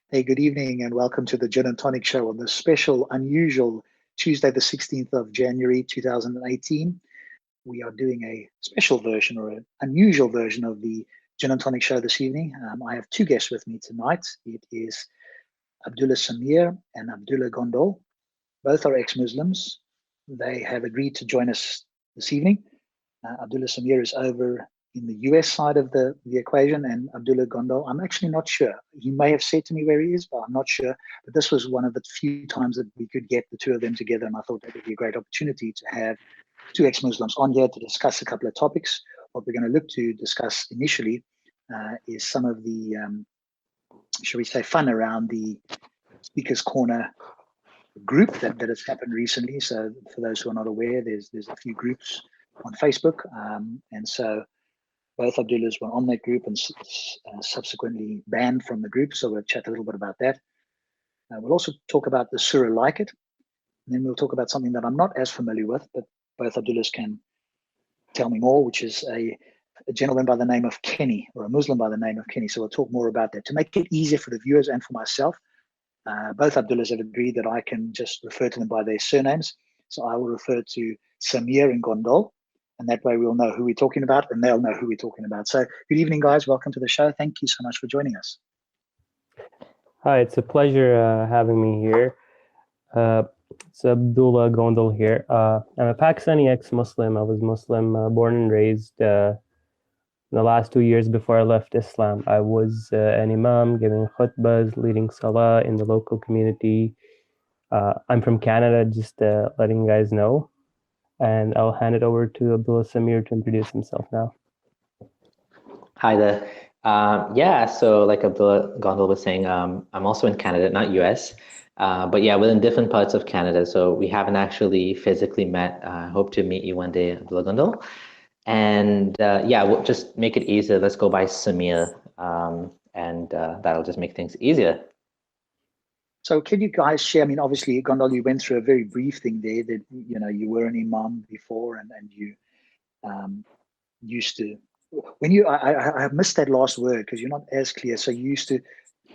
Hey, good evening, and welcome to the Gin and Tonic Show on this special, unusual Tuesday, the 16th of January, 2018. We are doing a special version or an unusual version of the Gin and Tonic Show this evening. I have two guests with me tonight. It is Abdullah Samir and Abdullah Gondal. Both are ex-Muslims. They have agreed to join us this evening. Abdullah Samir is over in the US side of the equation, and Abdullah Gondal, I'm actually not sure. He may have said to me where he is, but I'm not sure. But this was one of the few times that we could get the two of them together, and I thought that would be a great opportunity to have two ex-Muslims on here to discuss a couple of topics. What we're going to look to discuss initially is some of the, shall we say, fun around the Speaker's Corner group that has happened recently. So for those who are not aware, there's a few groups on Facebook, and so both Abdullahs were on that group and subsequently banned from the group. So we'll chat a little bit about that. We'll also talk about the Surah Like It. And then we'll talk about something that I'm not as familiar with, but both Abdullahs can tell me more, which is a gentleman by the name of Kenny, or a Muslim by the name of Kenny. So we'll talk more about that. To make it easier for the viewers and for myself, both Abdullahs have agreed that I can just refer to them by their surnames. So I will refer to Samir and Gondal, and that way we'll know who we're talking about and they'll know who we're talking about. So good evening, guys. Welcome to the show. Thank you so much for joining us. Hi, it's a pleasure having me here. It's Abdullah Gondal here. I'm a Pakistani ex-Muslim. I was Muslim, born and raised. In the last 2 years before I left Islam, I was an imam giving khutbahs, leading salah in the local community. I'm from Canada, just letting you guys know. And I'll hand it over to Abdullah Samir to introduce himself now. Hi there. So like Abdullah Gondal was saying, I'm also in Canada, not US, but yeah, we're in different parts of Canada. So we haven't actually physically met. I hope to meet you one day, Abdullah Gondal. And we'll just make it easier. Let's go by Samir, and that'll just make things easier. So can you guys share, I mean, obviously, Gondal, you went through a very brief thing there that, you were an imam before and you used to, when you, I missed that last word because you're not as clear. So you used to,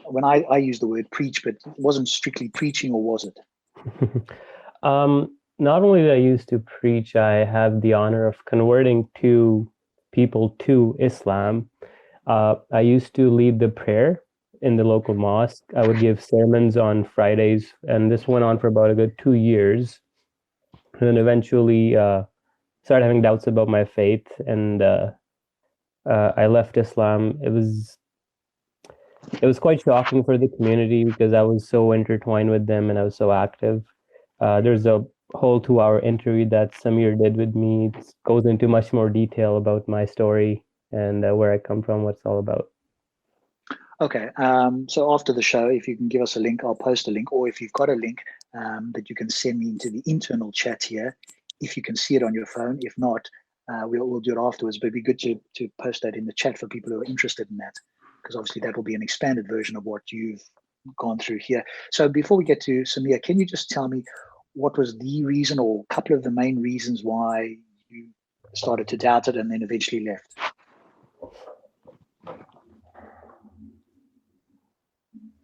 when I used the word preach, but it wasn't strictly preaching, or was it? Not only did I used to preach, I have the honor of converting two people to Islam. I used to lead the prayer in the local mosque. I would give sermons on Fridays, and this went on for about a good 2 years. And then eventually started having doubts about my faith, and I left Islam. It was quite shocking for the community because I was so intertwined with them and I was so active. There's a whole 2-hour interview that Samir did with me. It goes into much more detail about my story and where I come from, what it's all about. Okay, so after the show, if you can give us a link, I'll post a link, or if you've got a link that you can send me into the internal chat here, if you can see it on your phone. If not, we'll do it afterwards, but it'd be good to post that in the chat for people who are interested in that, because obviously that will be an expanded version of what you've gone through here. So before we get to Samir, can you just tell me what was the reason, or a couple of the main reasons why you started to doubt it and then eventually left?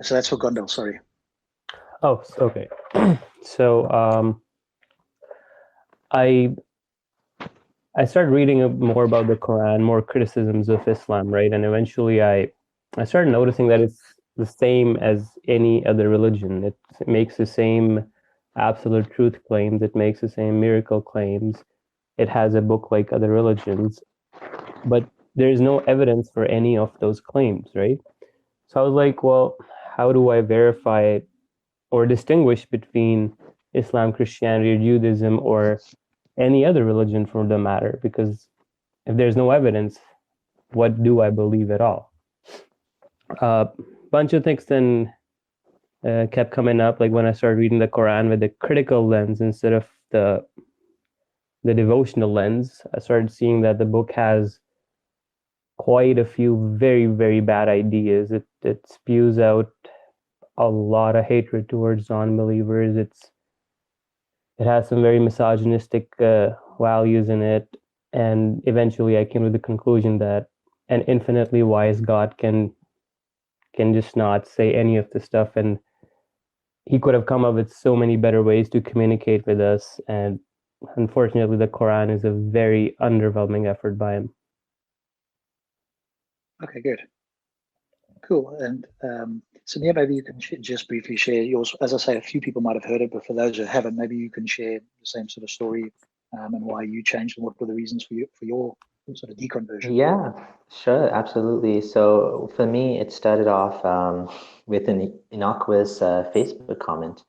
So that's for Gondal, sorry. Oh, okay. So I started reading more about the Quran, more criticisms of Islam, right? And eventually I started noticing that it's the same as any other religion. It makes the same absolute truth claims. It makes the same miracle claims. It has a book like other religions, but there's no evidence for any of those claims, right? So I was like, well, how do I verify or distinguish between Islam, Christianity, or Judaism, or any other religion for the matter? Because if there's no evidence, what do I believe at all? Bunch of things then kept coming up, like when I started reading the Quran with the critical lens instead of the devotional lens. I started seeing that the book has quite a few very, very bad ideas. It spews out a lot of hatred towards non-believers. It has some very misogynistic values in it. And eventually I came to the conclusion that an infinitely wise God can can just not say any of the stuff, and he could have come up with so many better ways to communicate with us, and unfortunately the Quran is a very underwhelming effort by him. Okay, good. Cool. And Samir, maybe you can just briefly share yours. As I say, a few people might have heard it, but for those who haven't, maybe you can share the same sort of story and why you changed and what were the reasons for your sort of deconversion. Yeah, sure, absolutely. So for me, it started off with an innocuous Facebook comment.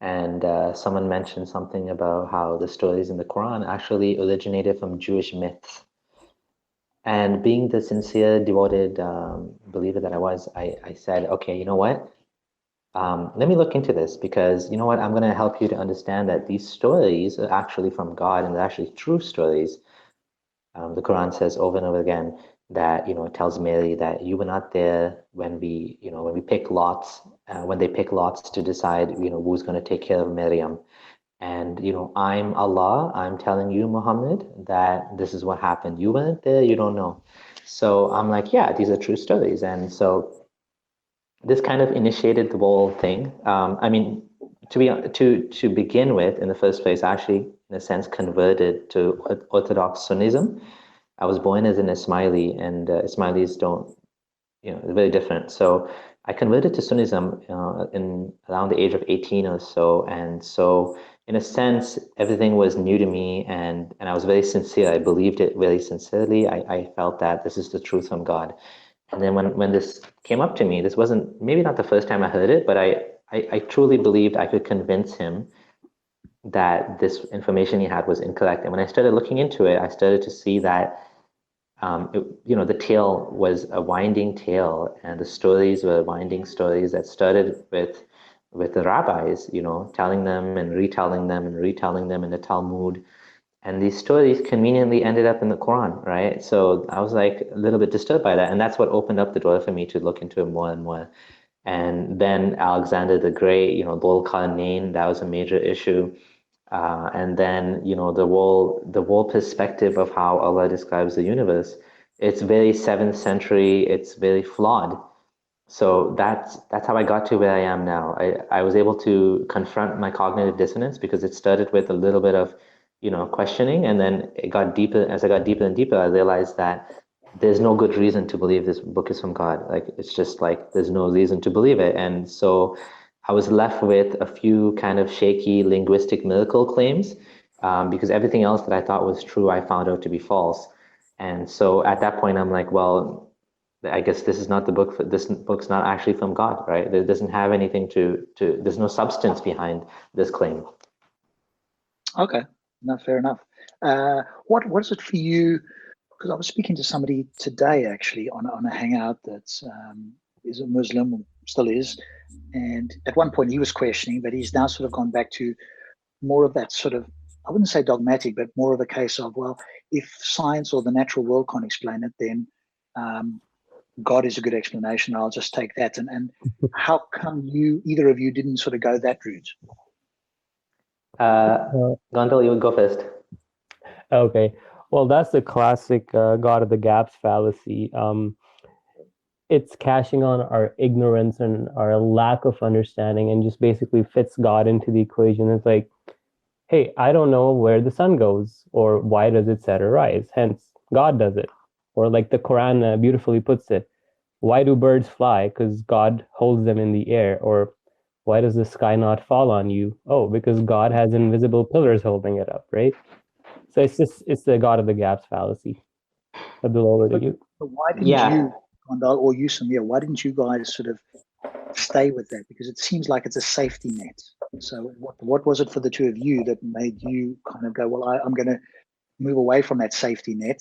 And someone mentioned something about how the stories in the Quran actually originated from Jewish myths. And being the sincere, devoted believer that I was, I said, okay, you know what? Let me look into this because you know what? I'm going to help you to understand that these stories are actually from God and they're actually true stories. The Quran says over and over again that, you know, it tells Mary that you were not there when we, you know, when we pick lots, when they pick lots to decide, you know, who's going to take care of Maryam. And, you know, I'm Allah, I'm telling you, Muhammad, that this is what happened. You weren't there, you don't know. So I'm like, yeah, these are true stories. And so this kind of initiated the whole thing. I mean, to begin with, in the first place, I actually, in a sense, converted to Orthodox Sunnism. I was born as an Ismaili, and Ismailis don't, you know, they're very different. So I converted to Sunnism in around the age of 18 or so, and so in a sense, everything was new to me, and I was very sincere. I believed it very sincerely. I felt that this is the truth from God. And then when this came up to me, this wasn't maybe not the first time I heard it, but I truly believed I could convince him that this information he had was incorrect. And when I started looking into it, I started to see that you know, the tale was a winding tale, and the stories were winding stories that started with the rabbis, you know, telling them and retelling them and retelling them in the Talmud. And these stories conveniently ended up in the Quran, right? So I was like a little bit disturbed by that. And that's what opened up the door for me to look into it more and more. And then Alexander the Great, you know, Dhul Qarnayn, that was a major issue. And then, you know, the whole perspective of how Allah describes the universe, it's very 7th century, it's very flawed. So that's how I got to where I am now. I was able to confront my cognitive dissonance because it started with a little bit of, you know, questioning, and then it got deeper. As I got deeper and deeper, I realized that there's no good reason to believe this book is from God. Like, it's just like there's no reason to believe it. And so I was left with a few kind of shaky linguistic miracle claims, because everything else that I thought was true, I found out to be false. And so at that point, I'm like, well, I guess this is not the book. This book's not actually from God, right? It doesn't have anything to. There's no substance behind this claim. Okay, no, fair enough. What is it for you? Because I was speaking to somebody today actually on a hangout that is a Muslim, still is, and at one point he was questioning, but he's now sort of gone back to more of that sort of, I wouldn't say dogmatic, but more of a case of, well, if science or the natural world can't explain it, then God is a good explanation. I'll just take that. And how come either of you didn't sort of go that route? Gondal, you would go first. Okay. Well, that's the classic God of the gaps fallacy. It's cashing on our ignorance and our lack of understanding and just basically fits God into the equation. It's like, hey, I don't know where the sun goes or why does it set or rise. Hence, God does it. Or like the Quran beautifully puts it, why do birds fly? Because God holds them in the air. Or why does the sky not fall on you? Oh, because God has invisible pillars holding it up, right? So it's the God of the gaps fallacy. Abdullah, over to you. But why didn't you, Gondal, or you, Samir, why didn't you guys sort of stay with that? Because it seems like it's a safety net. So what was it for the two of you that made you kind of go, well, I'm going to move away from that safety net,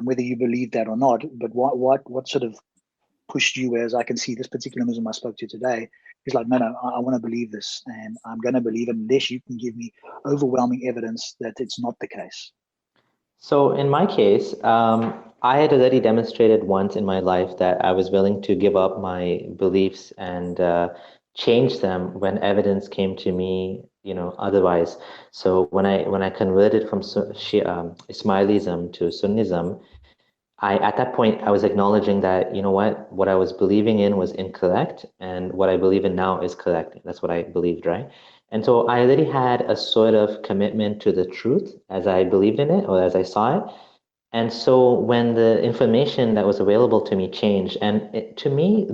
whether you believe that or not? But what sort of pushed you, as I can see this particular Muslim I spoke to today, is like, no, I want to believe this, and I'm going to believe it unless you can give me overwhelming evidence that it's not the case. So in my case, I had already demonstrated once in my life that I was willing to give up my beliefs and change them when evidence came to me, you know, otherwise. So when I converted from Ismailism to Sunnism, at that point, I was acknowledging that, you know what I was believing in was incorrect, and what I believe in now is correct. That's what I believed, right? And so I already had a sort of commitment to the truth as I believed in it or as I saw it. And so when the information that was available to me changed, and to me,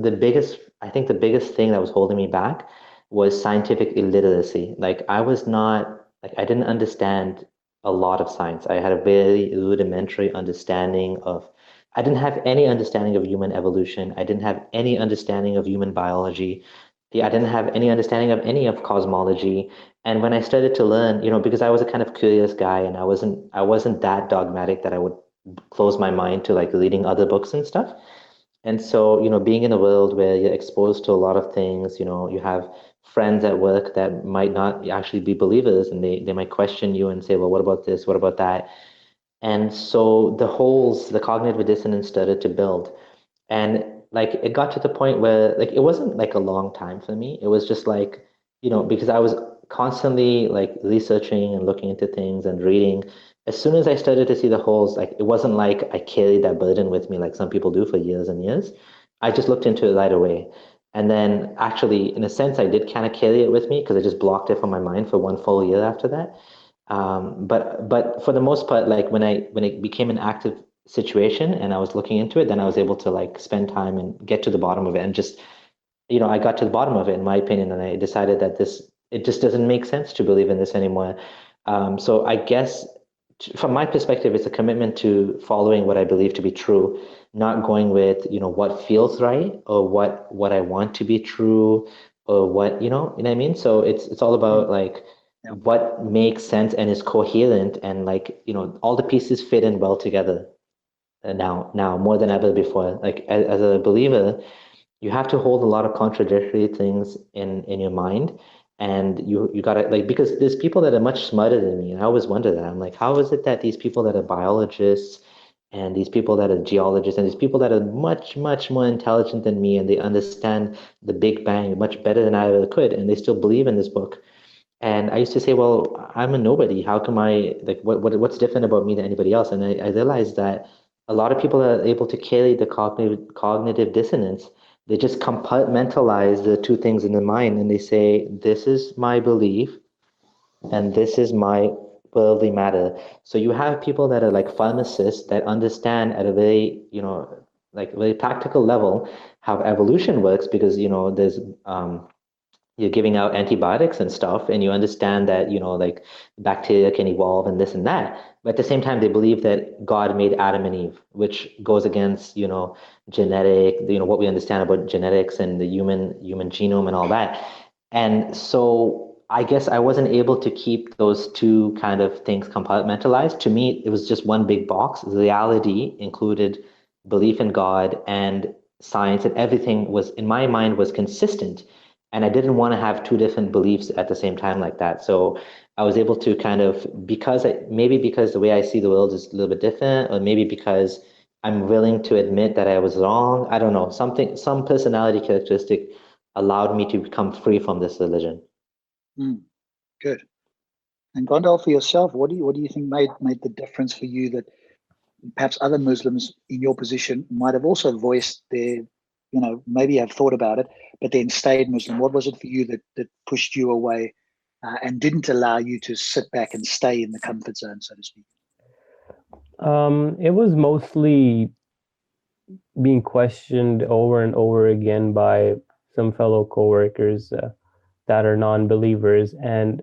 I think the biggest thing that was holding me back was scientific illiteracy. Like I didn't understand a lot of science. I had a very rudimentary understanding of, I didn't have any understanding of human evolution. I didn't have any understanding of human biology. Yeah, I didn't have any understanding of any of cosmology. And when I started to learn, because I was a kind of curious guy and I wasn't that dogmatic that I would close my mind to like reading other books and stuff. And so, being in a world where you're exposed to a lot of things, you have friends at work that might not actually be believers and they might question you and say, well, what about this? What about that? And so the cognitive dissonance started to build. And like it got to the point where like it wasn't like a long time for me. It was just like, because I was constantly like researching and looking into things and reading. As soon as I started to see the holes, like it wasn't like I carried that burden with me like some people do for years and years. I just looked into it right away. And then actually, in a sense, I did kind of carry it with me because I just blocked it from my mind for one full year after that. But for the most part, like when it became an active situation and I was looking into it, then I was able to like spend time and get to the bottom of it and just, I got to the bottom of it in my opinion, and I decided that it just doesn't make sense to believe in this anymore. So I guess from my perspective, it's a commitment to following what I believe to be true, not going with, what feels right or what I want to be true or what, you know what I mean? So it's all about like Yeah. what makes sense and is coherent and like, all the pieces fit in well together now more than ever before. Like as a believer, you have to hold a lot of contradictory things in your mind, and you gotta like, because there's people that are much smarter than me, and I always wonder that. I'm like, how is it that these people that are biologists and these people that are geologists and these people that are much much more intelligent than me and they understand the Big Bang much better than I ever could, and they still believe in this book? And I used to say, well, I'm a nobody. How come like what's different about me than anybody else? And I realized that a lot of people are able to carry the cognitive dissonance. They just compartmentalize the two things in their mind and they say, this is my belief and this is my worldly matter. So you have people that are like pharmacists that understand at a very, like very practical level how evolution works, because, there's you're giving out antibiotics and stuff, and you understand that, like bacteria can evolve and this and that. But at the same time, they believe that God made Adam and Eve, which goes against, genetic, what we understand about genetics and the human genome and all that. And so I guess I wasn't able to keep those two kind of things compartmentalized. To me, it was just one big box. Reality included belief in God and science, and everything was, in my mind, was consistent, and I didn't want to have two different beliefs at the same time like that. So I was able to kind of, maybe because the way I see the world is a little bit different, or maybe because I'm willing to admit that I was wrong. I don't know, some personality characteristic allowed me to become free from this religion. Good. And Gondal, for yourself, what do you think made the difference for you that perhaps other Muslims in your position might have also voiced their, maybe have thought about it, but then stayed Muslim? What was it for you that pushed you away and didn't allow you to sit back and stay in the comfort zone, so to speak? It was mostly being questioned over and over again by some fellow coworkers that are non-believers. And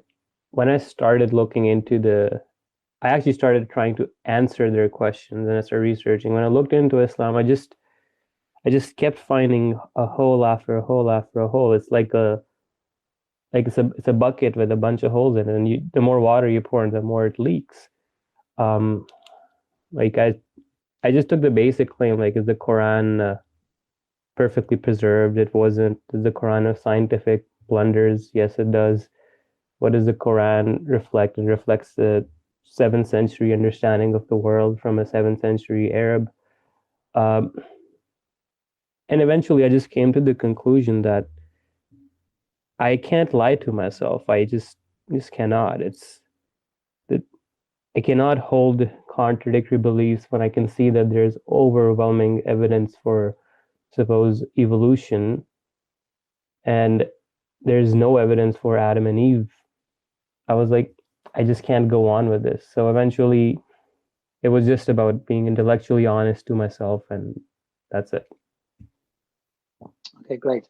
when I started looking into I actually started trying to answer their questions and I started researching. When I looked into Islam, I just kept finding a hole after a hole after a hole. It's like it's a bucket with a bunch of holes in it, and the more water you pour in, the more it leaks. Um, like I just took the basic claim, like, is the Quran perfectly preserved? It wasn't. Does the Quran have scientific blunders? Yes, it does. What does the Quran reflect? It reflects the 7th century understanding of the world from a 7th century Arab. Um, and eventually I just came to the conclusion that I can't lie to myself. I just cannot. It's that I cannot hold contradictory beliefs when I can see that there's overwhelming evidence for, suppose, evolution, and there's no evidence for Adam and Eve? I was like, I just can't go on with this. So eventually, it was just about being intellectually honest to myself, and that's it. Okay, great.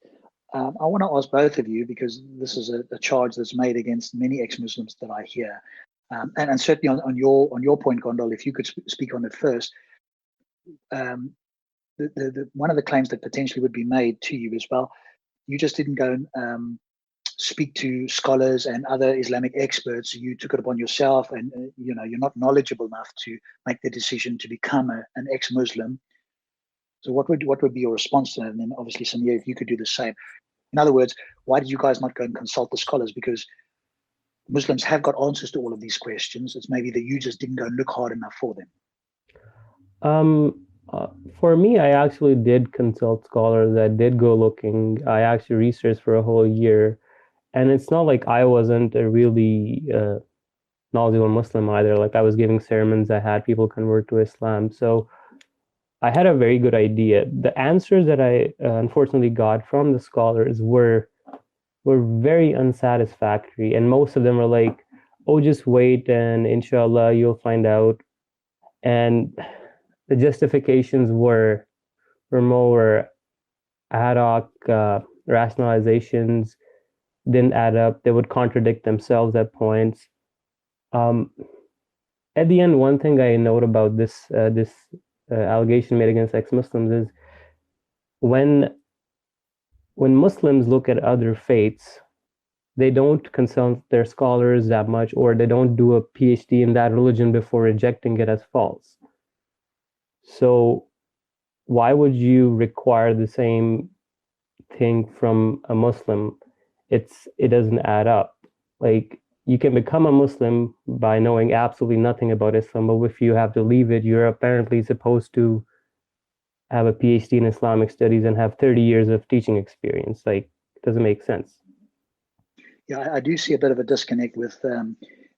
I want to ask both of you, because this is a charge that's made against many ex-Muslims that I hear. And certainly on your point, Gondal, if you could speak on it first. One of the claims that potentially would be made to you as well, you just didn't go and speak to scholars and other Islamic experts. You took it upon yourself, and you're not knowledgeable enough to make the decision to become an ex-Muslim. So what would be your response to that? And then obviously, Samir, if you could do the same. In other words, why did you guys not go and consult the scholars? Because Muslims have got answers to all of these questions. It's maybe that you just didn't go and look hard enough for them. For me, I actually did consult scholars. I did go looking. I actually researched for a whole year. And it's not like I wasn't a really knowledgeable Muslim either. Like, I was giving sermons, I had people convert to Islam. So I had a very good idea. The answers that I unfortunately got from the scholars were very unsatisfactory. And most of them were like, oh, just wait and inshallah, you'll find out. And the justifications were more ad hoc rationalizations, didn't add up. They would contradict themselves at points. At the end, one thing I note about this allegation made against ex-Muslims is when Muslims look at other faiths, they don't consult their scholars that much, or they don't do a PhD in that religion before rejecting it as false. So why would you require the same thing from a Muslim? It doesn't add up. Like, you can become a Muslim by knowing absolutely nothing about Islam, but if you have to leave it, you're apparently supposed to have a PhD in Islamic studies and have 30 years of teaching experience. Like, it doesn't make sense. Yeah, I do see a bit of a disconnect with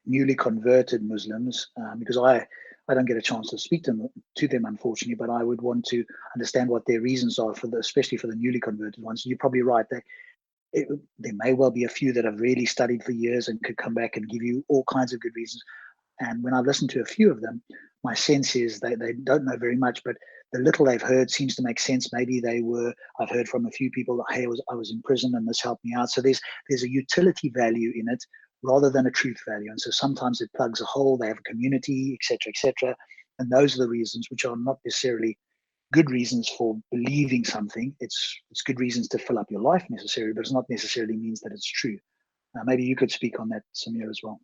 newly converted Muslims, because I don't get a chance to speak to them, unfortunately, but I would want to understand what their reasons are, especially for the newly converted ones. You're probably right. There may well be a few that have really studied for years and could come back and give you all kinds of good reasons. And when I listen to a few of them, my sense is they don't know very much, but the little they've heard seems to make sense. Maybe I've heard from a few people, hey, I was in prison and this helped me out. So there's a utility value in it rather than a truth value. And so sometimes it plugs a hole, they have a community, et cetera. And those are the reasons, which are not necessarily good reasons for believing something. It's good reasons to fill up your life necessarily, but it's not necessarily means that it's true. Maybe you could speak on that, Samir, as well.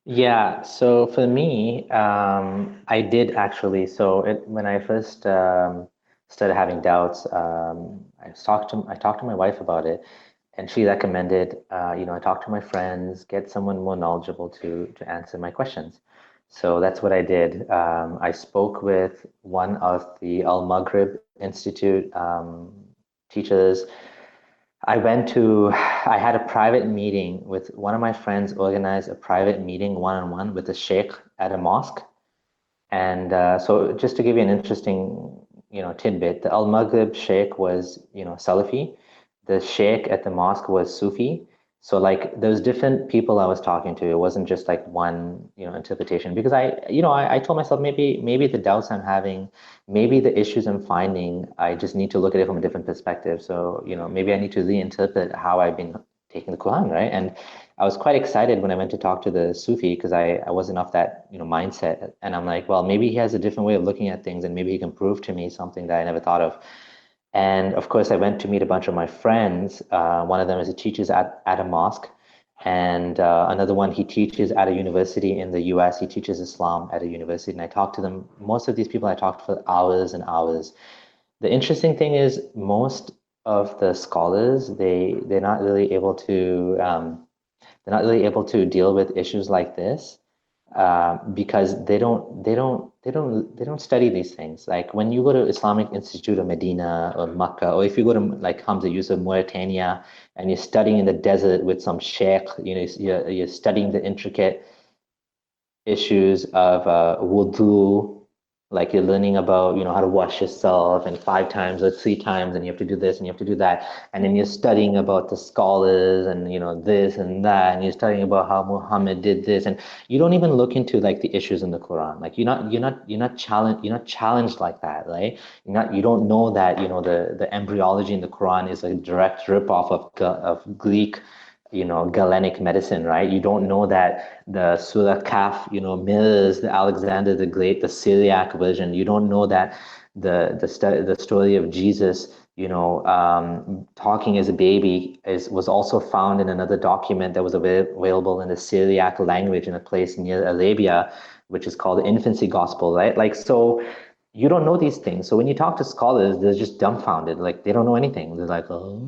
Yeah, so for me, I did actually. So when I first started having doubts, I talked to my wife about it, and she recommended, I talked to my friends, get someone more knowledgeable to answer my questions. So that's what I did. I spoke with one of the Al Maghrib Institute teachers. I had a private meeting with one of my friends, organized a private meeting one-on-one with a sheikh at a mosque. And so just to give you an interesting, tidbit, the Al Maghrib sheikh was, Salafi. The sheikh at the mosque was Sufi. So like those different people I was talking to, it wasn't just like one, interpretation, because I told myself maybe the doubts I'm having, maybe the issues I'm finding, I just need to look at it from a different perspective. So, maybe I need to reinterpret how I've been taking the Quran, right? And I was quite excited when I went to talk to the Sufi, because I wasn't off that, mindset. And I'm like, well, maybe he has a different way of looking at things, and maybe he can prove to me something that I never thought of. And of course, I went to meet a bunch of my friends. One of them is he teaches at a mosque, and another one, he teaches at a university in the US. He teaches Islam at a university, and I talked to them. Most of these people I talked for hours and hours. The interesting thing is most of the scholars, they're not really able to deal with issues like this, because they don't study these things. Like when you go to Islamic Institute of Medina or Makkah, or if you go to like Hamza Yusuf, Mauritania, and you're studying in the desert with some sheikh, you're studying the intricate issues of wudu, like you're learning about, how to wash yourself and 5 times or 3 times, and you have to do this and you have to do that. And then you're studying about the scholars and, this and that, and you're studying about how Muhammad did this. And you don't even look into like the issues in the Quran. Like you're not challenged like that, right? You don't know that, the embryology in the Quran is a direct ripoff of Greek, Galenic medicine, right? You don't know that the Surah Kaf, mirrors the Alexander the Great, the Syriac version. You don't know that the story of Jesus, talking as a baby was also found in another document that was available in the Syriac language in a place near Arabia, which is called the Infancy Gospel, right? Like, so you don't know these things. So when you talk to scholars, they're just dumbfounded. Like, they don't know anything. They're like, oh,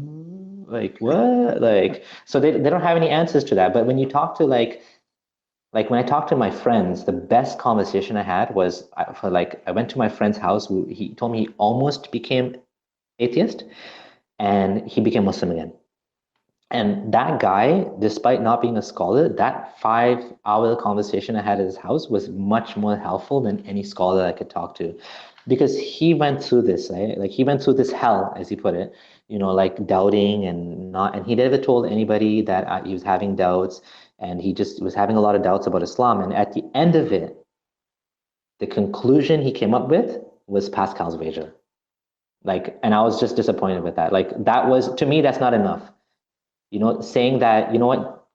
like what? Like, so they don't have any answers to that. But when you talk to like when I talked to my friends, the best conversation I had was I went to my friend's house. He told me he almost became atheist and he became Muslim again. And that guy, despite not being a scholar, that 5-hour conversation I had at his house was much more helpful than any scholar I could talk to, because he went through this, right? Like he went through this hell, as he put it, like doubting and he never told anybody that he was having doubts, and he just was having a lot of doubts about Islam. And at the end of it, the conclusion he came up with was Pascal's wager. Like, and I was just disappointed with that. Like, that was, to me, that's not enough. Saying that, what,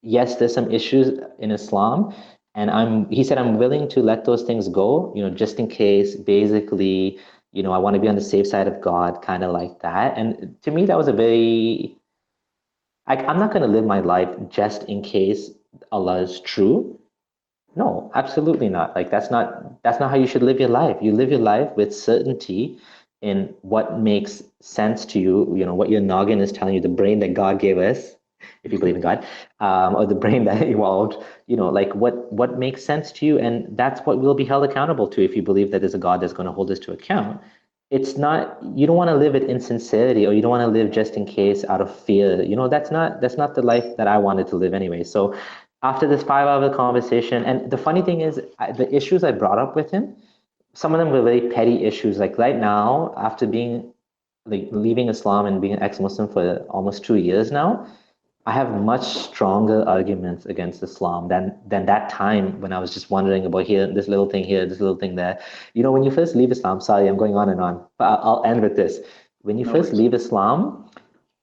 yes, there's some issues in Islam, and he said, I'm willing to let those things go, just in case, basically, I want to be on the safe side of God, kind of like that. And to me, that was a very, I'm not going to live my life just in case Allah is true. No, absolutely not. Like, that's not how you should live your life. You live your life with certainty in what makes sense to you, what your noggin is telling you, the brain that God gave us, if you believe in God, or the brain that evolved, like what makes sense to you. And that's what we'll be held accountable to if you believe that there's a God that's going to hold us to account. It's not, you don't want to live it in sincerity, or you don't want to live just in case out of fear. That's not the life that I wanted to live anyway. So after this 5-hour conversation, and the funny thing is, the issues I brought up with him, some of them were very petty issues. Like right now, after being like leaving Islam and being an ex-Muslim for almost 2 years now, I have much stronger arguments against Islam than that time when I was just wondering about this little thing here, this little thing there. When you first leave Islam, sorry, I'm going on and on, but I'll end with this. When you first leave Islam,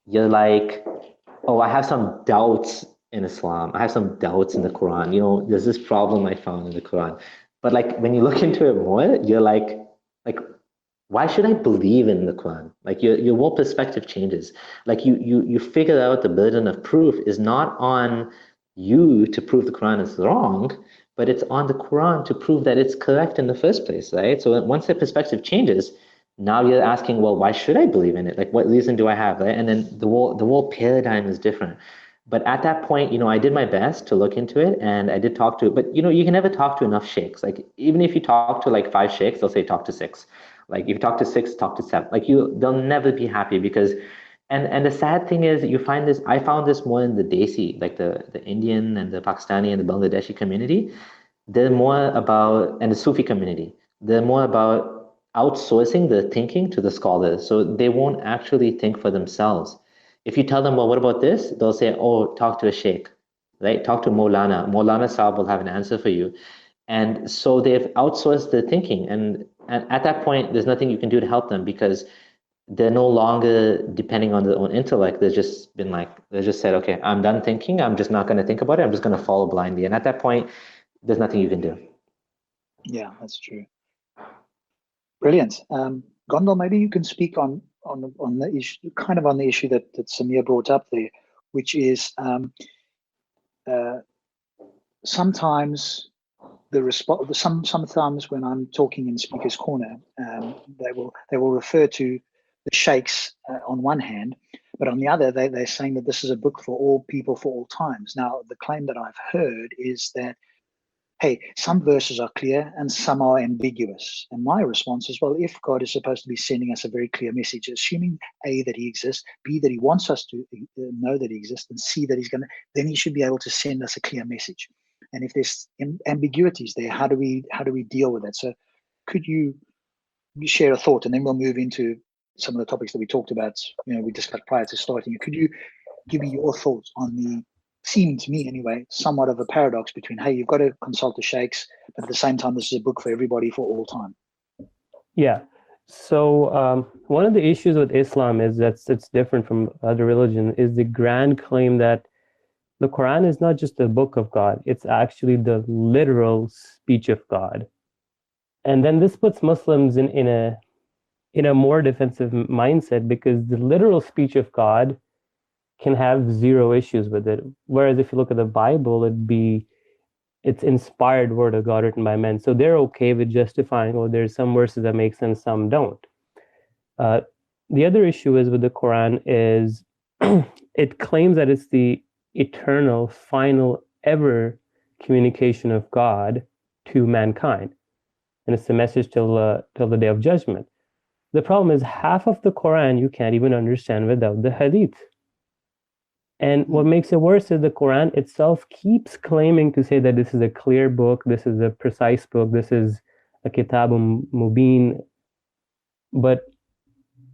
you're like, oh, I have some doubts in Islam. I have some doubts in the Quran. There's this problem I found in the Quran. But like when you look into it more, you're like, why should I believe in the Quran? Like your whole perspective changes. Like you figure out the burden of proof is not on you to prove the Quran is wrong, but it's on the Quran to prove that it's correct in the first place, right? So once the perspective changes, now you're asking, well, why should I believe in it? Like, what reason do I have, right? And then the whole paradigm is different. But at that point, I did my best to look into it, and I did talk to, but you can never talk to enough sheikhs. Like, even if you talk to like 5 sheikhs, they'll say talk to 6. Like, if you talk to 6, talk to 7. Like, they'll never be happy, because, and the sad thing is, I found this more in the Desi, like the Indian and the Pakistani and the Bangladeshi community. They're more about, and the Sufi community, they're more about outsourcing the thinking to the scholars. So they won't actually think for themselves. If you tell them, well, what about this? They'll say, oh, talk to a sheikh, right? Talk to Maulana. Maulana Saab will have an answer for you. And so they've outsourced their thinking. And at that point, there's nothing you can do to help them, because they're no longer depending on their own intellect. They just said, okay, I'm done thinking. I'm just not going to think about it. I'm just going to follow blindly. And at that point, there's nothing you can do. Yeah, that's true. Brilliant. Gondal, maybe you can speak on the issue, kind of on the issue that Samir brought up there, which is sometimes sometimes when I'm talking in Speaker's Corner, they will refer to the sheikhs on one hand, but on the other, they're saying that this is a book for all people for all times. Now, the claim that I've heard is that, hey, some verses are clear and some are ambiguous. And my response is, well, if God is supposed to be sending us a very clear message, assuming A, that he exists, B, that he wants us to know that he exists, and C, that he's then he should be able to send us a clear message. And if there's ambiguities there, how do we deal with that? So could you share a thought, and then we'll move into some of the topics that we talked about, we discussed prior to starting. Could you give me your thoughts on the, seeming to me anyway, somewhat of a paradox between, hey, you've got to consult the sheikhs, but at the same time, this is a book for everybody for all time? Yeah. So one of the issues with Islam is that it's different from other religions is the grand claim that the Quran is not just a book of God, it's actually the literal speech of God. And then this puts Muslims in a more defensive mindset, because the literal speech of God can have zero issues with it. Whereas if you look at the Bible, it's inspired word of God written by men. So they're okay with justifying, there's some verses that make sense, some don't. The other issue is with the Quran is it claims that it's the eternal, final, ever communication of God to mankind. And it's the message till the day of judgment. The problem is half of the Quran you can't even understand without the hadith. And what makes it worse is the Quran itself keeps claiming to say that this is a clear book, this is a precise book, this is a kitabun mubin. But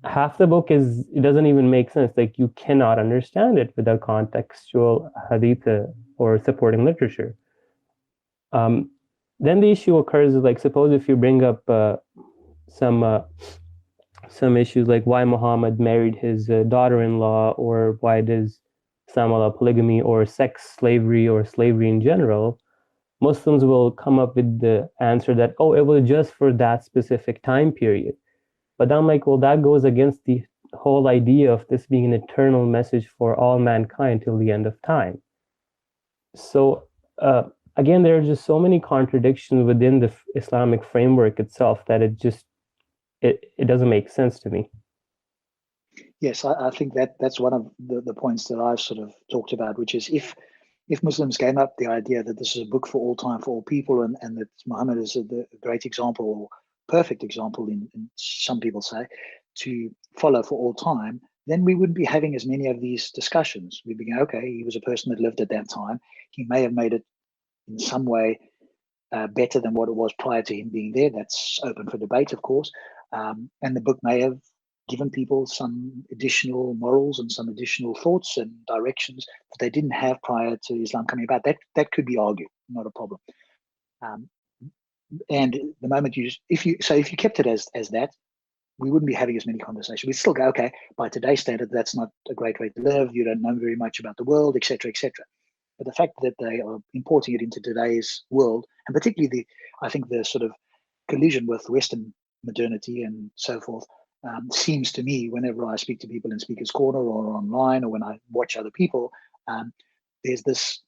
half the book it doesn't even make sense. Like, you cannot understand it without contextual hadith or supporting literature. Then the issue occurs is, like, suppose if you bring up some issues like why Muhammad married his daughter-in-law, or why does Islam allow polygamy or sex slavery or slavery in general, Muslims will come up with the answer that, it was just for that specific time period. But I'm like, that goes against the whole idea of this being an eternal message for all mankind till the end of time. So again, there are just so many contradictions within the Islamic framework itself that it doesn't make sense to me. Yes, I think that's one of the points that I've sort of talked about, which is if Muslims came up the idea that this is a book for all time, for all people, and that Muhammad is a great example, or perfect example, in some people say, to follow for all time, then we wouldn't be having as many of these discussions. We'd be going, okay, he was a person that lived at that time. He may have made it in some way better than what it was prior to him being there. That's open for debate, of course. And the book may have given people some additional morals and some additional thoughts and directions that they didn't have prior to Islam coming about. That could be argued, not a problem. And the moment if you kept it as that, we wouldn't be having as many conversations. We'd still go, okay, by today's standard, that's not a great way to live. You don't know very much about the world, etc., etc. But the fact that they are importing it into today's world, and particularly I think the sort of collision with Western modernity and so forth, seems to me, whenever I speak to people in Speaker's Corner or online, or when I watch other people, there's this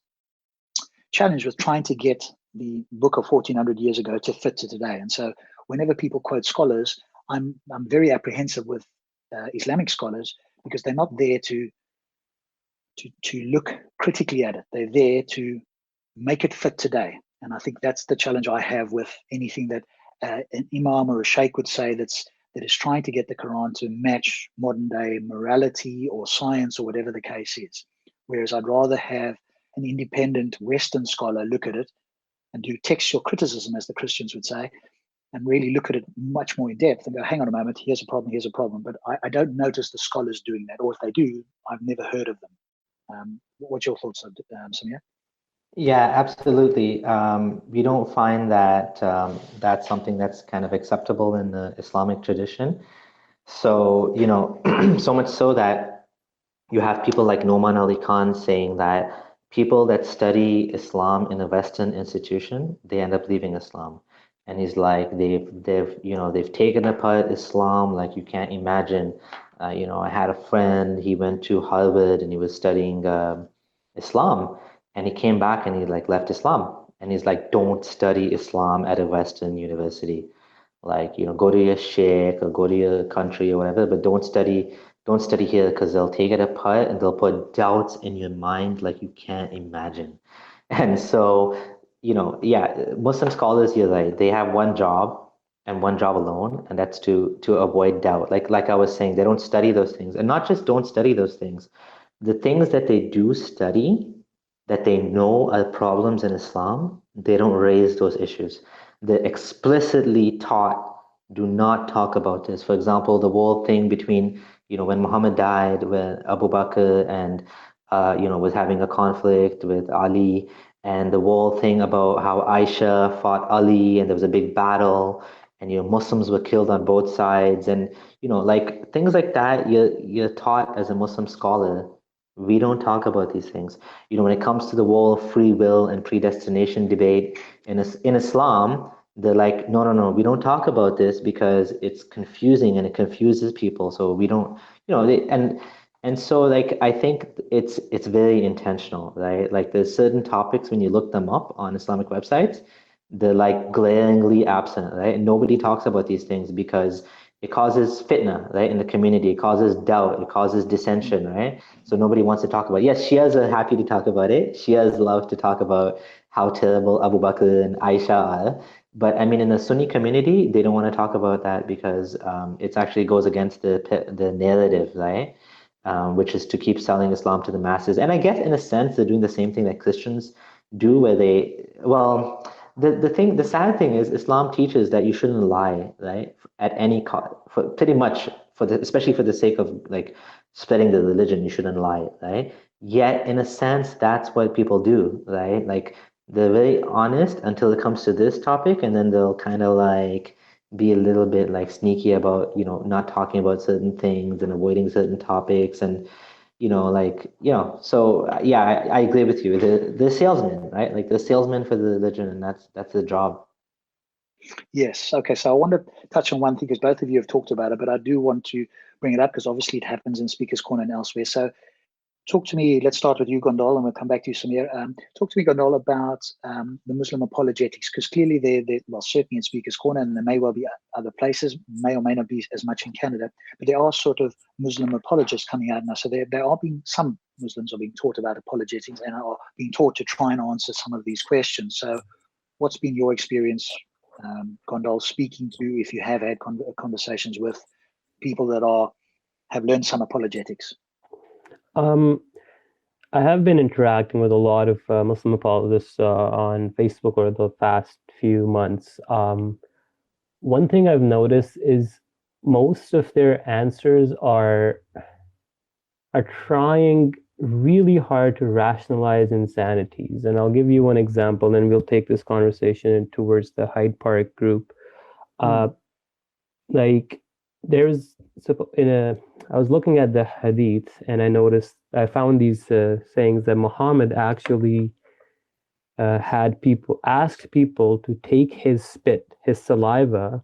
challenge with trying to get the book of 1400 years ago to fit to today. And so whenever people quote scholars, I'm very apprehensive with Islamic scholars, because they're not there to look critically at it. They're there to make it fit today. And I think that's the challenge I have with anything that an imam or a sheikh would say that is trying to get the Quran to match modern day morality or science or whatever the case is. Whereas I'd rather have an independent Western scholar look at it and do textual criticism, as the Christians would say, and really look at it much more in depth and go, hang on a moment, here's a problem. But I don't notice the scholars doing that, or if they do, I've never heard of them. What's your thoughts, Samir? Yeah, absolutely. We don't find that that's something that's kind of acceptable in the Islamic tradition. So, so much so that you have people like Noman Ali Khan saying that people that study Islam in a Western institution, they end up leaving Islam. And he's like, they've taken apart Islam like you can't imagine. I had a friend, he went to Harvard and he was studying Islam. And he came back and he left Islam. And he's like, don't study Islam at a Western university. Go to your sheikh or go to your country or whatever, but don't study here, because they'll take it apart and they'll put doubts in your mind like you can't imagine. And so, Muslim scholars, you're right, they have one job and one job alone, and that's to avoid doubt. Like I was saying, they don't study those things. And not just don't study those things. The things that they do study, that they know are problems in Islam, they don't raise those issues. They're explicitly taught, do not talk about this. For example, the whole thing between, when Muhammad died, when Abu Bakr and, was having a conflict with Ali, and the whole thing about how Aisha fought Ali and there was a big battle, and, Muslims were killed on both sides. And, like things like that, you're taught as a Muslim scholar. We don't talk about these things. When it comes to the whole free will and predestination debate in Islam, they're like, no, no, no, we don't talk about this because it's confusing and it confuses people. So we don't, and so like I think it's very intentional, right? Like there's certain topics when you look them up on Islamic websites, they're like glaringly absent, right? And nobody talks about these things because it causes fitna, right, in the community. It causes doubt. It causes dissension, right? So nobody wants to talk about it. Yes, Shias are happy to talk about it. Shias love to talk about how terrible Abu Bakr and Aisha are. But I mean, in the Sunni community, they don't want to talk about that because it actually goes against the narrative, right? Which is to keep selling Islam to the masses. And I guess in a sense, they're doing the same thing that Christians do, where the sad thing is Islam teaches that you shouldn't lie, right? At any cost, for pretty much especially for the sake of like spreading the religion, you shouldn't lie, right? Yet in a sense, that's what people do, right? Like they're very honest until it comes to this topic, and then they'll kind of like be a little bit like sneaky about, not talking about certain things and avoiding certain topics. And so yeah, I agree with you. The salesman, right? Like the salesman for the religion, and that's the job. Yes. Okay. So I want to touch on one thing because both of you have talked about it, but I do want to bring it up because obviously it happens in Speaker's Corner and elsewhere. So talk to me. Let's start with you, Gondal, and we'll come back to you, Samir. Talk to me, Gondal, about the Muslim apologetics, because clearly well, certainly in Speaker's Corner, and there may well be other places, may or may not be as much in Canada, but there are sort of Muslim apologists coming out now. So some Muslims are being taught about apologetics and are being taught to try and answer some of these questions. So what's been your experience, Gondal, speaking to, if you have had conversations with people that have learned some apologetics? I have been interacting with a lot of Muslim apologists on Facebook over the past few months. One thing I've noticed is most of their answers are trying really hard to rationalize insanities. And I'll give you one example, and we'll take this conversation towards the Hyde Park group. Like there's I was looking at the hadith and I found these sayings that Muhammad actually asked people to take his spit, his saliva,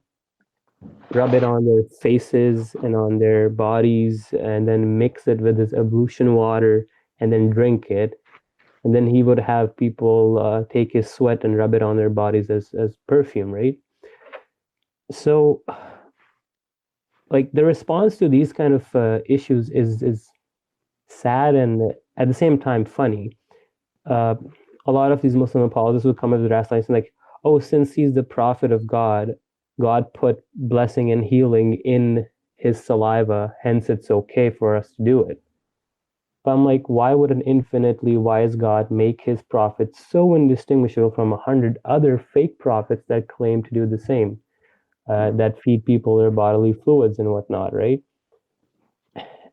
rub it on their faces and on their bodies, and then mix it with his ablution water and then drink it. And then he would have people take his sweat and rub it on their bodies as perfume, right? So like the response to these kind of issues is sad and at the same time funny. A lot of these Muslim apologists would come with rationalization like, oh, since he's the prophet of God, God put blessing and healing in his saliva, hence it's okay for us to do it. But I'm like, why would an infinitely wise God make his prophet so indistinguishable from 100 other fake prophets that claim to do the same? That feed people their bodily fluids and whatnot, right?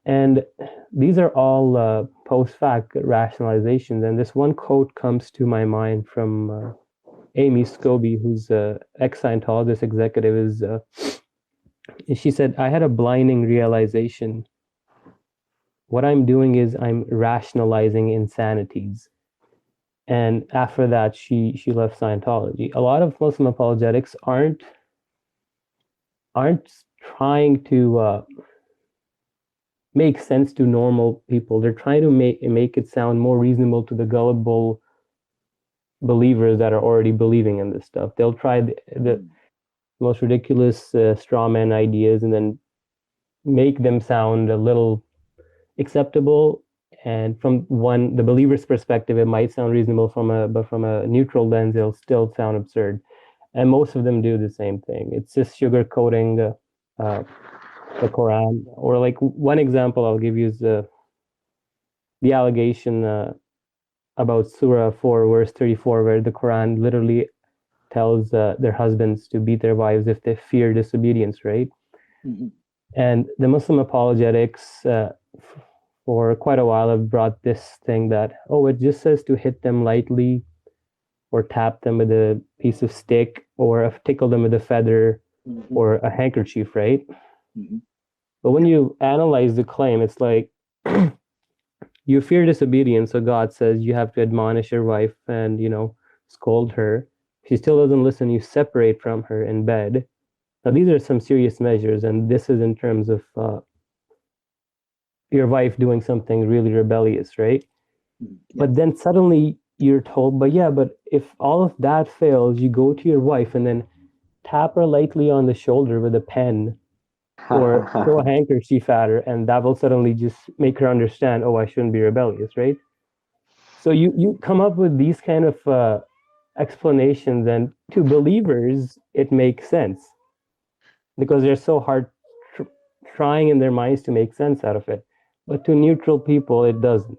And these are all post-fact rationalizations. And this one quote comes to my mind from Amy Scobie, who's an ex-Scientologist executive. She said, I had a blinding realization. What I'm doing is I'm rationalizing insanities. And after that, she left Scientology. A lot of Muslim apologetics aren't trying to make sense to normal people. They're trying to make it sound more reasonable to the gullible believers that are already believing in this stuff. They'll try the most ridiculous straw man ideas and then make them sound a little acceptable. And from the believer's perspective, it might sound reasonable but from a neutral lens, it'll still sound absurd. And most of them do the same thing. It's just sugarcoating the Quran. Or like one example I'll give you is the allegation about Surah 4, verse 34, where the Quran literally tells their husbands to beat their wives if they fear disobedience, right? Mm-hmm. And the Muslim apologetics for quite a while have brought this thing that, oh, it just says to hit them lightly or tap them with a piece of stick or tickle them with a feather Mm-hmm. or a handkerchief, right? Mm-hmm. But when you analyze the claim, it's like you fear disobedience, so God says you have to admonish your wife and, scold her. If she still doesn't listen, you separate from her in bed. Now, these are some serious measures, and this is in terms of your wife doing something really rebellious, right? Mm-hmm. Yeah. But then suddenly you're told, but if all of that fails, you go to your wife and then tap her lightly on the shoulder with a pen or throw a handkerchief at her, and that will suddenly just make her understand, oh, I shouldn't be rebellious, right? So you come up with these kind of explanations, and to believers, it makes sense because they're so hard trying in their minds to make sense out of it. But to neutral people, it doesn't.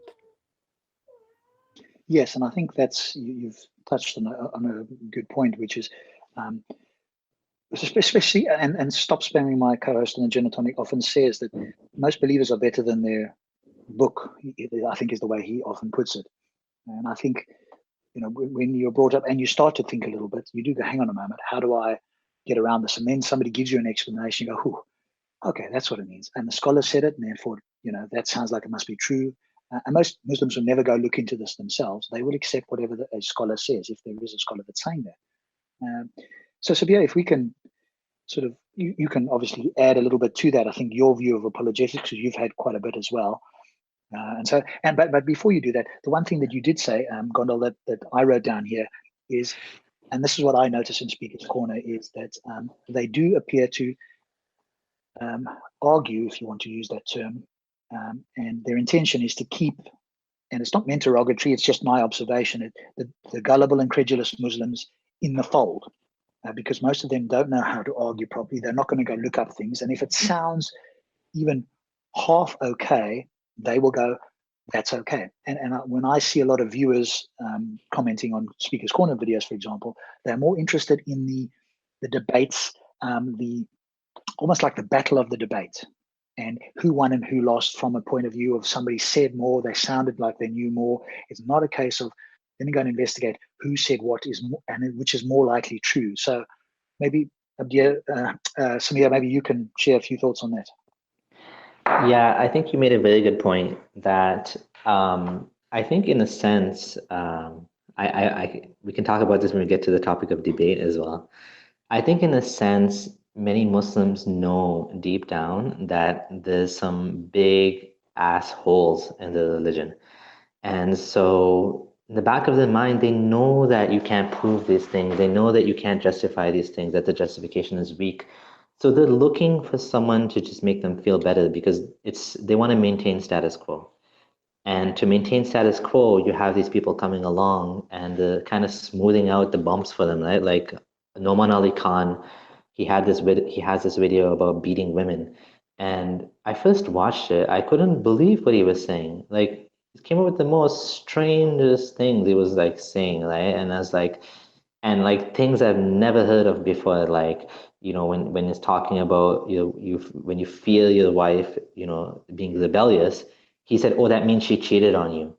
Yes, and I think you've touched on a good point, which is especially, and stop spamming, my co-host on the Gin and Tonic often says that most believers are better than their book, I think is the way he often puts it. And I think, when you're brought up and you start to think a little bit, you do go, hang on a moment, how do I get around this? And then somebody gives you an explanation, you go, okay, that's what it means. And the scholar said it, and therefore, that sounds like it must be true. And most Muslims will never go look into this themselves. They will accept whatever a scholar says, if there is a scholar that's saying that. So Sabia, if we can sort of, you can obviously add a little bit to that. I think your view of apologetics, because you've had quite a bit as well. But before you do that, the one thing that you did say, Gondal, that I wrote down here is, and this is what I notice in Speaker's Corner, is that they do appear to argue, if you want to use that term, and their intention is to keep, and it's not meant derogatory, it's just my observation, the gullible and credulous Muslims in the fold, because most of them don't know how to argue properly. They're not going to go look up things, and if it sounds even half okay, they will go, that's okay. And when I see a lot of viewers commenting on Speaker's Corner videos, for example, they're more interested in the debates, the almost like the battle of the debate, and who won and who lost from a point of view of somebody said more, they sounded like they knew more. It's not a case of then you go and investigate who said what is more, and which is more likely true. So maybe Samir, maybe you can share a few thoughts on that. Yeah, I think you made a very good point that I think in a sense, we can talk about this when we get to the topic of debate as well. I think in a sense, many Muslims know deep down that there's some big assholes in the religion. And so in the back of their mind, they know that you can't prove these things. They know that you can't justify these things, that the justification is weak. So they're looking for someone to just make them feel better because they want to maintain status quo. And to maintain status quo, you have these people coming along and kind of smoothing out the bumps for them, right? Like Noman Ali Khan, he has this video about beating women. And I first watched it, I couldn't believe what he was saying. Like, he came up with the most strangest things he was like saying, right? And I was like, and like things I've never heard of before, like, when it's talking about when you feel your wife, being rebellious, he said, oh, that means she cheated on you.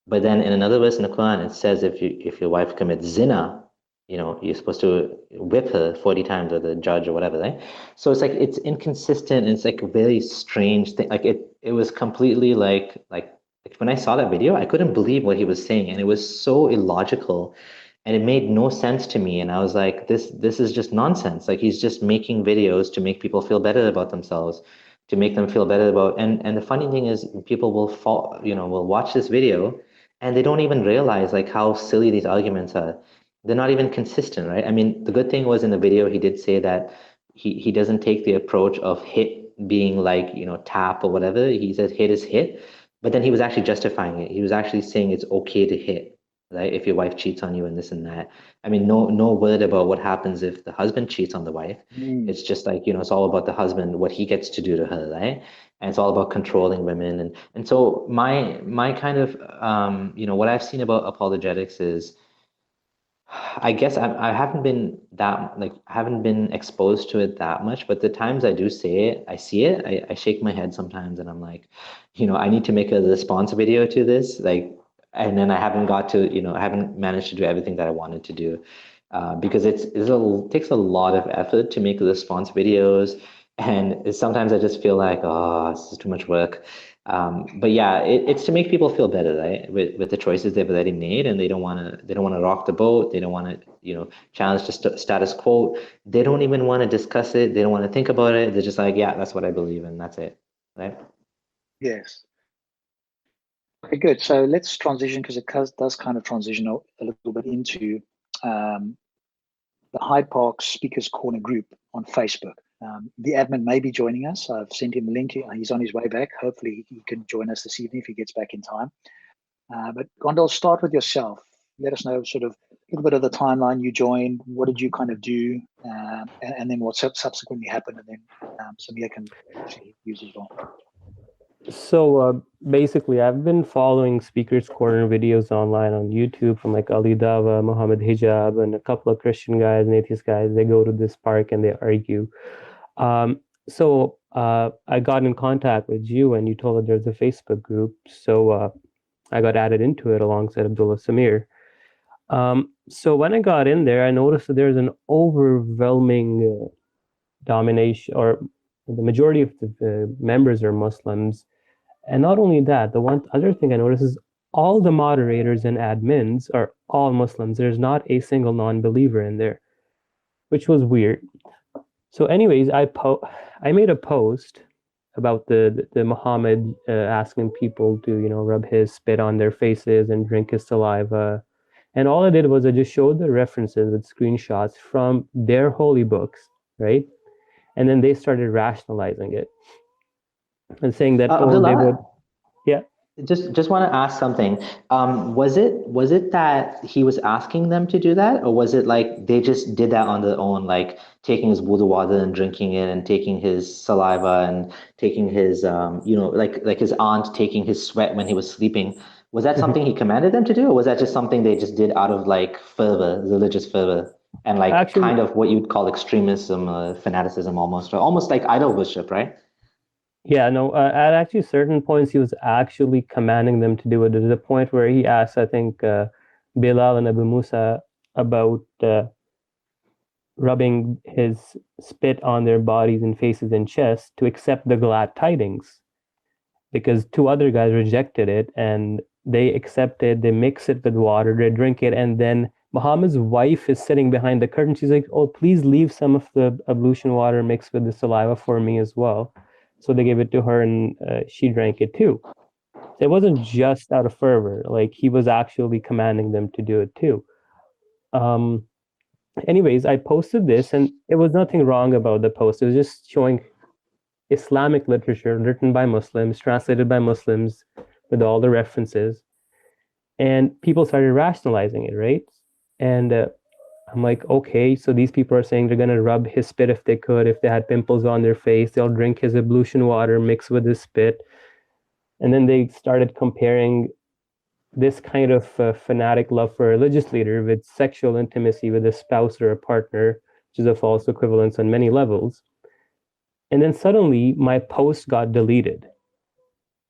But then in another verse in the Quran, it says if your wife commits zina, you're supposed to whip her 40 times, or the judge or whatever, right? So it's like it's inconsistent. And it's like a very strange thing. Like it was completely like when I saw that video, I couldn't believe what he was saying, and it was so illogical, and it made no sense to me. And I was like, this is just nonsense. Like he's just making videos to make people feel better about themselves, to make them feel better about. And the funny thing is, people will watch this video, and they don't even realize like how silly these arguments are. They're not even consistent, right? I mean, the good thing was in the video, he did say that he doesn't take the approach of hit being like, tap or whatever. He said hit is hit, but then he was actually justifying it. He was actually saying it's okay to hit. right? If your wife cheats on you and this and that. I mean, no word about what happens if the husband cheats on the wife. It's just like, it's all about the husband, what he gets to do to her, right? And it's all about controlling women. And so my kind of what I've seen about apologetics is, I guess I haven't been that, like, I haven't been exposed to it that much, but the times I do say it, I see it, I shake my head sometimes and I'm like, I need to make a response video to this, like, and then I haven't got to, I haven't managed to do everything that I wanted to do, because it takes a lot of effort to make response videos, and sometimes I just feel like, oh, this is too much work. But yeah, it's to make people feel better, right? With the choices they've already made, and they don't want to rock the boat. They don't want to, challenge the status quo. They don't even want to discuss it. They don't want to think about it. They're just like, yeah, that's what I believe in. That's it, right? Yes. Okay, good. So let's transition, because it does kind of transition a little bit into the Hyde Park Speakers Corner group on Facebook. The admin may be joining us. I've sent him a link. He's on his way back. Hopefully he can join us this evening if he gets back in time. But Gondal, start with yourself. Let us know sort of a little bit of the timeline you joined. What did you kind of do? And then what subsequently happened. And then Samir can actually use as well. So basically, I've been following Speakers Corner videos online on YouTube from like Ali Dava, Muhammad Hijab, and a couple of Christian guys and atheist guys. They go to this park and they argue. So I got in contact with you and you told that there's a Facebook group. So I got added into it alongside Abdullah Samir. So when I got in there, I noticed that there's an overwhelming domination, or the majority of the members are Muslims. And not only that, the one other thing I noticed is all the moderators and admins are all Muslims. There's not a single non-believer in there, which was weird. So anyways, I made a post about the Muhammad asking people to, rub his spit on their faces and drink his saliva. And all I did was I just showed the references with screenshots from their holy books, right? And then they started rationalizing it and saying that, Abdullah, they would, yeah. Just want to ask something. Was it that he was asking them to do that, or was it like they just did that on their own, like taking his wudu water and drinking it, and taking his saliva and taking his like his aunt taking his sweat when he was sleeping? Was that something he commanded them to do, or was that just something they just did out of like fervor, religious fervor, and like Actually, kind of what you'd call extremism, fanaticism, almost, or almost like idol worship, right? yeah, no, at actually certain points, he was actually commanding them to do it. There's a point where he asked, I think, Bilal and Abu Musa about rubbing his spit on their bodies and faces and chests to accept the glad tidings, because two other guys rejected it and they accepted, they mix it with water, they drink it, and then Muhammad's wife is sitting behind the curtain. She's like, oh, please leave some of the ablution water mixed with the saliva for me as well. So they gave it to her and she drank it too. So it wasn't just out of fervor, like he was actually commanding them to do it too. Anyways, I posted this and it was nothing wrong about the post. It was just showing Islamic literature written by Muslims, translated by Muslims with all the references. And people started rationalizing it, right? And I'm like, okay, so these people are saying they're going to rub his spit if they could. If they had pimples on their face, they'll drink his ablution water mixed with his spit. And then they started comparing this kind of fanatic love for a religious leader with sexual intimacy with a spouse or a partner, which is a false equivalence on many levels. And then suddenly my post got deleted.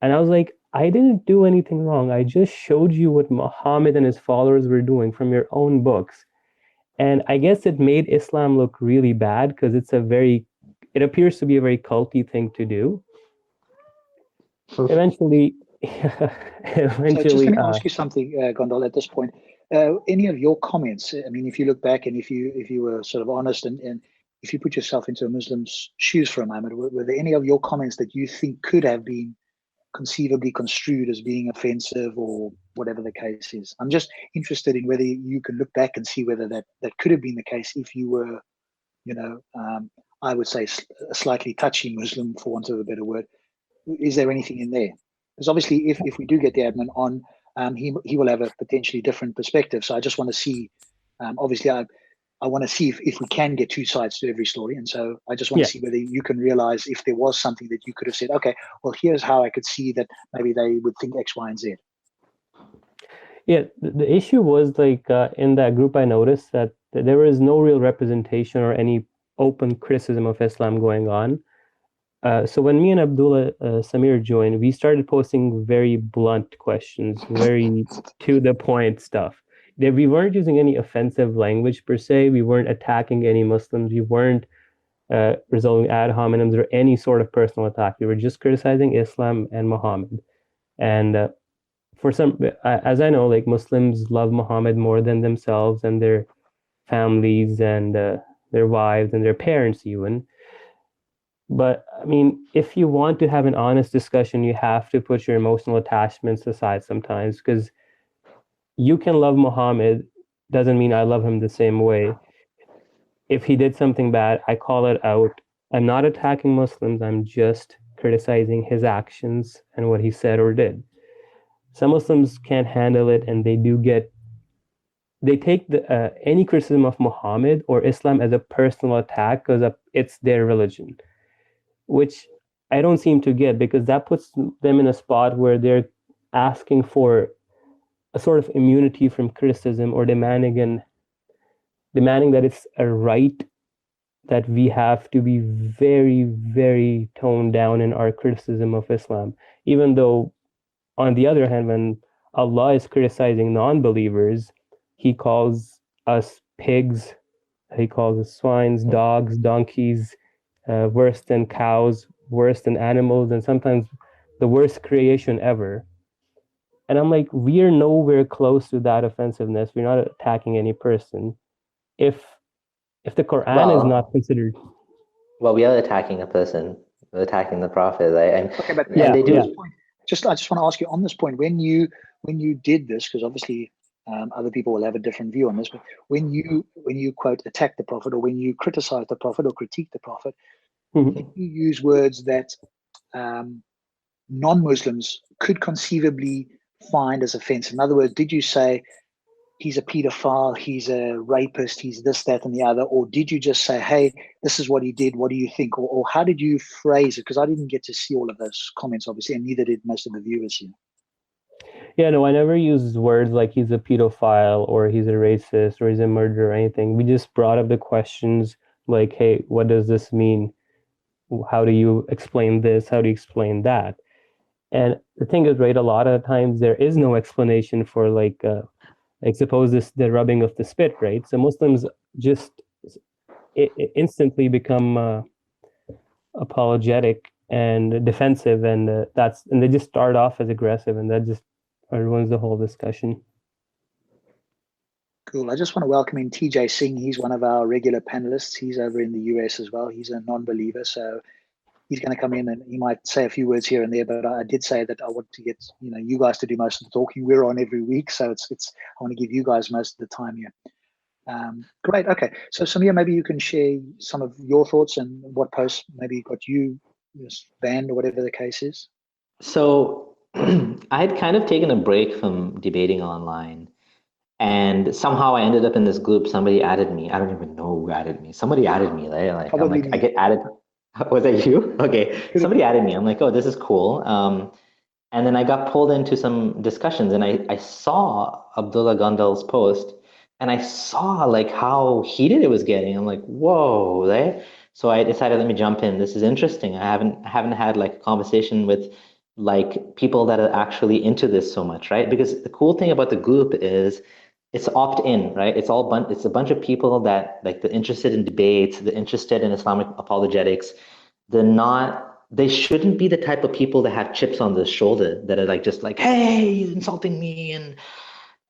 And I was like, I didn't do anything wrong. I just showed you what Muhammad and his followers were doing from your own books. And I guess it made Islam look really bad because it appears to be a very culty thing to do. Eventually, So just let me ask you something, Gondal, at this point. Any of your comments, I mean, if you look back and if you were sort of honest and if you put yourself into a Muslim's shoes for a moment, were there any of your comments that you think could have been conceivably construed as being offensive or whatever the case is? I'm just interested in whether you can look back and see whether that could have been the case if you were, I would say a slightly touchy Muslim, for want of a better word. Is there anything in there? Because obviously, if we do get the admin on, he will have a potentially different perspective. So I just want to see, obviously, I want to see if we can get two sides to every story. And so I just want to see whether you can realize if there was something that you could have said, okay, well, here's how I could see that maybe they would think X, Y, and Z. Yeah, the issue was like in that group, I noticed that there was no real representation or any open criticism of Islam going on. So when me and Abdullah Samir joined, we started posting very blunt questions, very to the point stuff. We weren't using any offensive language per se. We weren't attacking any Muslims. We weren't resolving ad hominems or any sort of personal attack. We were just criticizing Islam and Muhammad. And for some, as I know, like Muslims love Muhammad more than themselves and their families and their wives and their parents even. But I mean, if you want to have an honest discussion, you have to put your emotional attachments aside sometimes, because you can love Muhammad, doesn't mean I love him the same way. If he did something bad, I call it out. I'm not attacking Muslims, I'm just criticizing his actions and what he said or did. Some Muslims can't handle it, and they take any criticism of Muhammad or Islam as a personal attack because it's their religion, which I don't seem to get, because that puts them in a spot where they're asking for a sort of immunity from criticism or demanding that it's a right that we have to be very, very toned down in our criticism of Islam. Even though, on the other hand, when Allah is criticizing non-believers, he calls us pigs, he calls us swines, dogs, donkeys, worse than cows, worse than animals, and sometimes the worst creation ever. And I'm like, we are nowhere close to that offensiveness. We're not attacking any person. If the Quran is not considered, well, we are attacking a person. We're attacking the Prophet, right? And okay, but and they do. I just want to ask you on this point, when you did this, because obviously other people will have a different view on this, but when you quote attack the Prophet, or when you criticize the Prophet or critique the Prophet, did you use words that non-Muslims could conceivably find as offensive? In other words, did you say he's a pedophile, he's a rapist, he's this, that, and the other? Or did you just say, hey, this is what he did, what do you think? Or how did you phrase it? Because I didn't get to see all of those comments, obviously, and neither did most of the viewers here. Yeah, no, I never used words like he's a pedophile or he's a racist or he's a murderer or anything. We just brought up the questions like, hey, what does this mean? How do you explain this? How do you explain that? And the thing is, right, a lot of times there is no explanation for like suppose the rubbing of the spit, right? So Muslims just instantly become apologetic and defensive, and they just start off as aggressive, and that just ruins the whole discussion. Cool. I just want to welcome in TJ Singh. He's one of our regular panelists. He's over in the US as well. He's a non-believer, so he's going to come in and he might say a few words here and there, but I did say that I want to get you guys to do most of the talking. We're on every week, so it's I want to give you guys most of the time here. Great. Okay. So Samir, maybe you can share some of your thoughts and what posts maybe got you banned or whatever the case is. So I had kind of taken a break from debating online, and somehow I ended up in this group. Somebody added me. I don't even know who added me. Somebody added me, right? Like, I'm like, I get added. Was that you? Okay. Somebody added me. I'm like, oh, this is cool. And then I got pulled into some discussions, and I saw Abdullah Gondal's post, and I saw like how heated it was getting. I'm like, whoa, right? So I decided, let me jump in. This is interesting. I haven't had like a conversation with like people that are actually into this so much, right? Because the cool thing about the group is it's opt-in, right? It's a bunch of people that like they're interested in debates, they're interested in Islamic apologetics. They shouldn't be the type of people that have chips on their shoulder that are like just like, hey, he's insulting me. And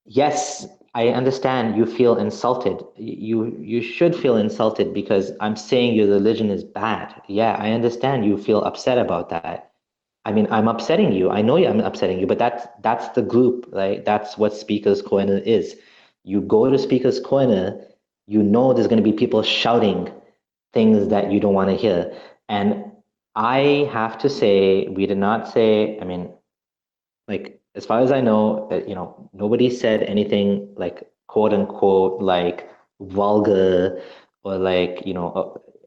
yes, I understand you feel insulted. You should feel insulted because I'm saying your religion is bad. Yeah, I understand you feel upset about that. I mean, I'm upsetting you. I know I'm upsetting you, but that's the group, right? That's what Speaker's Corner is. You go to Speaker's Corner, you know there's going to be people shouting things that you don't want to hear. And I have to say, we did not say, I mean, Like, as far as I know, nobody said anything like quote unquote like vulgar or like,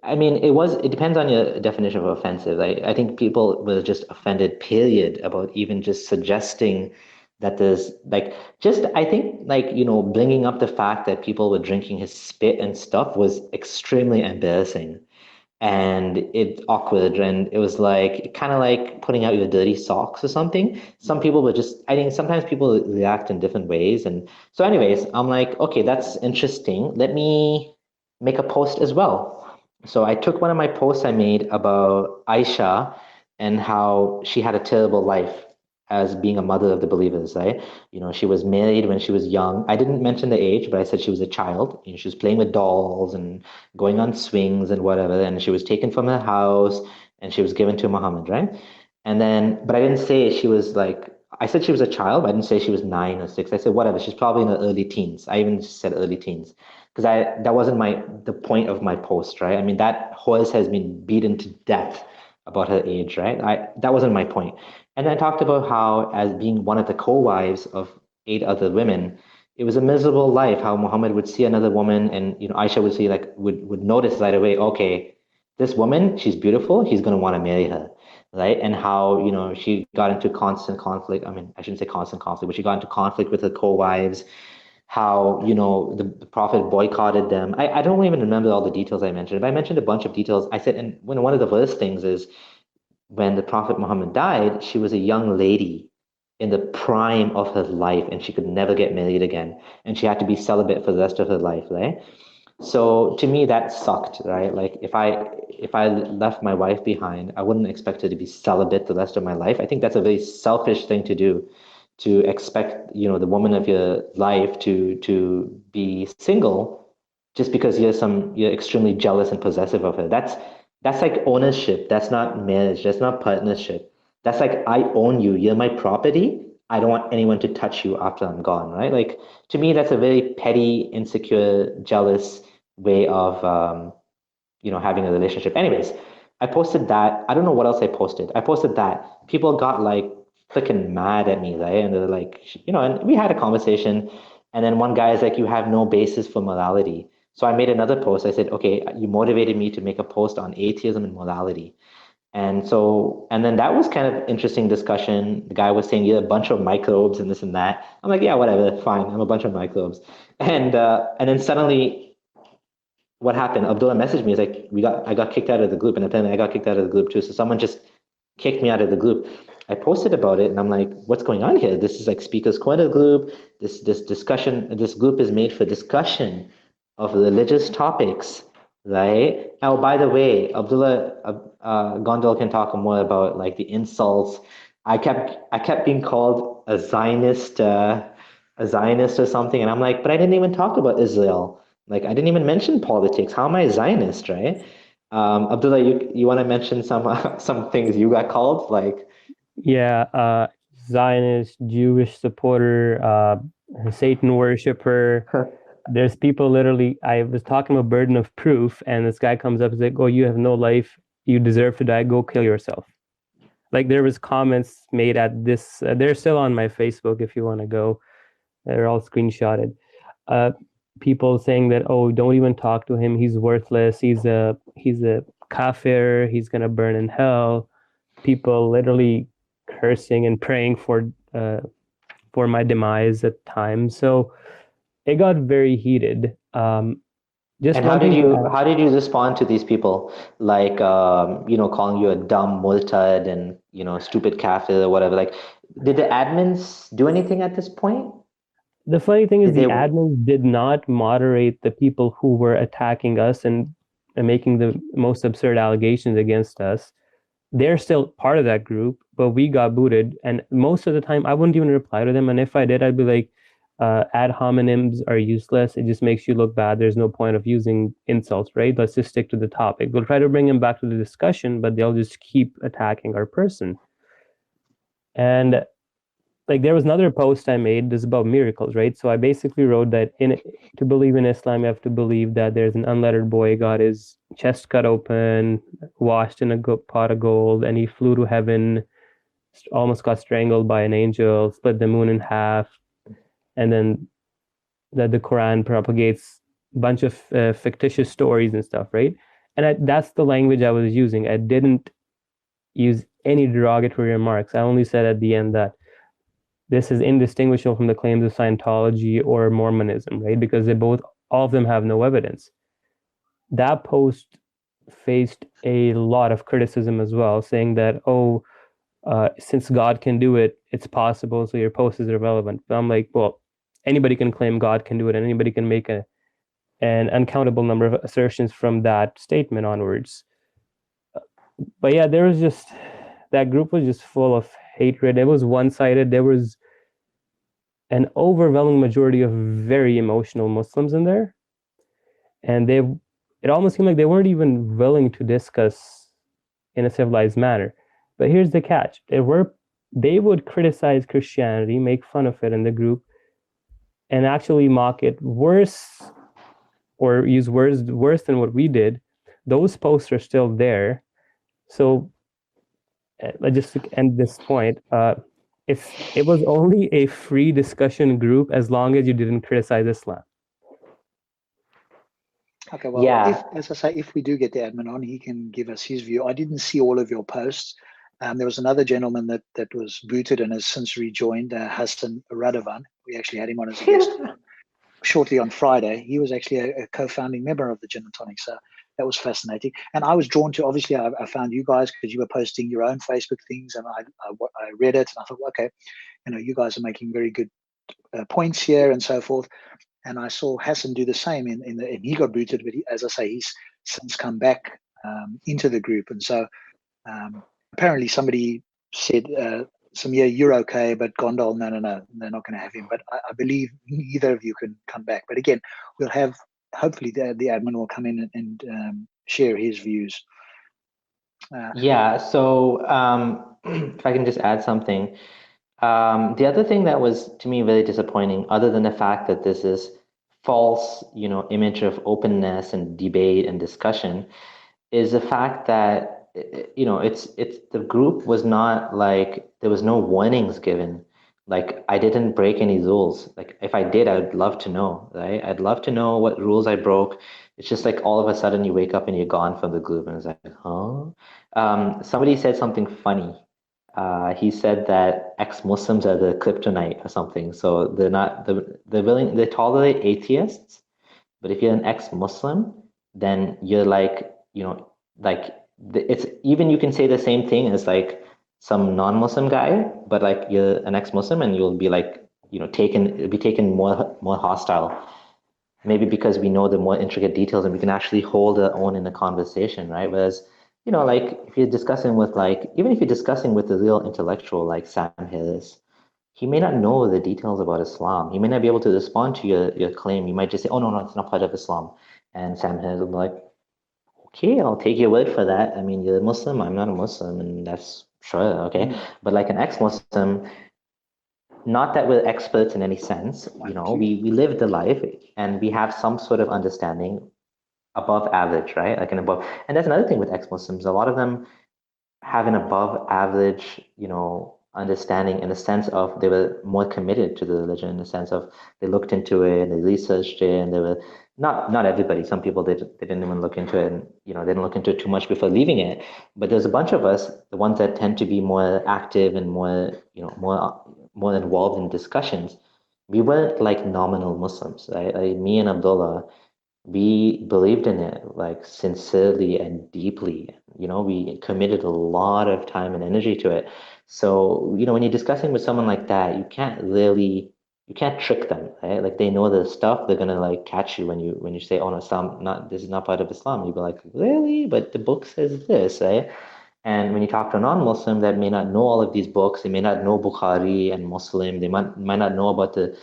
I mean, it depends on your definition of offensive. I think people were just offended, period, about even just suggesting that there's like, just, I think like, bringing up the fact that people were drinking his spit and stuff was extremely embarrassing and it's awkward and it was like kind of like putting out your dirty socks or something. Some people were just, I think sometimes people react in different ways. And so anyways, I'm like, okay, that's interesting, let me make a post as well. So I took one of my posts I made about Aisha and how she had a terrible life as being a mother of the believers, right? She was married when she was young. I didn't mention the age, but I said she was a child. She was playing with dolls and going on swings and whatever, and she was taken from her house and she was given to Muhammad, right? And then, but I didn't say she was like, I said she was a child, but I didn't say she was 9 or 6. I said whatever, she's probably in her early teens. I even said early teens because that wasn't the point of my post, right? I mean, that horse has been beaten to death about her age, right? That wasn't my point. And I talked about how, as being one of the co-wives of 8 other women, it was a miserable life. How Muhammad would see another woman, and Aisha would see like would notice right away. Okay, this woman, she's beautiful. He's gonna want to marry her, right? And how she got into constant conflict. I mean, I shouldn't say constant conflict, but she got into conflict with her co-wives. How the Prophet boycotted them. I don't even remember all the details I mentioned, but I mentioned a bunch of details. I said, and one of the worst things is when the Prophet Muhammad died, she was a young lady in the prime of her life and she could never get married again. And she had to be celibate for the rest of her life, right? So to me, that sucked, right? Like if I left my wife behind, I wouldn't expect her to be celibate the rest of my life. I think that's a very selfish thing to do, to expect, the woman of your life to be single just because you're extremely jealous and possessive of her. That's like ownership. That's not marriage. That's not partnership. That's like I own you. You're my property. I don't want anyone to touch you after I'm gone, right? Like to me, that's a very petty, insecure, jealous way of having a relationship. Anyways, I posted that. I don't know what else I posted. I posted that. People got like freaking mad at me, right? And they're like, and we had a conversation. And then one guy is like, you have no basis for morality. So I made another post. I said, okay, you motivated me to make a post on atheism and morality. And then that was kind of interesting discussion. The guy was saying, you're a bunch of microbes and this and that. I'm like, yeah, whatever, fine. I'm a bunch of microbes. And then suddenly what happened? Abdullah messaged me. He's like, I got kicked out of the group, and apparently I got kicked out of the group too. So someone just kicked me out of the group. I posted about it, and I'm like, what's going on here? This is like Speakers Corner group. This discussion. This group is made for discussion of religious topics, right? Now, by the way, Abdullah Gondal can talk more about like the insults. I kept being called a Zionist or something, and I'm like, but I didn't even talk about Israel. Like I didn't even mention politics. How am I a Zionist, right? Abdullah, you want to mention some things you got called like? Yeah, Zionist, Jewish supporter, Satan worshiper. There's people literally, I was talking about burden of proof, and this guy comes up and is like, oh, you have no life. You deserve to die. Go kill yourself. Like there was comments made at this. They're still on my Facebook if you want to go. They're all screenshotted. People saying that, oh, don't even talk to him. He's worthless. He's a kafir. He's going to burn in hell. People literally cursing and praying for my demise at times. So it got very heated. And how did you respond to these people? Like calling you a dumb multad and stupid kafir or whatever. Like, did the admins do anything at this point? The funny thing is the admins did not moderate the people who were attacking us and making the most absurd allegations against us. They're still part of that group, but we got booted. And most of the time, I wouldn't even reply to them. And if I did, I'd be like, ad hominems are useless. It just makes you look bad. There's no point of using insults, right? Let's just stick to the topic. We'll try to bring them back to the discussion, but they'll just keep attacking our person. And like there was another post I made, this is about miracles, right? So I basically wrote that to believe in Islam, you have to believe that there's an unlettered boy, got his chest cut open, washed in a pot of gold, and he flew to heaven almost got strangled by an angel, split the moon in half, and then that the Quran propagates a bunch of fictitious stories and stuff, right? And that's the language I was using. I didn't use any derogatory remarks. I only said at the end that this is indistinguishable from the claims of Scientology or Mormonism, right? Because all of them have no evidence. That post faced a lot of criticism as well, saying that, since God can do it, it's possible, so your post is irrelevant. But I'm like, well, anybody can claim God can do it, and anybody can make an uncountable number of assertions from that statement onwards. But yeah, that group was just full of hatred. It was one-sided. There was an overwhelming majority of very emotional Muslims in there, and it almost seemed like they weren't even willing to discuss in a civilized manner. But here's the catch: they would criticize Christianity, make fun of it in the group, and actually mock it worse, or use words worse than what we did. Those posts are still there. So just to end this point, if it was only a free discussion group as long as you didn't criticize Islam. Okay, well, Yeah. as I say, if we do get the admin on, he can give us his view. I didn't see all of your posts. There was another gentleman that was booted and has since rejoined, Hassan Radovan. We actually had him on as a guest shortly on Friday. He was actually a co-founding member of the Gin and Tonic, so that was fascinating. And I was drawn to, obviously, I found you guys because you were posting your own Facebook things, and I read it, and I thought, okay, you guys are making very good points here and so forth. And I saw Hassan do the same, and he got booted, but as I say, he's since come back into the group. And so apparently somebody said, you're okay, but Gondal, no, they're not going to have him. But I believe neither of you can come back. But again, we'll have, hopefully the admin will come in and share his views. Yeah, so if I can just add something. The other thing that was, to me, really disappointing, other than the fact that this is false, image of openness and debate and discussion, is the fact that it's the group was not like, there was no warnings given. Like, I didn't break any rules. Like, if I did, I'd love to know, right? I'd love to know what rules I broke. It's just like all of a sudden you wake up and you're gone from the group, and it's like, huh? Somebody said something funny. He said that ex-Muslims are the kryptonite or something. So they tolerate atheists, but if you're an ex-Muslim, then you're like, it's even, you can say the same thing as like some non-Muslim guy, but like you're an ex-Muslim and you'll be like, it'll be taken more hostile. Maybe because we know the more intricate details and we can actually hold our own in a conversation, right? Whereas, like if you're discussing with even if you're discussing with a real intellectual like Sam Harris, he may not know the details about Islam. He may not be able to respond to your claim. You might just say, oh, no, it's not part of Islam. And Sam Harris will be like, okay, I'll take your word for that. I mean, you're a Muslim, I'm not a Muslim, and that's sure, okay. But like an ex-Muslim, not that we're experts in any sense, we live the life and we have some sort of understanding above average, right? Like an above, and that's another thing with ex-Muslims. A lot of them have an above average, understanding in the sense of they were more committed to the religion, in the sense of they looked into it, they researched it, and they were not everybody. Some people they didn't even look into it, and they didn't look into it too much before leaving it. But there's a bunch of us, the ones that tend to be more active and more more involved in discussions. We weren't like nominal Muslims, right? Like me and Abdullah, we believed in it like sincerely and deeply. We committed a lot of time and energy to it. So, when you're discussing with someone like that, you can't trick them, right? Like they know the stuff, they're gonna like catch you when you say, oh no, this is not part of Islam. You'd be like, really? But the book says this, right? And when you talk to a non-Muslim that may not know all of these books, they may not know Bukhari and Muslim, they might not know about the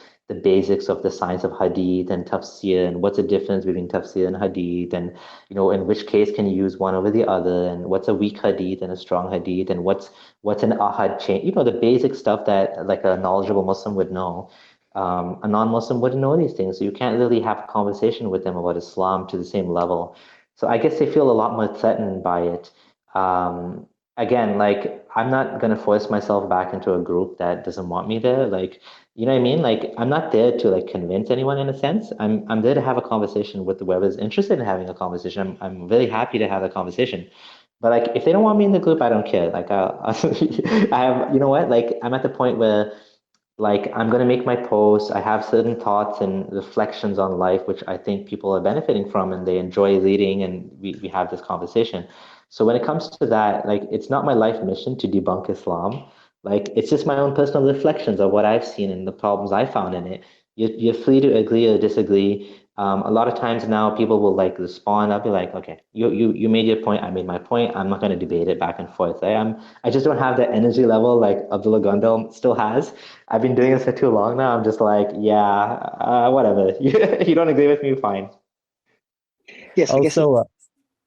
basics of the science of hadith and tafsir, and what's the difference between tafsir and hadith, and in which case can you use one over the other, and what's a weak hadith and a strong hadith, and what's an ahad chain, the basic stuff that like a knowledgeable Muslim would know. A non-Muslim wouldn't know these things, so you can't really have a conversation with them about Islam to the same level. So I guess they feel a lot more threatened by it. Again, like I'm not gonna force myself back into a group that doesn't want me there. Like, you know what I mean? Like, I'm not there to like convince anyone in a sense. I'm there to have a conversation with whoever's interested in having a conversation. I'm really happy to have a conversation. But like, if they don't want me in the group, I don't care. Like, I have, you know what? Like, I'm at the point where like I'm going to make my posts. I have certain thoughts and reflections on life, which I think people are benefiting from and they enjoy reading, and we have this conversation. So when it comes to that, like it's not my life mission to debunk Islam. Like it's just my own personal reflections of what I've seen and the problems I found in it. You're free to agree or disagree. A lot of times now people will like respond. I'll be like, okay, you made your point. I made my point. I'm not going to debate it back and forth. I just don't have the energy level like Abdullah Gondal still has. I've been doing this for too long now. I'm just like, yeah, whatever. You don't agree with me, fine. Yes, I guess Also,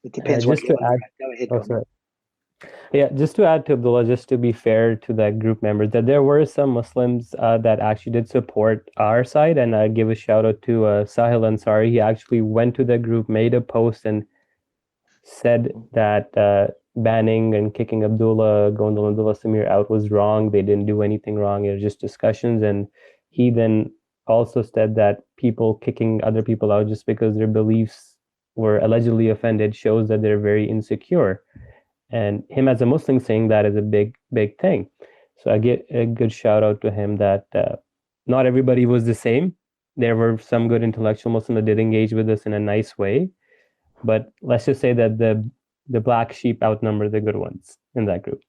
it depends what just to level add, you're at. Go ahead, oh, Gondal. sorry. Yeah, just to add to Abdullah, just to be fair to that group members, that there were some Muslims that actually did support our side, and I give a shout out to Sahil Ansari. He actually went to the group, made a post, and said that banning and kicking Abdullah, Gondal, and Abdullah Samir out was wrong. They didn't do anything wrong. It was just discussions. And he then also said that people kicking other people out just because their beliefs were allegedly offended shows that they're very insecure. And him as a Muslim saying that is a big, big thing. So I get a good shout out to him that not everybody was the same. There were some good intellectual Muslims that did engage with us in a nice way. But let's just say that the black sheep outnumber the good ones in that group.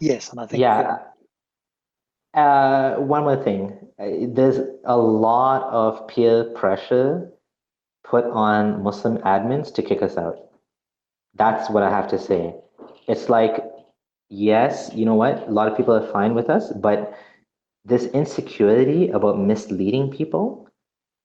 Yes, and I think Yeah. One more thing. There's a lot of peer pressure put on Muslim admins to kick us out. That's what I have to say. It's like, yes, you know what? A lot of people are fine with us, but this insecurity about misleading people,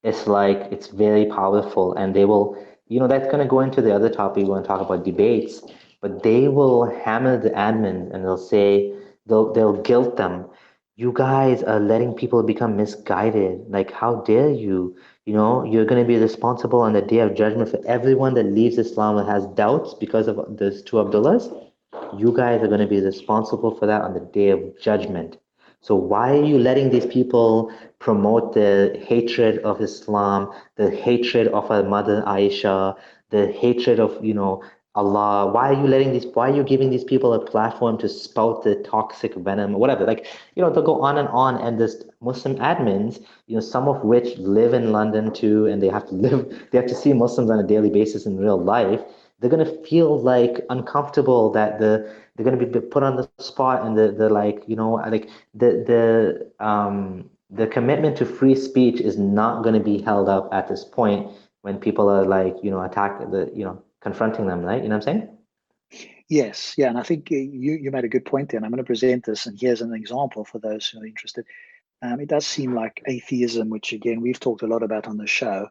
it's like it's very powerful, and they will, that's going to go into the other topic. We're going to talk about debates, but they will hammer the admin and they'll say, they'll guilt them. You guys are letting people become misguided. Like, how dare you? You're going to be responsible on the day of judgment for everyone that leaves Islam and has doubts because of those two Abdullahs. You guys are going to be responsible for that on the day of judgment. So why are you letting these people promote the hatred of Islam, the hatred of our mother Aisha, the hatred of, Allah? Why are you giving these people a platform to spout the toxic venom or whatever? Like, they'll go on, and this Muslim admins, some of which live in London too, and they have to see Muslims on a daily basis in real life. They're gonna feel like uncomfortable that they're going to be put on the spot, and the like, like the commitment to free speech is not going to be held up at this point when people are like, confronting them, right? You know what I'm saying? yes, yeah, and I think you made a good point there, and I'm going to present this, and here's an example for those who are interested. It does seem like atheism, which again we've talked a lot about on the show.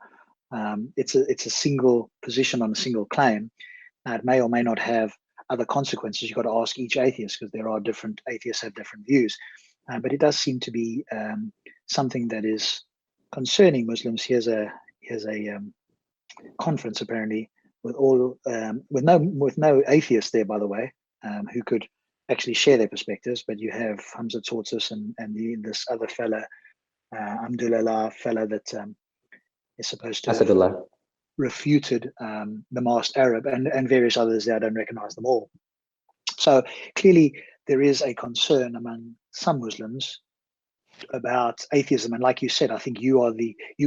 It's a single position on a single claim. It may or may not have other consequences. You've got to ask each atheist, because there are different atheists have different views. But it does seem to be something that is concerning Muslims. Here's a conference apparently with all with no atheists there, by the way, who could actually share their perspectives. But you have Hamza Tsortis and this other fella, Abdullah fella that is supposed to have refuted the masked Arab and various others there. I don't recognize them all. So clearly there is a concern among some Muslims about atheism. And like you said, I think you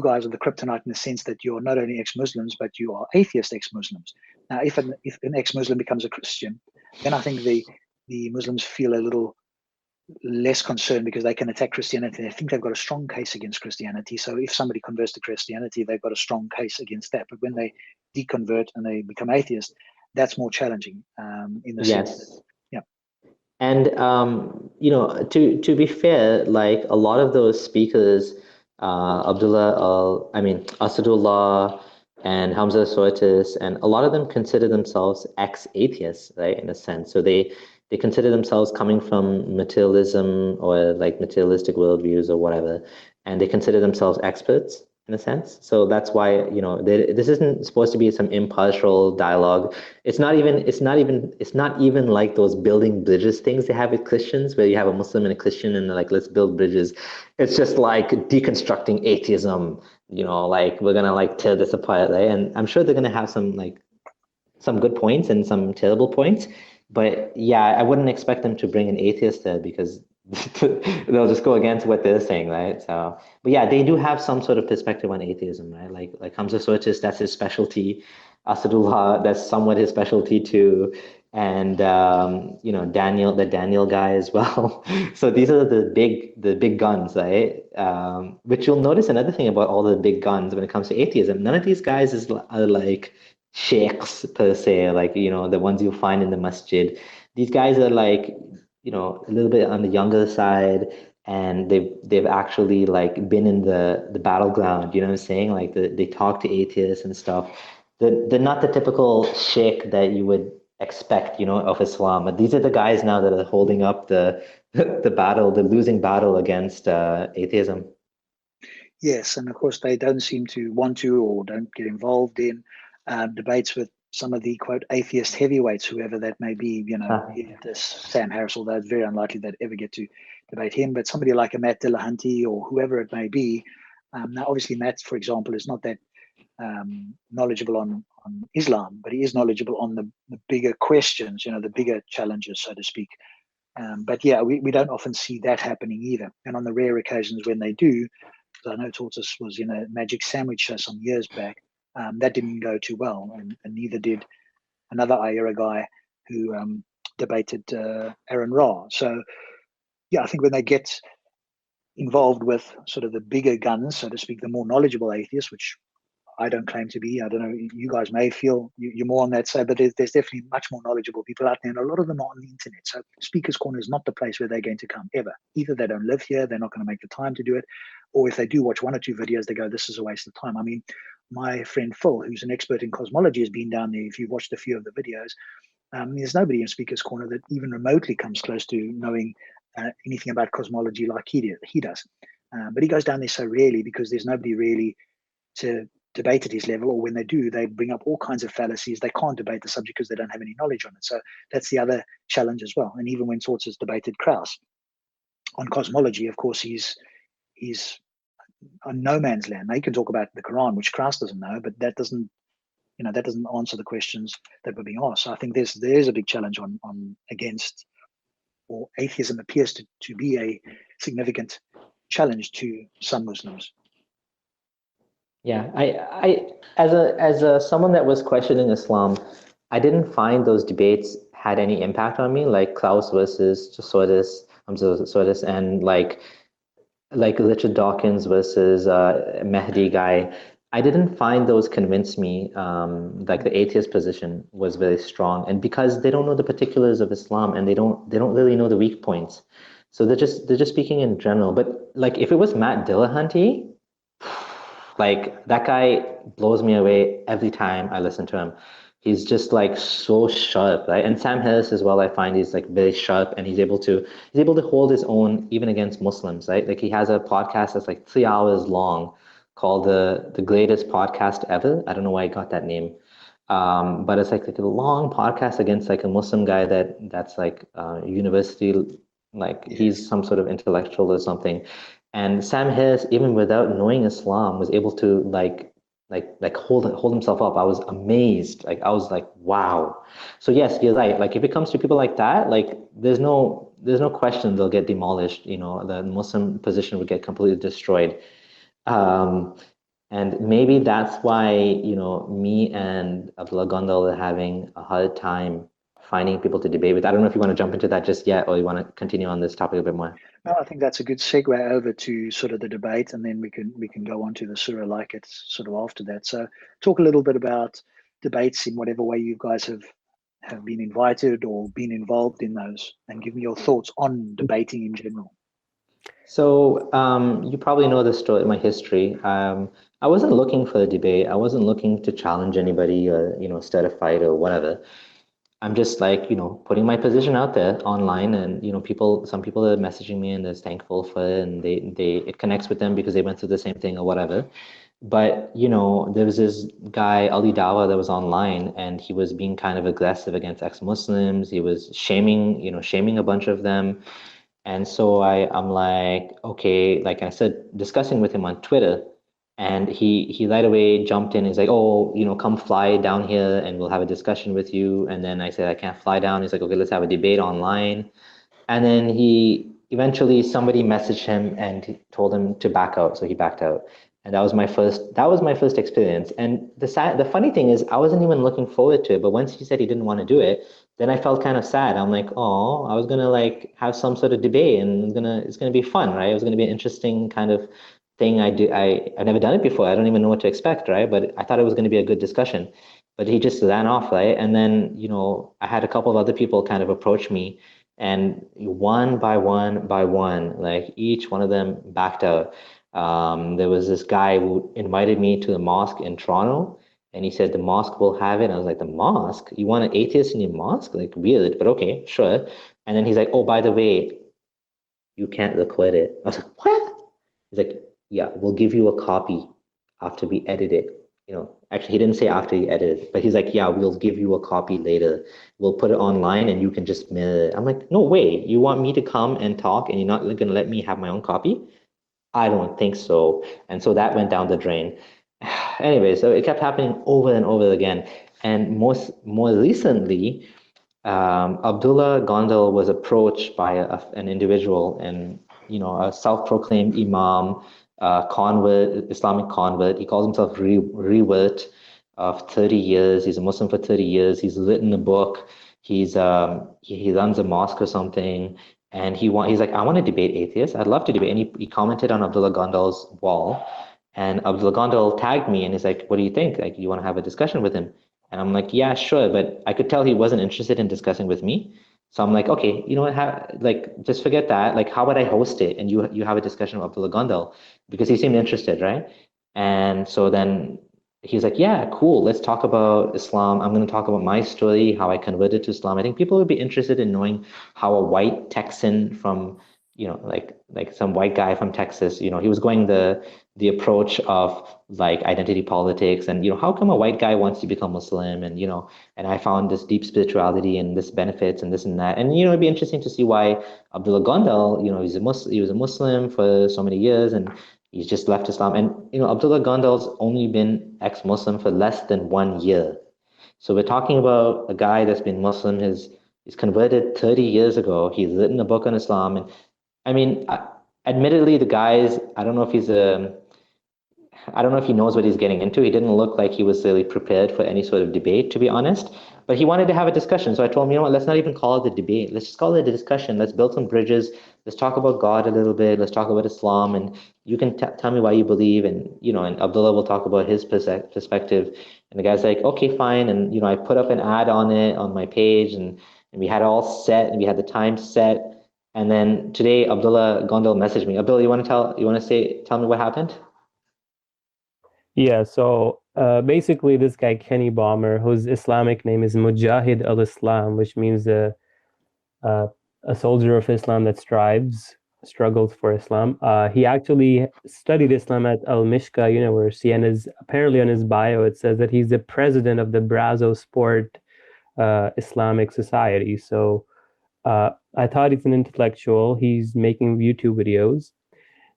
guys are the kryptonite in the sense that you're not only ex-Muslims, but you are atheist ex-Muslims. Now, if an ex-Muslim becomes a Christian, then I think the Muslims feel a little less concerned, because they can attack Christianity. They think they've got a strong case against Christianity. So if somebody converts to Christianity, they've got a strong case against that. But when they deconvert and they become atheist, that's more challenging in the sense that, yeah. And to be fair, like a lot of those speakers, Asadullah and Hamza Tsortis, and a lot of them consider themselves ex-atheists, right, in a sense. So they consider themselves coming from materialism or like materialistic worldviews or whatever, and they consider themselves experts. in a sense. So that's why, you know, this isn't supposed to be some impartial dialogue. It's not even like those building bridges things they have with Christians, where you have a Muslim and a Christian and like, let's build bridges. It's just like deconstructing atheism, you know, like we're gonna like tear this apart, right? And I'm sure they're gonna have some good points and some terrible points. But yeah, I wouldn't expect them to bring an atheist there because they'll just go against what they're saying, right? So, but yeah, they do have some sort of perspective on atheism, right? Like Hamza Sortis, that's his specialty. Asadullah, that's somewhat his specialty too. And you know, the Daniel guy as well. So these are the big guns, right? Which you'll notice another thing about all the big guns when it comes to atheism. None of these guys are like sheikhs per se, like, you know, the ones you find in the masjid. These guys are like, you know, a little bit on the younger side, and they've actually like been in the battleground, you know what I'm saying? Like they talk to atheists and stuff. They're not the typical sheikh that you would expect, you know, of Islam. But these are the guys now that are holding up the the losing battle against atheism. Yes, and of course they don't seem to want to or don't get involved in debates with some of the quote atheist heavyweights, whoever that may be. You know, this Sam Harris, although it's very unlikely they'd ever get to debate him, but somebody like a Matt Dillahunty or whoever it may be. Now, obviously, Matt, for example, is not that knowledgeable on Islam, but he is knowledgeable on the bigger questions, you know, the bigger challenges, so to speak. But yeah, we don't often see that happening either. And on the rare occasions when they do, I know Tortoise was in a Magic Sandwich show some years back. That didn't go too well, and neither did another Ayera guy who debated Aaron Ra. So, yeah, I think when they get involved with sort of the bigger guns, so to speak, the more knowledgeable atheists, which I don't claim to be. I don't know. You guys may feel you're more on that side, but there's definitely much more knowledgeable people out there, and a lot of them are on the internet. So Speaker's Corner is not the place where they're going to come ever. Either they don't live here, they're not going to make the time to do it, or if they do watch one or two videos, they go, "This is a waste of time." I mean, my friend Phil, who's an expert in cosmology, has been down there. If you've watched a few of the videos, there's nobody in Speaker's Corner that even remotely comes close to knowing anything about cosmology like he does. But he goes down there so rarely because there's nobody really to debate at his level, or when they do, they bring up all kinds of fallacies. They can't debate the subject because they don't have any knowledge on it. So that's the other challenge as well. And even when Swartz has debated Krauss on cosmology, of course, he's on no man's land. Now, he can talk about the Quran, which Krauss doesn't know, but that doesn't answer the questions that were being asked. So I think there's a big challenge on against, or atheism appears to be a significant challenge to some Muslims. Yeah, I as a someone that was questioning Islam, I didn't find those debates had any impact on me, like Klaus versus Sortis, and like Richard Dawkins versus Mehdi guy. I didn't find those convince me. Like the atheist position was very strong, and because they don't know the particulars of Islam and they don't really know the weak points, so they're just speaking in general. But like if it was Matt Dillahunty, like that guy blows me away every time I listen to him. He's just like so sharp, right? And Sam Harris as well, I find he's like very sharp, and he's able to hold his own even against Muslims, right? Like he has a podcast that's like 3 hours long called the greatest podcast ever. I don't know why I got that name. But it's like a long podcast against like a Muslim guy that's like university, like he's some sort of intellectual or something. And Sam Harris, even without knowing Islam, was able to like hold himself up. I was amazed. Like I was like, wow. So yes, you're right. Like if it comes to people like that, like there's no question they'll get demolished. You know, the Muslim position would get completely destroyed. And maybe that's why, you know, me and Abdullah Gondal are having a hard time finding people to debate with. I don't know if you want to jump into that just yet, or you want to continue on this topic a bit more. No, I think that's a good segue over to sort of the debate, and then we can go on to the surah like it's sort of after that. So talk a little bit about debates in whatever way you guys have been invited or been involved in those, and give me your thoughts on debating in general. So you probably know the story, my history. I wasn't looking for a debate. I wasn't looking to challenge anybody or, you know, start a fight or whatever. I'm just like, you know, putting my position out there online, and, you know, some people are messaging me and they're thankful for it, and it connects with them because they went through the same thing or whatever. But, there was this guy, Ali Dawa, that was online, and he was being kind of aggressive against ex-Muslims. He was shaming a bunch of them. And so I'm like, okay, like I said, discussing with him on Twitter, and he right away jumped in. He's like, oh, come fly down here and we'll have a discussion with you. And then I said, I can't fly down. He's like, okay, let's have a debate online. And then somebody messaged him and he told him to back out. So he backed out. And that was my first experience. And the funny thing is, I wasn't even looking forward to it. But once he said he didn't want to do it, then I felt kind of sad. I'm like, oh, I was gonna like have some sort of debate, and it's gonna be fun, right? It was gonna be an interesting kind of thing. I've never done it before. I don't even know what to expect, right? But I thought it was gonna be a good discussion. But he just ran off, right? And then, I had a couple of other people kind of approach me, and one by one, like each one of them backed out. There was this guy who invited me to the mosque in Toronto, and he said the mosque will have it. And I was like, the mosque? You want an atheist in your mosque? Like, weird, but okay, sure. And then he's like, oh, by the way, you can't record it. I was like, what? He's like, yeah, we'll give you a copy after we edit it. Actually, he didn't say after he edited, but he's like, yeah, we'll give you a copy later. We'll put it online and you can just mirror it. I'm like, no way. You want me to come and talk and you're not going to let me have my own copy? I don't think so. And so that went down the drain. Anyway, so it kept happening over and over again. And more recently, Abdullah Gondal was approached by an individual, and a self-proclaimed imam, convert, Islamic convert. He calls himself revert of 30 years. He's a Muslim for 30 years. He's written a book. He runs a mosque or something, and he's like, I want to debate atheists. I'd love to debate. And he commented on Abdullah Gondal's wall, and Abdullah Gondal tagged me, and he's like, what do you think? Like, you want to have a discussion with him? And I'm like, yeah, sure. But I could tell he wasn't interested in discussing with me. So I'm like, okay, you know what? Just forget that. Like, how would I host it? And you have a discussion with Abdullah Gondal, because he seemed interested, right? And so then he's like, yeah, cool. Let's talk about Islam. I'm going to talk about my story, how I converted to Islam. I think people would be interested in knowing how a white Texan from, like some white guy from Texas, he was going the approach of like identity politics, and how come a white guy wants to become Muslim, and and I found this deep spirituality and this benefits and this and that. And it'd be interesting to see why Abdullah Gondal, he was a Muslim for so many years, and he's just left Islam. And Abdullah Gondal's only been ex-Muslim for less than 1 year. So we're talking about a guy that's been Muslim. He's converted 30 years ago. He's written a book on Islam, and I mean, admittedly, the guy's, I don't know if he knows what he's getting into. He didn't look like he was really prepared for any sort of debate, to be honest. But he wanted to have a discussion. So I told him, you know what, let's not even call it a debate. Let's just call it a discussion. Let's build some bridges. Let's talk about God a little bit. Let's talk about Islam. And you can tell me why you believe. And, and Abdullah will talk about his perspective. And the guy's like, okay, fine. And, I put up an ad on it on my page, and we had it all set, and we had the time set. And then today, Abdullah Gondal messaged me. Abdullah, you want to tell me what happened? Yeah, so basically this guy, Kenny Bomber, whose Islamic name is Mujahid al-Islam, which means a soldier of Islam that struggles for Islam. He actually studied Islam at Al-Mishka University, and apparently on his bio, it says that he's the president of the Brazo Sport Islamic Society. So I thought he's an intellectual. He's making YouTube videos.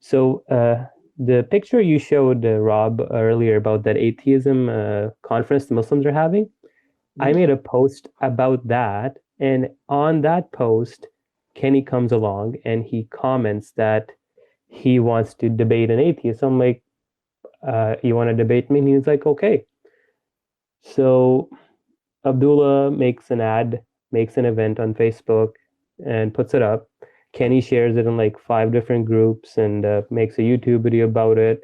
So the picture you showed, Rob, earlier about that atheism conference the Muslims are having, I made a post about that. And on that post, Kenny comes along and he comments that he wants to debate an atheist. I'm like, you want to debate me? And he's like, okay. So Abdullah makes an event on Facebook and puts it up. Kenny shares it in like 5 different groups and makes a YouTube video about it.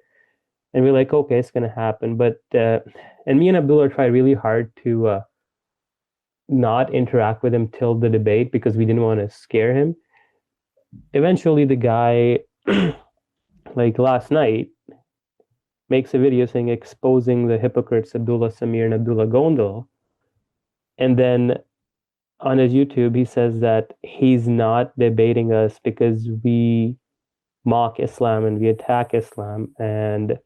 And we're like, okay, it's going to happen. But, and me and Abdullah tried really hard to not interact with him till the debate because we didn't want to scare him. Eventually, the guy, like last night, makes a video saying exposing the hypocrites Abdullah Samir and Abdullah Gondal. And then on his YouTube, he says that he's not debating us because we mock Islam and we attack Islam. And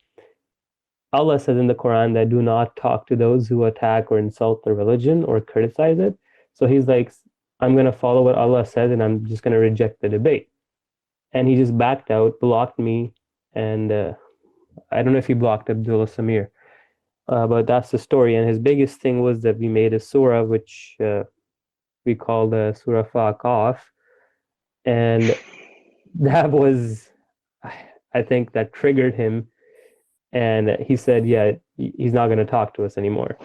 Allah says in the Quran that do not talk to those who attack or insult the religion or criticize it. So he's like, I'm going to follow what Allah says and I'm just going to reject the debate. And he just backed out, blocked me, and I don't know if he blocked Abdullah Samir, but that's the story. And his biggest thing was that we made a surah, which we called Surah Faqaf, and that was, I think, that triggered him, and he said, yeah, he's not going to talk to us anymore.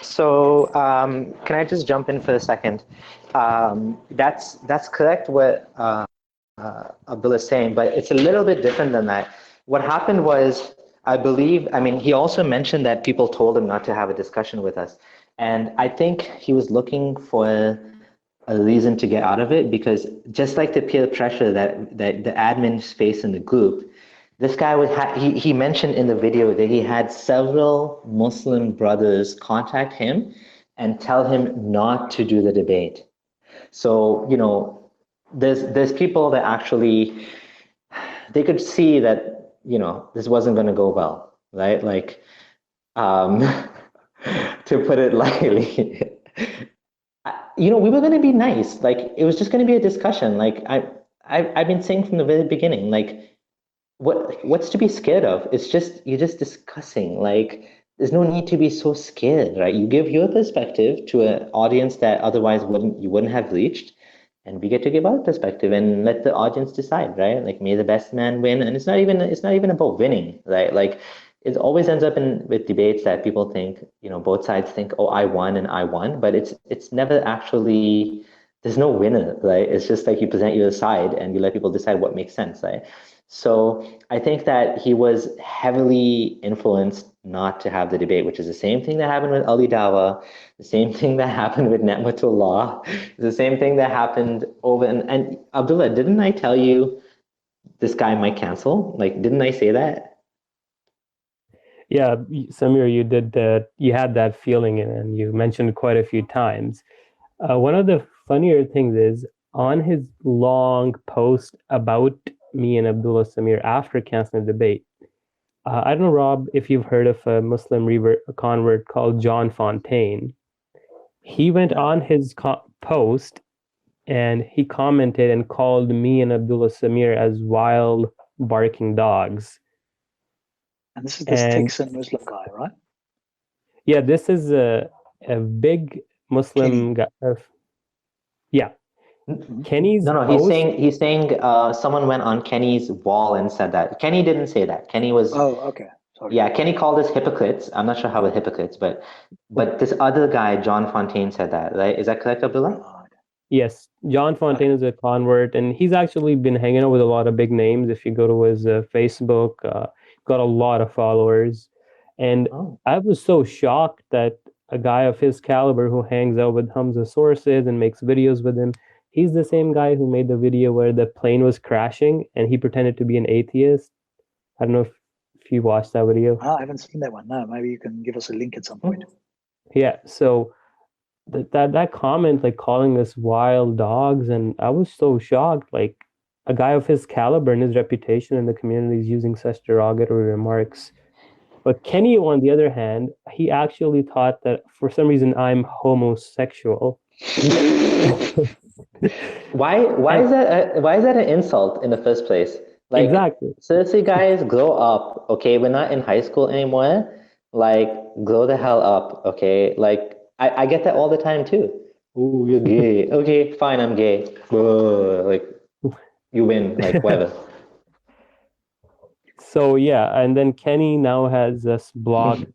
So can I just jump in for a second? That's correct what Abdullah is saying, but it's a little bit different than that. What happened was, I believe, I mean, he also mentioned that people told him not to have a discussion with us. And I think he was looking for a reason to get out of it, because just like the peer pressure that the admins face in the group, this guy he mentioned in the video that he had several Muslim brothers contact him and tell him not to do the debate. So, you know, there's people that actually, they could see that, you know, this wasn't going to go well, right? Like, to put it lightly, you know, we were going to be nice. Like, it was just going to be a discussion. Like, I've been saying from the very beginning, like, what's to be scared of? It's just, you're just discussing. Like, there's no need to be so scared, right? You give your perspective to an audience that otherwise you wouldn't have reached, and we get to give our perspective and let the audience decide, right? Like, may the best man win. And it's not even about winning, right? Like, it always ends up with debates that people think, you know, both sides think, oh, I won and I won, but it's never actually, there's no winner, right? It's just like you present your side and you let people decide what makes sense, right? So I think that he was heavily influenced not to have the debate, which is the same thing that happened with Ali Dawa, the same thing that happened with Netmatullah, the same thing that happened over, and Abdullah, didn't I tell you this guy might cancel? Like, didn't I say that? Yeah, Samir, you did that. You had that feeling, and you mentioned quite a few times. One of the funnier things is on his long post about me and Abdullah Samir after canceling the debate. I don't know, Rob, if you've heard of a Muslim convert called John Fontaine. He went on his post and he commented and called me and Abdullah Samir as wild barking dogs. And this is this Texan Muslim guy, right? Yeah, this is a big Muslim guy. Yeah. Kenny's no, he's saying someone went on Kenny's wall and said that. Kenny didn't say that. Kenny was okay. Sorry. Yeah, Kenny called us hypocrites. I'm not sure how we're hypocrites, but this other guy, John Fontaine, said that, right? Is that correct, Abdullah? Yes, John Fontaine is a convert, and he's actually been hanging out with a lot of big names. If you go to his Facebook, got a lot of followers. And I was so shocked that a guy of his caliber who hangs out with Hamza sources and makes videos with him, he's the same guy who made the video where the plane was crashing and he pretended to be an atheist. I don't know if you watched that video. I haven't seen that one. No, maybe you can give us a link at some point. Yeah, so that comment, like calling us wild dogs, and I was so shocked. Like, a guy of his caliber and his reputation in the community is using such derogatory remarks. But Kenny, on the other hand, he actually thought that for some reason I'm homosexual. Why is that an insult in the first place? Like, exactly. Seriously, guys, grow up, okay? We're not in high school anymore. Like, grow the hell up, okay? Like, I get that all the time too. Oh, you're gay. Okay, fine, I'm gay. Like, you win, like, whatever. So yeah, and then Kenny now has us blocked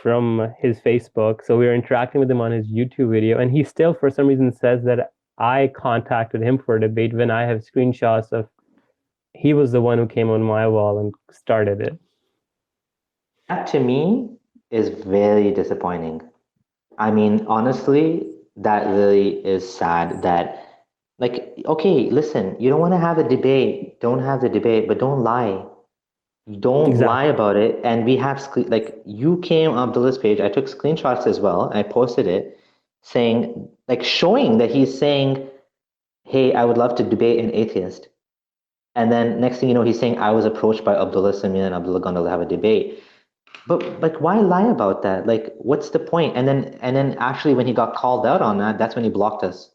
from his Facebook. So we were interacting with him on his YouTube video, and he still, for some reason, says that I contacted him for a debate when I have screenshots of he was the one who came on my wall and started it. That to me is very disappointing. I mean, honestly, that really is sad that, like, okay, listen, you don't want to have a debate, don't have the debate, but don't lie. Don't lie about it. And we have, like, you came on Abdullah's page, I took screenshots as well, I posted it, saying, like, showing that he's saying, hey, I would love to debate an atheist. And then next thing you know, he's saying, I was approached by Abdullah Samir and Abdullah Gondal to have a debate. But like, why lie about that? Like, what's the point? And then actually, when he got called out on that, that's when he blocked us.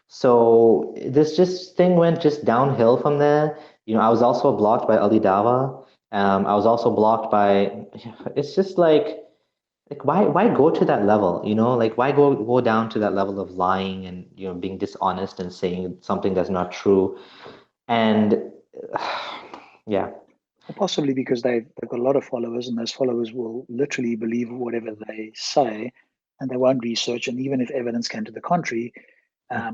So this just thing went just downhill from there. I was also blocked by Ali Dawa. I was also blocked by. It's just like why go to that level? Like why go down to that level of lying and being dishonest and saying something that's not true. And yeah. Or possibly because they've got a lot of followers, and those followers will literally believe whatever they say, and they won't research. And even if evidence came to the contrary,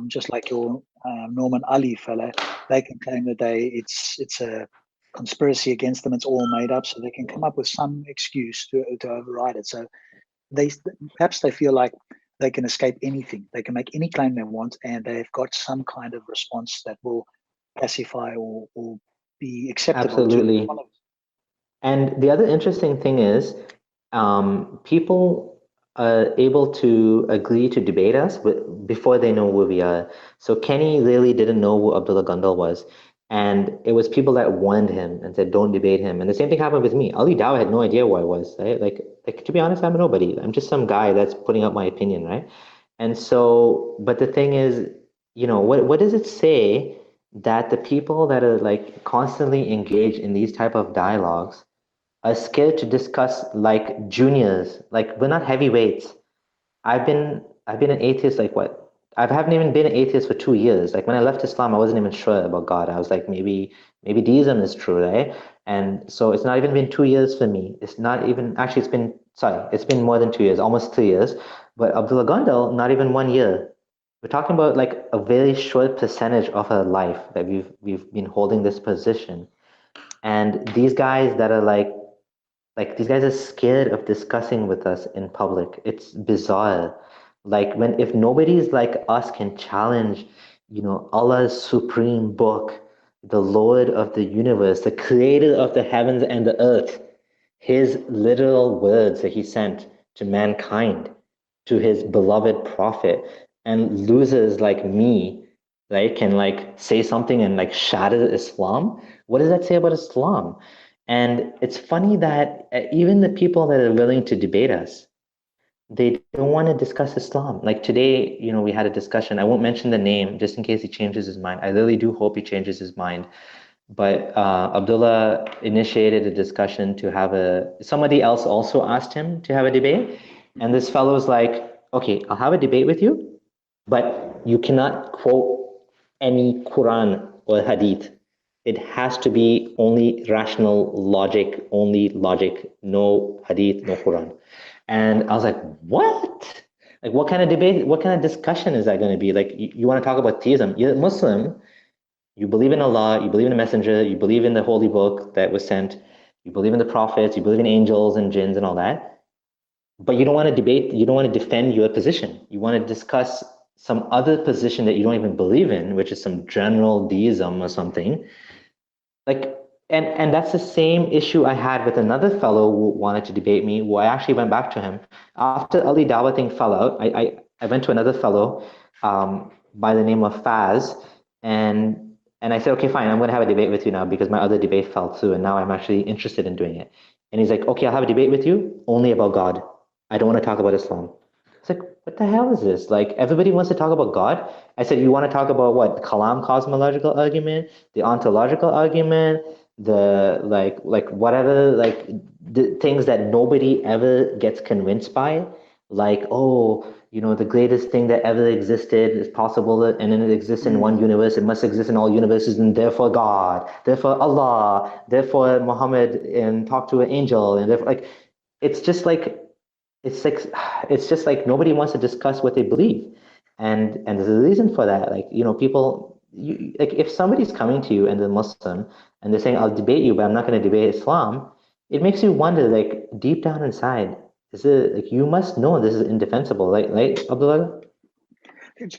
just like your Norman Ali fella, they can claim that it's a conspiracy against them. It's all made up, so they can come up with some excuse to override it. So perhaps they feel like they can escape anything. They can make any claim they want, and they've got some kind of response that will pacify or be acceptable to Absolutely. followers. And the other interesting thing is, people are able to agree to debate us before they know who we are. So Kenny really didn't know who Abdullah Gondal was. And it was people that warned him and said, don't debate him. And the same thing happened with me. Ali Dawa had no idea who I was, right? Like to be honest, I'm a nobody. I'm just some guy that's putting out my opinion, right? And so, but the thing is, what does it say that the people that are like constantly engaged in these type of dialogues are scared to discuss like juniors? Like we're not heavyweights. I've been an atheist like what? I haven't even been an atheist for 2 years. Like when I left Islam, I wasn't even sure about God. I was like, maybe deism is true, right? And so it's not even been 2 years for me. It's not even actually it's been more than 2 years, almost 3 years. But Abdullah Gondal, not even 1 year. We're talking about like a very short percentage of her life that we've been holding this position. And these guys that are like these guys are scared of discussing with us in public. It's bizarre. Like if nobody's like us can challenge, Allah's supreme book, the Lord of the universe, the creator of the heavens and the earth, his literal words that he sent to mankind, to his beloved prophet, and losers like me, right, can like say something and like shatter Islam. What does that say about Islam? And it's funny that even the people that are willing to debate us, they don't want to discuss Islam. Like today, we had a discussion. I won't mention the name just in case he changes his mind. I really do hope he changes his mind. But Abdullah initiated a discussion to have somebody else also asked him to have a debate. And this fellow was like, okay, I'll have a debate with you, but you cannot quote any Quran or Hadith. It has to be only rational logic, no Hadith, no Quran. And I was like, what? Like, what kind of debate, what kind of discussion is that going to be? Like, you want to talk about theism? You're a Muslim, you believe in Allah, you believe in the messenger, you believe in the holy book that was sent, you believe in the prophets, you believe in angels and jinns and all that. But you don't want to debate, you don't want to defend your position. You want to discuss some other position that you don't even believe in, which is some general deism or something. Like, and that's the same issue I had with another fellow who wanted to debate me, who I actually went back to him. After Ali Dawa thing fell out, I went to another fellow by the name of Faz, and I said, okay, fine, I'm going to have a debate with you now because my other debate fell through, and now I'm actually interested in doing it. And he's like, okay, I'll have a debate with you, only about God. I don't want to talk about Islam. It's like, what the hell is this? Like, everybody wants to talk about God. I said, you want to talk about what? Kalam cosmological argument, the ontological argument, the like whatever, like the things that nobody ever gets convinced by. Like, oh, the greatest thing that ever existed is possible, and then it exists in one universe, it must exist in all universes, and therefore God, therefore Allah, therefore Muhammad, and talk to an angel, and therefore, like, it's just like, it's just like nobody wants to discuss what they believe, and there's a reason for that. Like, people, like if somebody's coming to you and they're Muslim and they're saying, I'll debate you, but I'm not going to debate Islam, it makes you wonder, like deep down inside, is it like you must know this is indefensible, right, Abdullah?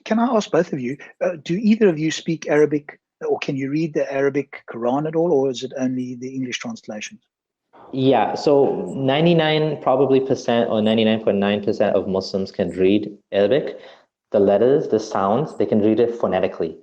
Can I ask both of you, do either of you speak Arabic, or can you read the Arabic Quran at all, or is it only the English translations? Yeah, so 99 probably percent or 99.9% of Muslims can read Arabic. The letters, the sounds, they can read it phonetically.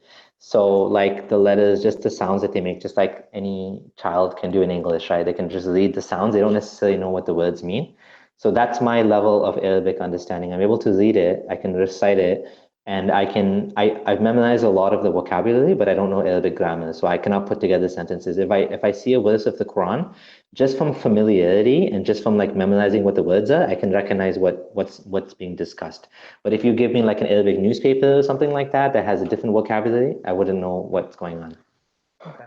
So like the letters, just the sounds that they make, just like any child can do in English, right? They can just read the sounds. They don't necessarily know what the words mean. So that's my level of Arabic understanding. I'm able to read it, I can recite it, and I've memorized a lot of the vocabulary, but I don't know Arabic grammar. So I cannot put together sentences. If I see a verse of the Quran, just from familiarity and just from like memorizing what the words are, I can recognize what's being discussed. But if you give me like an Arabic newspaper or something like that that has a different vocabulary, I wouldn't know what's going on. Okay.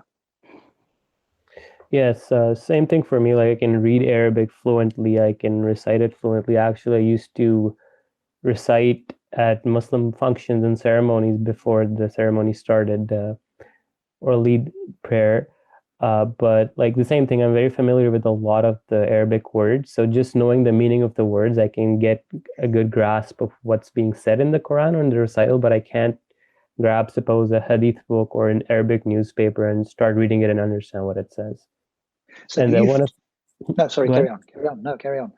Yes, same thing for me. Like I can read Arabic fluently, I can recite it fluently. Actually, I used to recite at Muslim functions and ceremonies before the ceremony started, or lead prayer. But like the same thing, I'm very familiar with a lot of the Arabic words. So just knowing the meaning of the words, I can get a good grasp of what's being said in the Quran or in the recital, but I can't grab, suppose, a hadith book or an Arabic newspaper and start reading it and understand what it says. So And do you? one of No, sorry. go ahead. Carry on. No, carry on.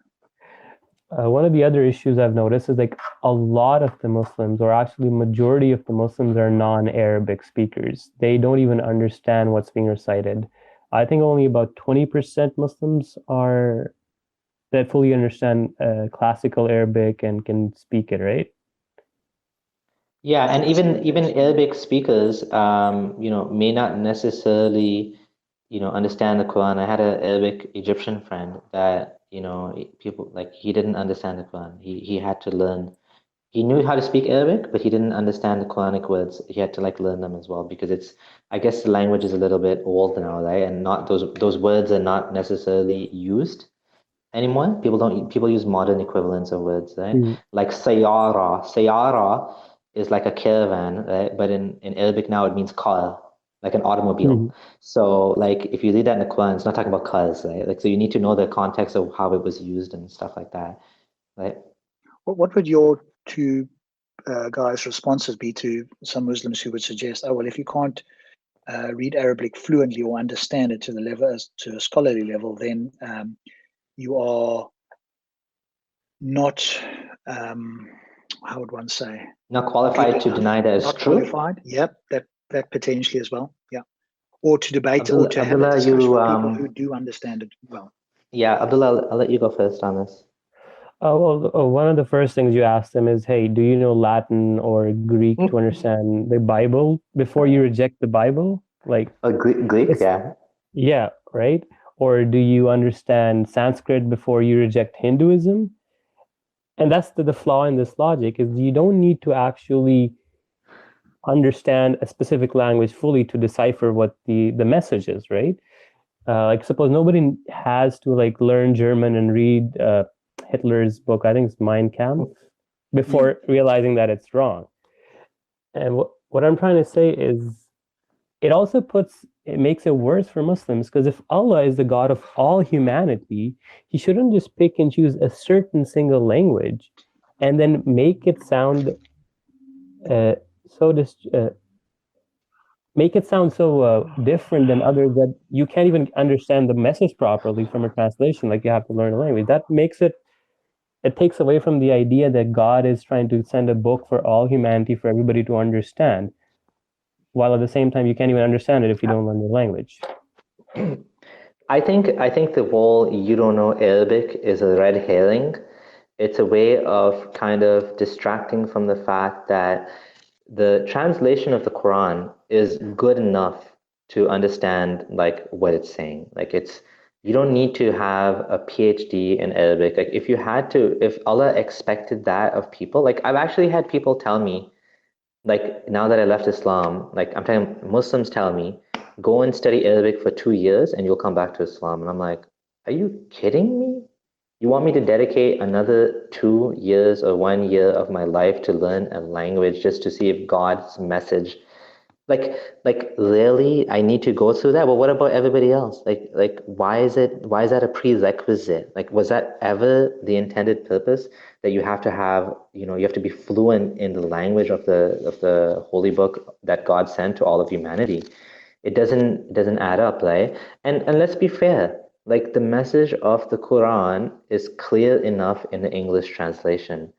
One of the other issues I've noticed is like a lot of the Muslims, or actually majority of the Muslims, are non-Arabic speakers. They don't even understand what's being recited. I think only about 20% Muslims are that fully understand classical Arabic and can speak it, right? Yeah, and even Arabic speakers, may not necessarily, understand the Quran. I had an Arabic Egyptian friend that, people like he didn't understand the Quran. He had to learn. He knew how to speak Arabic, but he didn't understand the Quranic words. He had to like learn them as well because I guess the language is a little bit old now, right? And not those words are not necessarily used anymore. People use modern equivalents of words, right? Mm. Like sayara. Sayara is like a caravan, right? But in Arabic now it means car, like an automobile. Mhm. So like if you read that in the Quran, it's not talking about cars, right? Like so you need to know the context of how it was used and stuff like that, right? What would your two guys' responses be to some Muslims who would suggest, oh well, if you can't read Arabic fluently or understand it to the level to a scholarly level, then you are not, how would one say, Not qualified to enough, deny that it's not true. qualified. Yep, that potentially as well. Yeah, or to debate or to have a Abdullah, discussion with people who do understand it well. yeah, Abdullah, I'll let you go first on this. One of the first things you ask them is, hey, do you know Latin or Greek to understand the Bible before you reject the Bible? Like, Greek, yeah. yeah, right? Or do you understand Sanskrit before you reject Hinduism? And that's the flaw in this logic is you don't need to actually understand a specific language fully to decipher what the message is, right? Like suppose nobody has to like learn German and read Hitler's book, I think it's Mein Kampf, before realizing that it's wrong. And what I'm trying to say is it makes it worse for Muslims because if Allah is the God of all humanity, he shouldn't just pick and choose a certain single language and then make it sound so different than others that you can't even understand the message properly from a translation. Like you have to learn a language. That makes it takes away from the idea that God is trying to send a book for all humanity for everybody to understand, while at the same time you can't even understand it if you don't learn the language. I think the whole you don't know Arabic is a red herring. It's a way of kind of distracting from the fact that the translation of the Quran is good enough to understand like what it's saying. Like you don't need to have a PhD in Arabic. Like if Allah expected that of people, like I've actually had people tell me, like now that I left Islam, like I'm telling Muslims tell me, go and study Arabic for 2 years and you'll come back to Islam. And I'm like, are you kidding me? You want me to dedicate another 2 years or 1 year of my life to learn a language just to see if God's message, like really, I need to go through that? But what about everybody else? Like why is that a prerequisite? Like was that ever the intended purpose that you have to have, you have to be fluent in the language of the holy book that God sent to all of humanity? It doesn't add up, right? And let's be fair. Like the message of the Quran is clear enough in the English translation.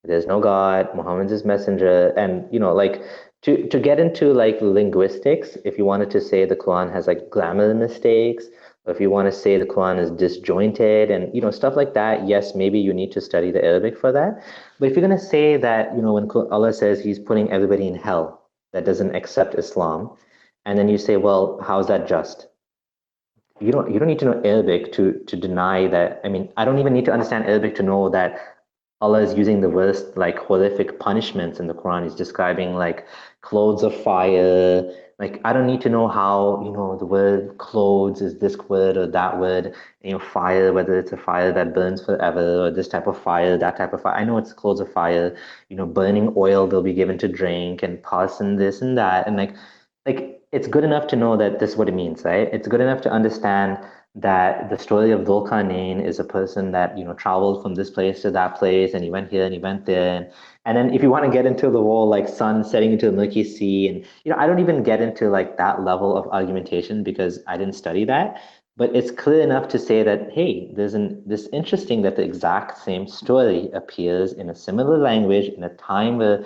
There's no God, Muhammad's his messenger, and like to get into like linguistics, if you wanted to say the Quran has like grammar mistakes, or if you want to say the Quran is disjointed and stuff like that, yes, maybe you need to study the Arabic for that. But if you're going to say that, when Allah says he's putting everybody in hell that doesn't accept Islam, and then you say, well, how's that just? You don't need to know Arabic to deny that. I mean, I don't even need to understand Arabic to know that Allah is using the worst, like, horrific punishments in the Quran. He's describing like clothes of fire. Like, I don't need to know how, the word clothes is this word or that word, fire, whether it's a fire that burns forever or this type of fire, that type of fire. I know it's clothes of fire, burning oil they'll be given to drink and pus and this and that. And like it's good enough to know that this is what it means, right? It's good enough to understand that the story of Dhul Qarnayn is a person that traveled from this place to that place, and he went here and he went there, and then if you want to get into the whole like sun setting into the Milky Sea, and I don't even get into like that level of argumentation because I didn't study that, but it's clear enough to say that hey, this interesting that the exact same story appears in a similar language in a time where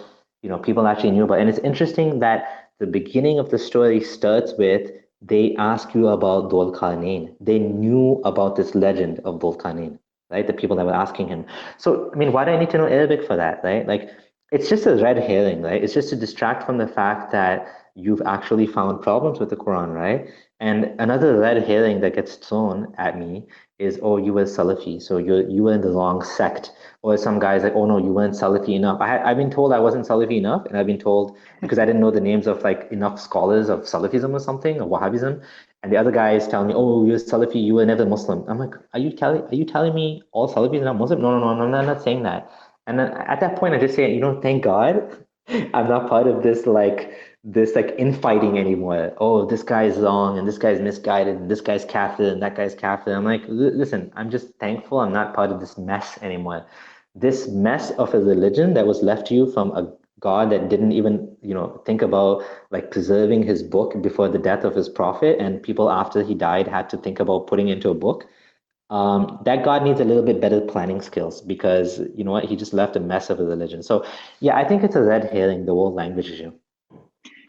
people actually knew about it. And it's interesting that the beginning of the story starts with they ask you about Dhul Qarnayn. They knew about this legend of Dhul Qarnayn, right? The people that were asking him. So, I mean, why do I need to know Arabic for that, right? Like, it's just a red herring, right? It's just to distract from the fact that you've actually found problems with the Quran, right? And another red herring that gets thrown at me is, oh, you were Salafi, so you were in the wrong sect. Or some guys like, oh no, you weren't Salafi enough. I've been told I wasn't Salafi enough, and I've been told because I didn't know the names of like enough scholars of Salafism or something, or Wahhabism. And the other guy is telling me, oh, you're Salafi, you were never Muslim. I'm like, are you telling me all Salafis are not Muslim? No, no, no, no, I'm not saying that. And then at that point, I just say, thank God I'm not part of this infighting anymore. Oh, this guy's wrong and this guy's misguided and this guy's kafir and that guy's kafir. I'm like, listen, I'm just thankful I'm not part of this mess anymore. This mess of a religion that was left to you from a God that didn't even, think about like preserving his book before the death of his prophet, and people after he died had to think about putting into a book. That God needs a little bit better planning skills because you know what, he just left a mess of a religion. So yeah, I think it's a red herring, the whole language issue.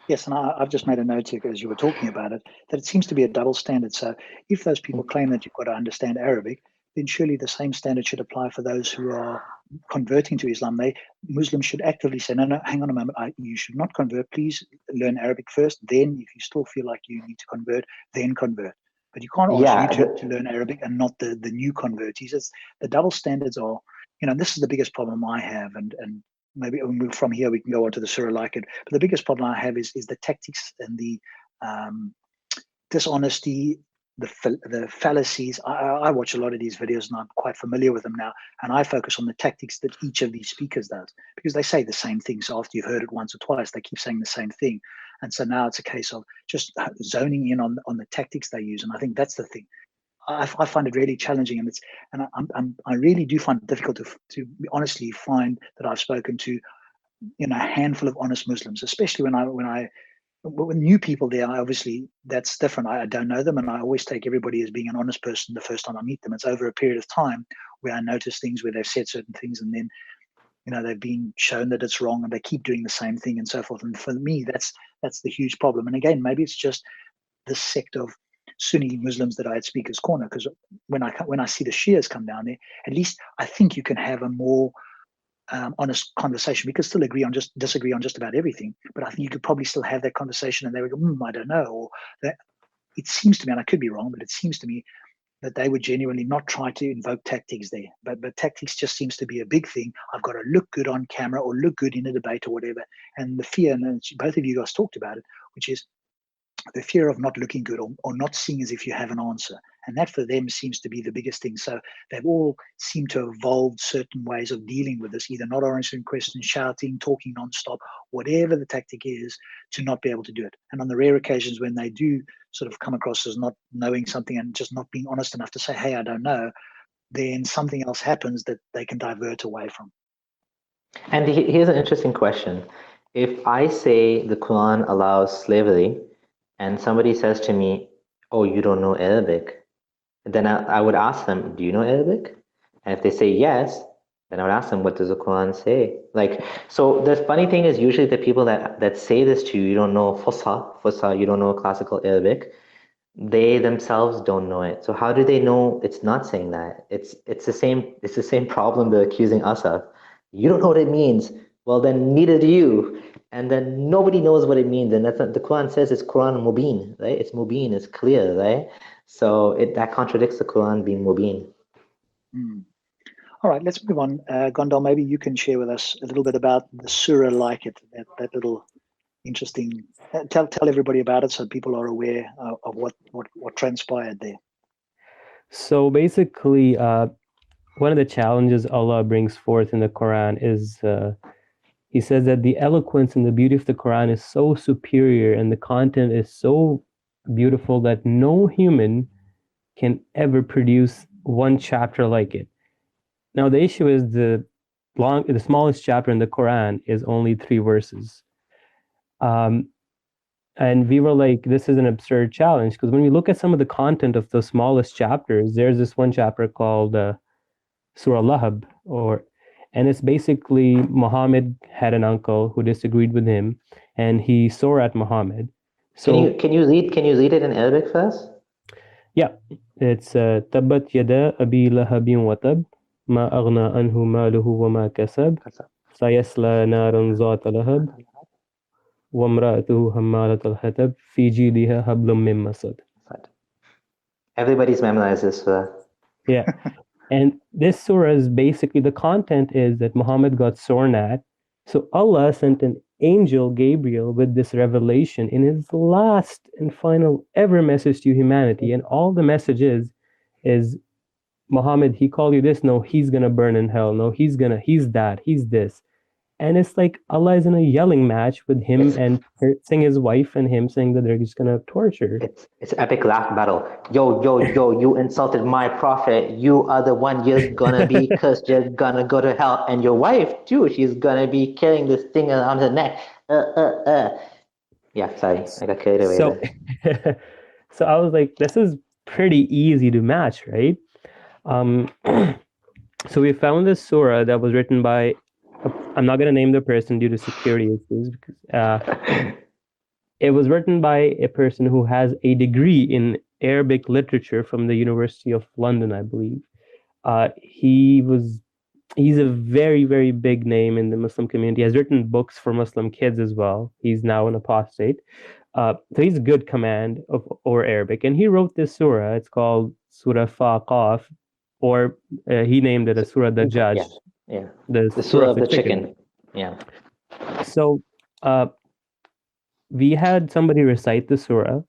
Yes, and I've just made a note here as you were talking about it, that it seems to be a double standard. So if those people claim that you've got to understand Arabic, then surely the same standard should apply for those who are converting to Islam. Muslims should actively say, no, hang on a moment, you should not convert. Please learn Arabic first. Then if you still feel like you need to convert, then convert. But you can't ask you to learn Arabic and not the new convertees. The double standards are, this is the biggest problem I have, and maybe from here we can go on to the surah like it. But the biggest problem I have is the tactics and the dishonesty, the fallacies. I watch a lot of these videos and I'm quite familiar with them now. And I focus on the tactics that each of these speakers does because they say the same thing. So after you've heard it once or twice, they keep saying the same thing. And so now it's a case of just zoning in on the tactics they use. And I think that's the thing. I find it really challenging, and I really do find it difficult to honestly find that I've spoken to a handful of honest Muslims, especially when new people there. Obviously that's different. I don't know them, and I always take everybody as being an honest person the first time I meet them. It's over a period of time where I notice things where they've said certain things, and then they've been shown that it's wrong, and they keep doing the same thing and so forth. And for me, that's the huge problem. And again, maybe it's just this sect of Sunni Muslims that I had Speaker's Corner, because when I see the Shias come down there, at least I think you can have a more honest conversation. We could still disagree on just about everything, but I think you could probably still have that conversation, and they would go, I don't know, or that. It seems to me, and I could be wrong, but it seems to me that they would genuinely not try to invoke tactics there. But tactics just seems to be a big thing. I've got to look good on camera or look good in a debate or whatever. And the fear, and both of you guys talked about it, which is the fear of not looking good or not seeing as if you have an answer. And that for them seems to be the biggest thing. So they've all seemed to have evolved certain ways of dealing with this, either not answering questions, shouting, talking nonstop, whatever the tactic is, to not be able to do it. And on the rare occasions when they do sort of come across as not knowing something and just not being honest enough to say, hey, I don't know, then something else happens that they can divert away from. And here's an interesting question. If I say the Quran allows slavery, and somebody says to me, oh, you don't know Arabic, then I would ask them, do you know Arabic? And if they say yes, then I would ask them, what does the Quran say? Like, so the funny thing is usually the people that say this to you, you don't know Fusha, you don't know classical Arabic. They themselves don't know it. So how do they know it's not saying that? It's the same problem they're accusing us of. You don't know what it means. Well, then neither do you. And then nobody knows what it means. And that's not, the Quran says it's Quran Mubin, right? It's Mubin, it's clear, right? So that contradicts the Quran being Mubin. All right, let's move on. Gondal, maybe you can share with us a little bit about the surah like it, that little interesting. Tell everybody about it so people are aware of what transpired there. So basically, one of the challenges Allah brings forth in the Quran is He says that the eloquence and the beauty of the Quran is so superior and the content is so beautiful that no human can ever produce one chapter like it. Now, the issue is the smallest chapter in the Quran is only 3 verses. And we were like, this is an absurd challenge, because when we look at some of the content of the smallest chapters, there's this one chapter called Surah Lahab, and it's basically Muhammad had an uncle who disagreed with him, and he swore at Muhammad. So can you read it in Arabic first? Yeah, it's Tabbat yada abi lahabin wa tab ma aghna anhu maluhu wa ma kasab sayasla naran zata lahab wa imra'atuhu hammalat al-hatab fi jidiha hablum min masad. Everybody's memorized this surah. Yeah. And this surah is basically, the content is that Muhammad got sworn at. So Allah sent an angel, Gabriel, with this revelation in his last and final ever message to humanity. And all the message is Muhammad, he called you this. No, he's going to burn in hell. No, he's that, he's this. And it's like Allah is in a yelling match with him and saying his wife and him saying that they're just going to torture. It's epic laugh battle. Yo, you insulted my prophet. You are the one, you're going to be cursed. You're going to go to hell. And your wife, too, she's going to be carrying this thing around her neck. Yeah, sorry. I got carried away. So I was like, this is pretty easy to match, right? So we found this surah that was written by, I'm not going to name the person due to security issues, because it was written by a person who has a degree in Arabic literature from the University of London, I believe. He's a very, very big name in the Muslim community. He has written books for Muslim kids as well. He's now an apostate. So he's a good command over Arabic. And he wrote this surah. It's called Surah Faqaf, or he named it a Surah the Judge. Yeah. The surah of the chicken. Yeah. So we had somebody recite the surah.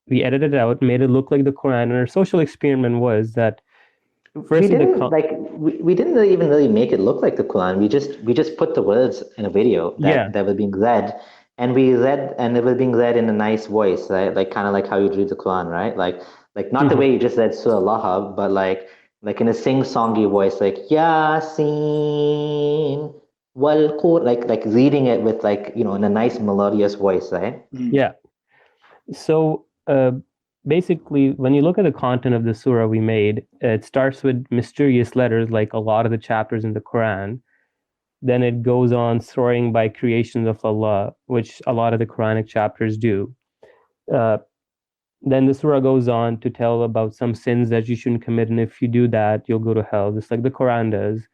We edited it out, made it look like the Quran. And our social experiment was that we didn't even really make it look like the Quran. We just put the words in a video that were being read, and it was being read in a nice voice, right? Like kind of like how you read the Quran, right? Like not the way you just read Surah Lahab, but like in a sing-songy voice, like Yasin wal Qur, like reading it with in a nice melodious voice, right? Yeah. So basically, when you look at the content of the surah we made, it starts with mysterious letters, like a lot of the chapters in the Quran. Then it goes on soaring by creations of Allah, which a lot of the Quranic chapters do. Then the surah goes on to tell about some sins that you shouldn't commit, and if you do that, you'll go to hell, just like the Quran does.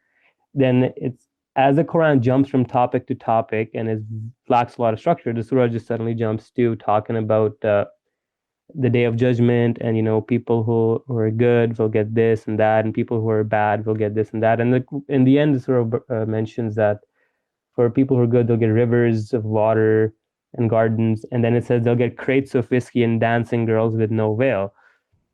Then it's as the Quran jumps from topic to topic and it lacks a lot of structure, the surah just suddenly jumps to talking about the day of judgment, and people who are good will get this and that, and people who are bad will get this and that. And in the end, the surah mentions that for people who are good, they'll get rivers of water and gardens, and then it says they'll get crates of whiskey and dancing girls with no veil,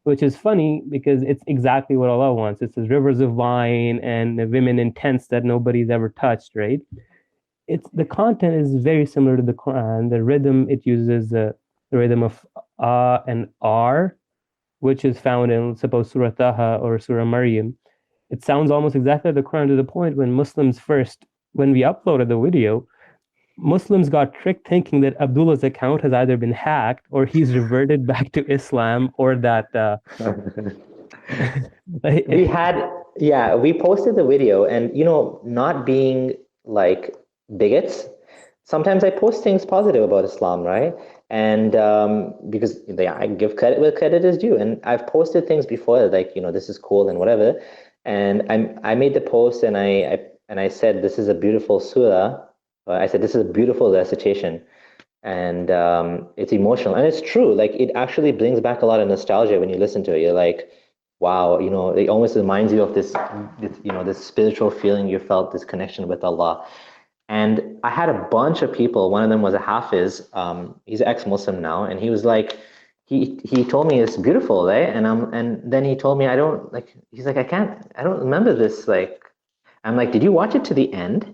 which is funny because it's exactly what Allah wants. It says rivers of wine and women in tents that nobody's ever touched, right? The content is very similar to the Quran. The rhythm, it uses the rhythm of and R, which is found in, suppose, Surah Taha or Surah Maryam. It sounds almost exactly like the Quran, to the point when we uploaded the video, Muslims got tricked thinking that Abdullah's account has either been hacked or he's reverted back to Islam, or that Yeah, we posted the video, and not being like bigots, sometimes I post things positive about Islam, right? And because I give credit where credit is due, and I've posted things before like this is cool and whatever, and I made the post and I said this is a beautiful surah. I said this is a beautiful recitation, and it's emotional, and it's true. Like it actually brings back a lot of nostalgia when you listen to it. You're like, wow, it almost reminds you of this spiritual feeling you felt, this connection with Allah. And I had a bunch of people. One of them was a Hafiz. He's ex-Muslim now, and he was like, he told me it's beautiful, right? And then he told me I don't like. He's like, I don't remember this. Like, I'm like, did you watch it to the end?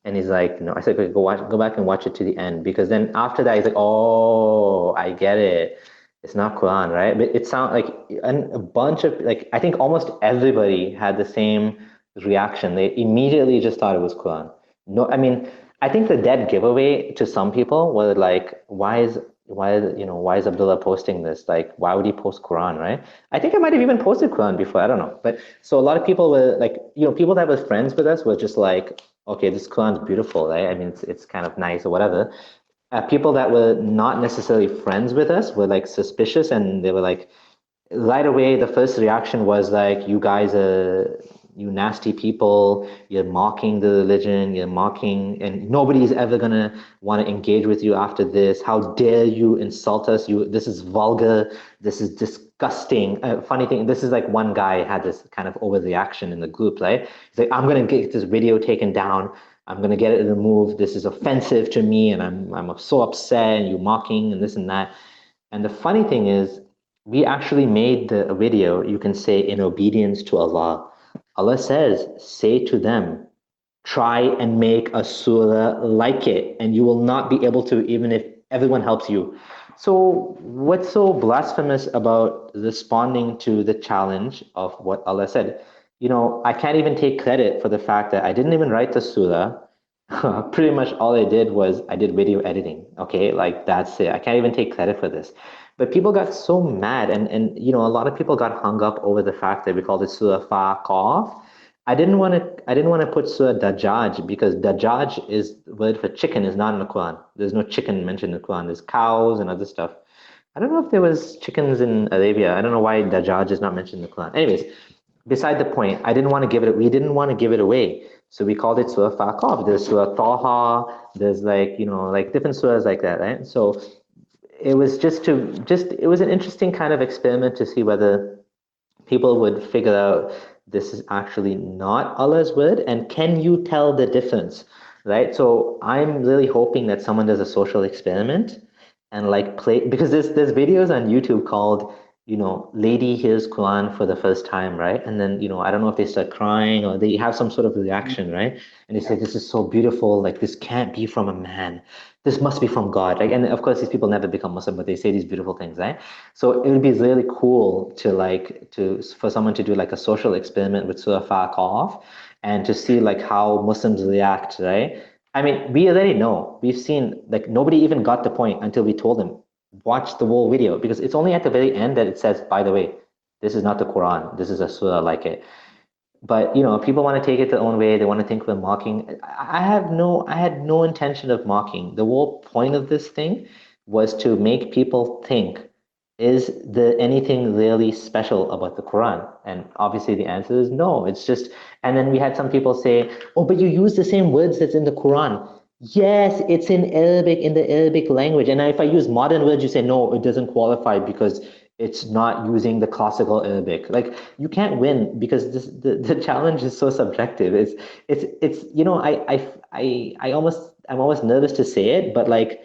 And he's like, no. I said, okay, go back and watch it to the end, because then after that, he's like, oh, I get it. It's not Quran, right? But it sounds like a bunch of like, I think almost everybody had the same reaction. They immediately just thought it was Quran. No, I mean, I think the dead giveaway to some people were like, why is Abdullah posting this? Like, why would he post Quran, right? I think I might have even posted Quran before. I don't know. But so a lot of people were like, people that were friends with us were just like, okay, this Quran's beautiful, right? I mean, it's kind of nice or whatever. People that were not necessarily friends with us were like suspicious, and they were like, right away, the first reaction was like, you guys are, you nasty people, you're mocking the religion, you're mocking, and nobody's ever gonna want to engage with you after this. How dare you insult us? This is vulgar, this is disgusting. Funny thing, this is like one guy had this kind of overreaction in the group, right? He's like, I'm gonna get this video taken down. I'm gonna get it removed. This is offensive to me, and I'm so upset, and you mocking and this and that. And the funny thing is, we actually made the video, you can say, in obedience to Allah. Allah says, say to them, try and make a surah like it, and you will not be able to, even if everyone helps you. So what's so blasphemous about responding to the challenge of what Allah said? I can't even take credit for the fact that I didn't even write the surah. Pretty much all I did was I did video editing. Okay, like that's it. I can't even take credit for this. But people got so mad, and a lot of people got hung up over the fact that we called it Surah Fa Qaf. I didn't want to put Surah Dajjaj, because Dajjaj is the word for chicken, is not in the Quran. There's no chicken mentioned in the Quran. There's cows and other stuff. I don't know if there was chickens in Arabia. I don't know why Dajjaj is not mentioned in the Quran. Anyways, beside the point, we didn't want to give it away. So we called it Surah Fa Qaf. There's Surah Taha, there's like, like different surahs like that, right? So it was it was an interesting kind of experiment to see whether people would figure out this is actually not Allah's word, and can you tell the difference, right? So I'm really hoping that someone does a social experiment and like play, because there's videos on YouTube called, lady hears Quran for the first time, right? And then, I don't know if they start crying or they have some sort of reaction, right? And they say, this is so beautiful, like this can't be from a man. This must be from God. Like, and of course these people never become Muslim, but they say these beautiful things, right? So it would be really cool for someone to do like a social experiment with Surah Fa Qaf, and to see like how Muslims react, right? I mean, we already know. We've seen, like, nobody even got the point until we told them, watch the whole video, because it's only at the very end that it says, by the way, this is not the Quran. This is a surah like it. But people want to take it their own way. They want to think we're mocking. I had no intention of mocking. The whole point of this thing was to make people think, is there anything really special about the Quran? And obviously the answer is no. It's just, and then we had some people say, oh, but you use the same words that's in the Quran. Yes, it's in Arabic, in the Arabic language. And if I use modern words, you say, no, it doesn't qualify because it's not using the classical Arabic. Like, you can't win, because the challenge is so subjective. I'm almost nervous to say it, but like,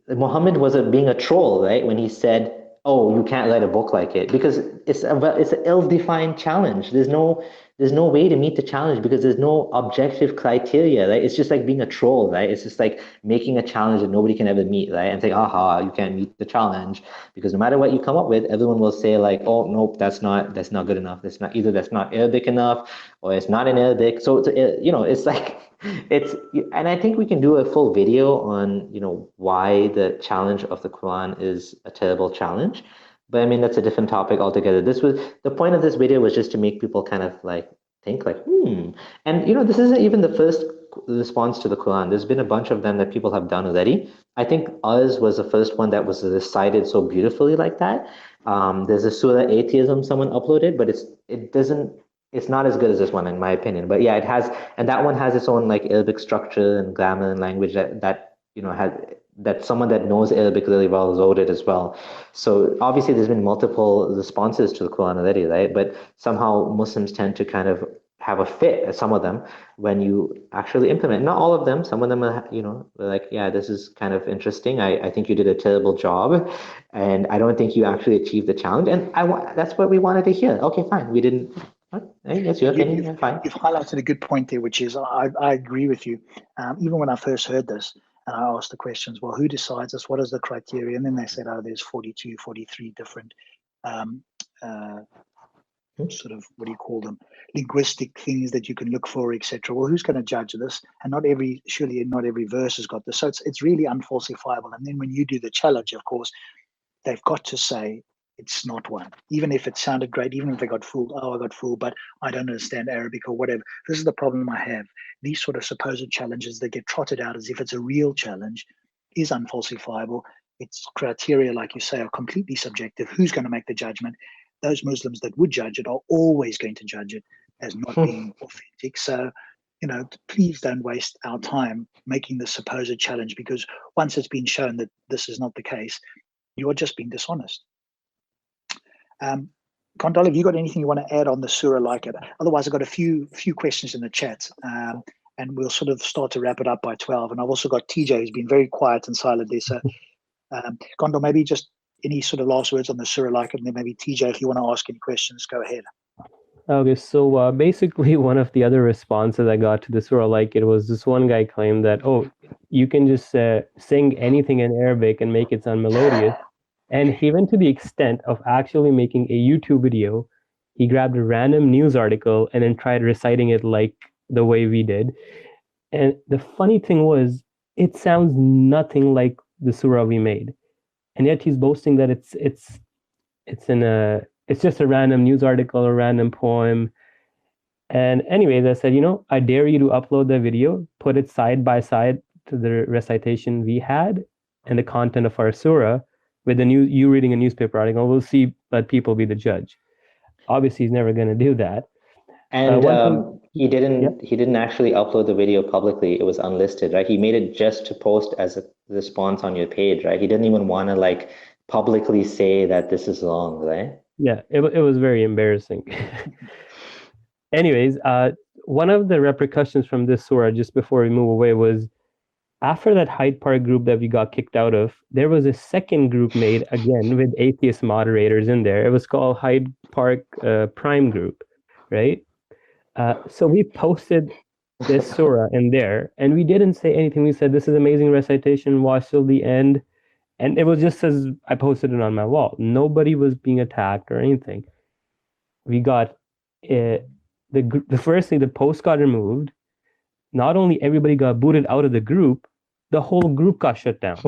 Muhammad was being a troll, right? When he said, oh, you can't write a book like it, because it's an ill-defined challenge. There's no way to meet the challenge, because there's no objective criteria, right? It's just like being a troll, right? It's just like making a challenge that nobody can ever meet, right? And saying, aha, you can't meet the challenge, because no matter what you come up with, everyone will say like, oh, nope, that's not good enough. That's not Arabic enough, or it's not in Arabic. So it's like, and I think we can do a full video on, why the challenge of the Quran is a terrible challenge. But I mean, that's a different topic altogether. The point of this video was just to make people kind of like think like, And this isn't even the first response to the Quran. There's been a bunch of them that people have done already. I think ours was the first one that was recited so beautifully like that. There's a Surah Atheism someone uploaded, but it's not as good as this one in my opinion. But yeah, it has, and that one has its own like Arabic structure and grammar and language that has that someone that knows Arabic really well wrote it as well. So obviously there's been multiple responses to the Quran already, right? But somehow Muslims tend to kind of have a fit, some of them, when you actually implement. Not all of them. Some of them are, like, yeah, this is kind of interesting. I think you did a terrible job, and I don't think you actually achieved the challenge. And that's what we wanted to hear. Okay, fine. We didn't. Hey, that's your opinion. Yeah, fine. You've highlighted a good point there, which is I agree with you. Even when I first heard this, and I asked the questions, well, who decides this? What is the criteria? And then they said, there's 42, 43 different sort of, what do you call them, linguistic things that you can look for, etc. Well, who's going to judge this? And surely not every verse has got this. So it's really unfalsifiable. And then when you do the challenge, of course, they've got to say it's not one. Even if it sounded great, even if they got fooled, I got fooled, but I don't understand Arabic or whatever. This is the problem I have. These sort of supposed challenges that get trotted out as if it's a real challenge is unfalsifiable. Its criteria, like you say, are completely subjective. Who's going to make the judgment? Those Muslims that would judge it are always going to judge it as not being authentic. So, please don't waste our time making the supposed challenge, because once it's been shown that this is not the case, you are just being dishonest. Gondal, have you got anything you want to add on the surah like it? Otherwise, I've got a few questions in the chat, and we'll sort of start to wrap it up by 12. And I've also got TJ, who's been very quiet and silent there. So, Gondal, maybe just any sort of last words on the surah like it, and then maybe TJ, if you want to ask any questions, go ahead. Okay, so basically one of the other responses I got to the surah like it was this one guy claimed that, you can just sing anything in Arabic and make it sound melodious. And he went to the extent of actually making a YouTube video. He grabbed a random news article and then tried reciting it like the way we did. And the funny thing was, it sounds nothing like the surah we made. And yet he's boasting that it's just a random news article, a random poem. And anyways, I said, I dare you to upload the video, put it side by side to the recitation we had and the content of our surah with you reading a newspaper article. We'll see, let people be the judge. Obviously, he's never going to do that. And he didn't actually upload the video publicly. It was unlisted, right? He made it just to post as a response on your page, right? He didn't even want to like publicly say that this is wrong, right? Yeah, it was very embarrassing. Anyways, one of the repercussions from this surah, just before we move away, was after that Hyde Park group that we got kicked out of, there was a second group made again with atheist moderators in there. It was called Hyde Park Prime Group, right? So we posted this surah in there, and we didn't say anything. We said, this is amazing recitation, watch till the end. And it was just as I posted it on my wall. Nobody was being attacked or anything. We got the first thing, the post got removed. Not only everybody got booted out of the group, the whole group got shut down.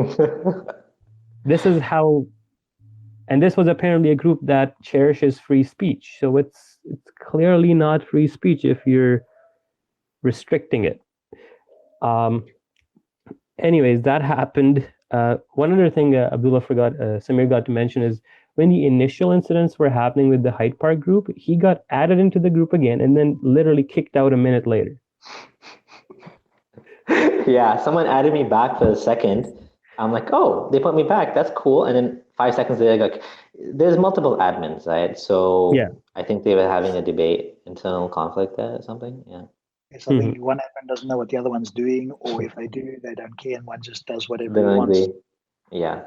This is how, and this was apparently a group that cherishes free speech. So it's clearly not free speech if you're restricting it. Anyways, that happened. One other thing Abdullah forgot, Samir got to mention is when the initial incidents were happening with the Hyde Park group, he got added into the group again and then literally kicked out a minute later. Yeah, someone added me back for a second. I'm like, oh, they put me back. That's cool. And then 5 seconds later, like, there's multiple admins, right? So yeah. I think they were having a debate, internal conflict there or something. Yeah. So I think one admin doesn't know what the other one's doing, or if they do, they don't care, and one just does whatever he wants. Yeah.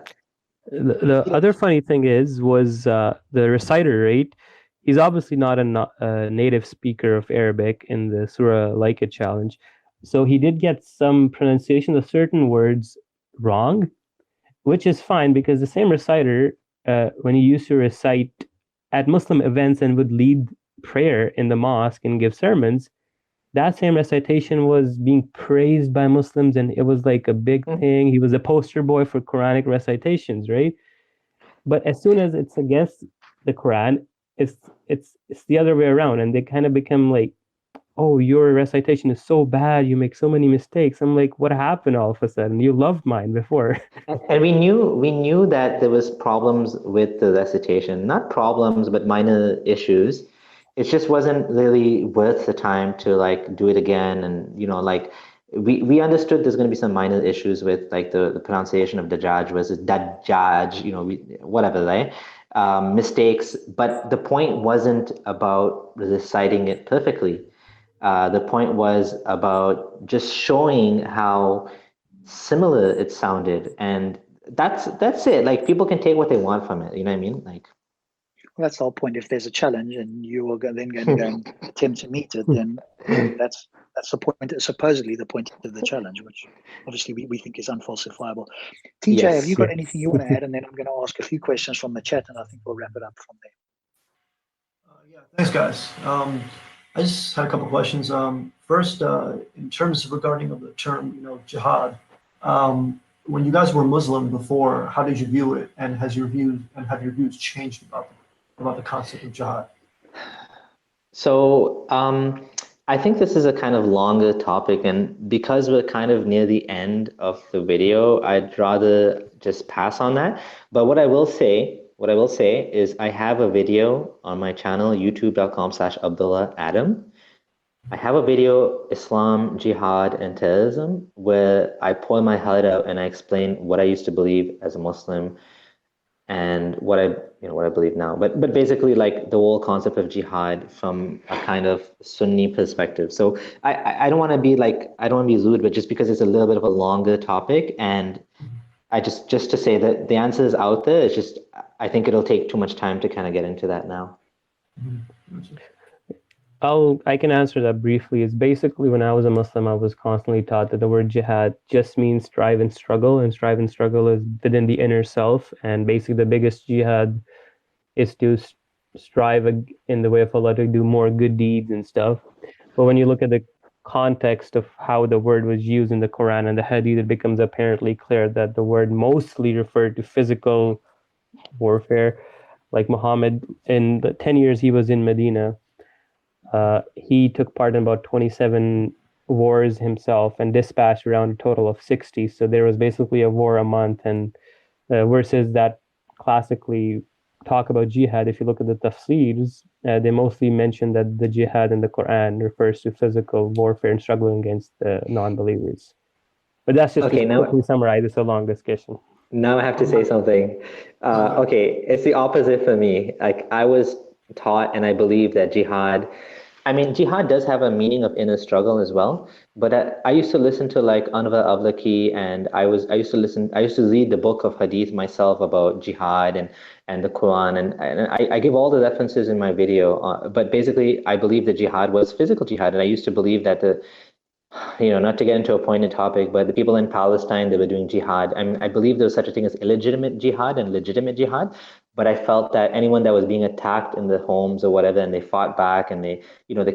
The other funny thing was the reciter, right? He's obviously not a native speaker of Arabic in the Surah Like It challenge. So he did get some pronunciation of certain words wrong, which is fine because the same reciter, when he used to recite at Muslim events and would lead prayer in the mosque and give sermons, that same recitation was being praised by Muslims and it was like a big thing. He was a poster boy for Quranic recitations, right? But as soon as it's against the Quran, it's the other way around, and they kind of become like oh, your recitation is so bad, you make so many mistakes. I'm like, what happened all of a sudden? You loved mine before. And we knew that there was problems with the recitation, not problems, but minor issues. It just wasn't really worth the time to like do it again. And like we understood there's going to be some minor issues with like the pronunciation of Dajjaj versus Dajjaj, whatever, right? Mistakes. But the point wasn't about reciting it perfectly. The point was about just showing how similar it sounded, and that's it. Like people can take what they want from it. You know what I mean? Like, Well, that's the whole point. If there's a challenge and you are then going to go and attempt to meet it, then that's the point. Supposedly the point of the challenge, which obviously we think is unfalsifiable. TJ, have you yes. got anything you want to add? And then I'm going to ask a few questions from the chat, and I think we'll wrap it up from there. Yeah, thanks, guys. I just had a couple questions. First, in terms of regarding of the term, jihad. When you guys were Muslim before, how did you view it, and have your views changed about the concept of jihad? So I think this is a kind of longer topic, and because we're kind of near the end of the video, I'd rather just pass on that. But what I will say is I have a video on my channel, youtube.com/Abdullah Adam. I have a video, Islam, Jihad, and Terrorism, where I pour my heart out and I explain what I used to believe as a Muslim and what I believe now. But basically, like the whole concept of jihad from a kind of Sunni perspective. So I don't want to be rude, but just because it's a little bit of a longer topic, and I just to say that the answer is out there. It's just I think it'll take too much time to kind of get into that now. I can answer that briefly. It's basically when I was a Muslim, I was constantly taught that the word jihad just means strive and struggle, and strive and struggle is within the inner self. And basically, the biggest jihad is to strive in the way of Allah to do more good deeds and stuff. But when you look at the context of how the word was used in the Quran and the Hadith, it becomes apparently clear that the word mostly referred to physical warfare. Like Muhammad, in the 10 years he was in Medina, he took part in about 27 wars himself and dispatched around a total of 60. So there was basically a war a month. And verses that classically talk about jihad, if you look at the tafsirs, they mostly mention that the jihad in the Quran refers to physical warfare and struggling against the non-believers. But that's just to quickly summarize. It's a long discussion. Now I have to say something. Okay, it's the opposite for me. Like I was taught and I believe that jihad does have a meaning of inner struggle as well. But I used to listen to like Anwar Avlaki, and I used to read the book of Hadith myself about jihad and the Quran, and I give all the references in my video. But basically, I believe that jihad was physical jihad, and I used to believe that not to get into a pointed topic, but the people in Palestine, they were doing jihad. I believe there was such a thing as illegitimate jihad and legitimate jihad. But I felt that anyone that was being attacked in the homes or whatever, and they fought back and they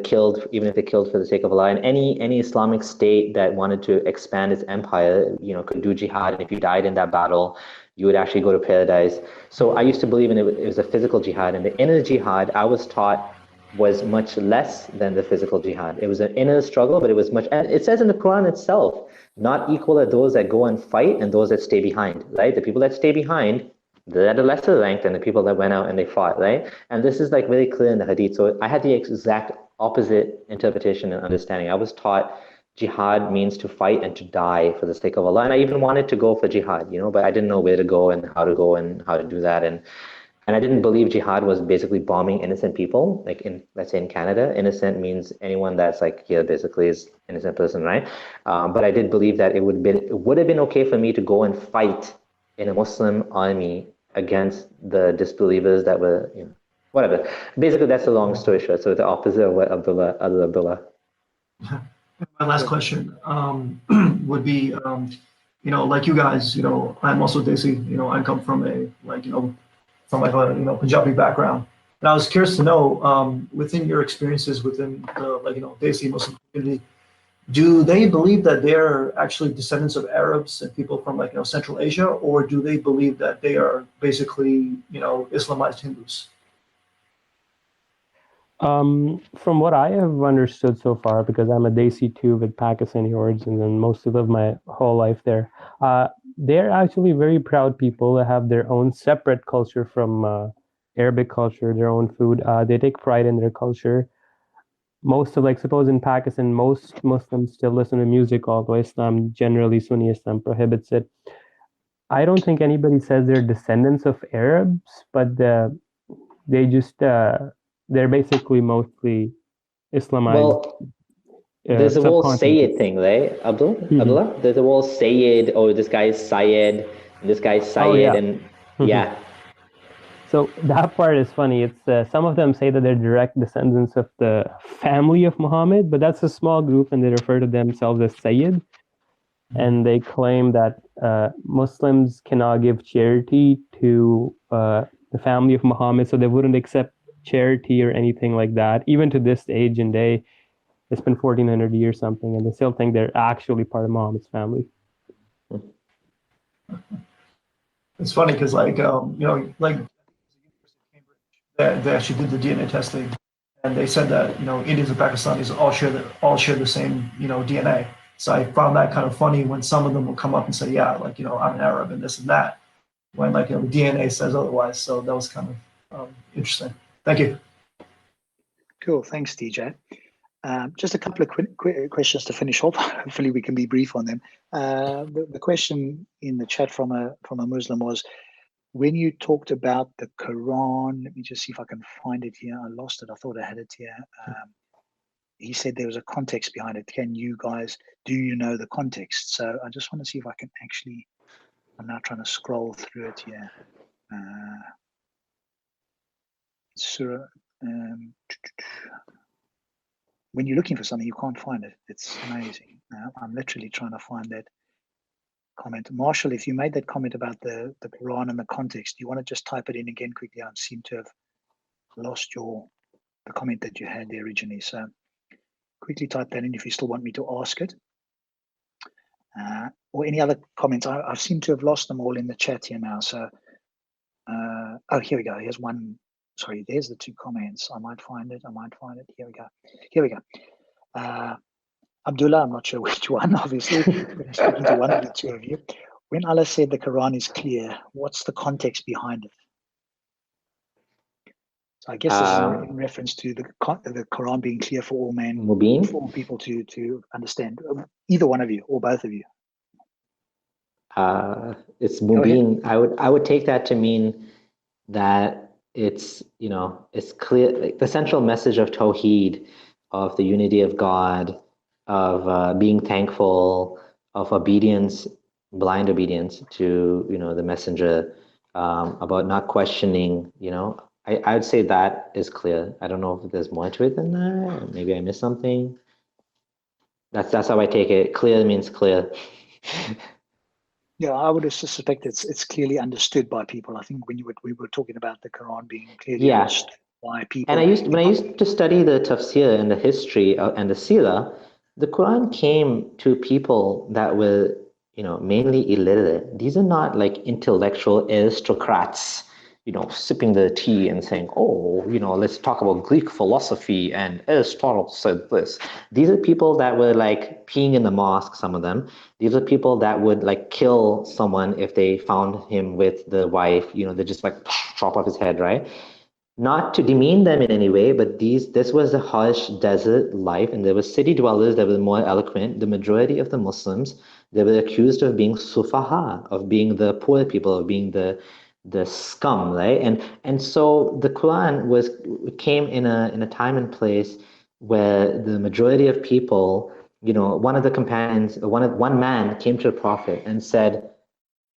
killed, even if they killed for the sake of Allah, and any Islamic state that wanted to expand its empire, could do jihad. And if you died in that battle, you would actually go to paradise. So I used to believe in it. It was a physical jihad, and the inner jihad I was taught was much less than the physical jihad. It was an inner struggle, but it was much, and it says in the Quran itself, not equal are those that go and fight and those that stay behind, right? The people that stay behind, they're at a lesser rank than the people that went out and they fought, right? And this is like very clear in the Hadith. So I had the exact opposite interpretation and understanding. I was taught jihad means to fight and to die for the sake of Allah. And I even wanted to go for jihad, but I didn't know where to go and how to do that. And I didn't believe jihad was basically bombing innocent people, like let's say in Canada. Innocent means anyone that's like here basically is innocent person, right? But I did believe that it would have been okay for me to go and fight in a Muslim army against the disbelievers that were, whatever. Basically, that's a long story short. So the opposite of what Abdullah. My last question would be, like you guys, I'm also Desi. I come from a Punjabi background, and I was curious to know, within your experiences within the Desi Muslim community, do they believe that they're actually descendants of Arabs and people from Central Asia, or do they believe that they are basically Islamized Hindus? From what I have understood so far, because I'm a Desi too with Pakistani origins and mostly lived my whole life there, they're actually very proud people that have their own separate culture from Arabic culture, their own food. They take pride in their culture. Most of, like, suppose in Pakistan, most Muslims still listen to music, although Islam, generally Sunni Islam, prohibits it. I don't think anybody says they're descendants of Arabs, but they just they're basically mostly Islamized Well, there's a whole subcontinent. Sayyid thing, right, Mhm. Abdullah? There's a whole Sayyid, oh, this guy's Syed, and this guy's Oh Syed, yeah. and Mhm. yeah. So that part is funny. It's some of them say that they're direct descendants of the family of Muhammad, but that's a small group, and they refer to themselves as Sayyid. And they claim that Muslims cannot give charity to the family of Muhammad, so they wouldn't accept charity or anything like that. Even to this age and day, it's been 1400 years something, and they still think they're actually part of Muhammad's family. It's funny because, like, like they actually did the DNA testing, and they said that Indians and Pakistanis all share the same DNA. So I found that kind of funny when some of them will come up and say, yeah, like I'm an Arab and this and that, when like the DNA says otherwise. So that was kind of interesting. Thank you. Cool. Thanks, DJ. Just a couple of quick questions to finish off. Hopefully, we can be brief on them. The question in the chat from a Muslim was, when you talked about the Quran, let me just see if I can find it here. I lost it. I thought I had it here. He said there was a context behind it. Do you know the context? So I just want to see if I can actually, I'm now trying to scroll through it here. Surah, when you're looking for something, you can't find it. It's amazing. I'm literally trying to find that comment. Marshall, if you made that comment about the Quran and the context, do you want to just type it in again quickly? I seem to have lost the comment that you had there originally. So quickly type that in if you still want me to ask it. Or any other comments. I seem to have lost them all in the chat here now. So, oh, here we go. Here's one. Sorry, there's the two comments. I might find it. Here we go. Abdullah, I'm not sure which one, obviously, but I'm speaking to one of the two of you. When Allah said the Quran is clear, what's the context behind it? So I guess this is in reference to the Quran being clear for all men, Mubin? for all people to understand. Either one of you or both of you. It's Mubin. I would take that to mean that it's it's clear, like the central message of Tawheed, of the unity of God, of being thankful, of obedience, blind obedience to the messenger, about not questioning. I would say that is clear. I don't know if there's more to it than that. Or maybe I missed something. That's how I take it. Clear means clear. Yeah, I would suspect it's clearly understood by people. I think when we were talking about the Quran being clearly understood by people. And when I used to study the tafsir and the history and the seerah, the Quran came to people that were mainly illiterate. These are not like intellectual aristocrats, sipping the tea and saying, oh, let's talk about Greek philosophy and Aristotle said this. These are people that were like peeing in the mosque, some of them. These are people that would like kill someone if they found him with the wife, they just like chop off his head, right? Not to demean them in any way, but this was a harsh desert life, and there were city dwellers that were more eloquent. The majority of the Muslims, they were accused of being sufaha, of being the poor people, of being the scum, right? And so the Quran came in a time and place where the majority of people, one of the companions, one man came to the Prophet and said,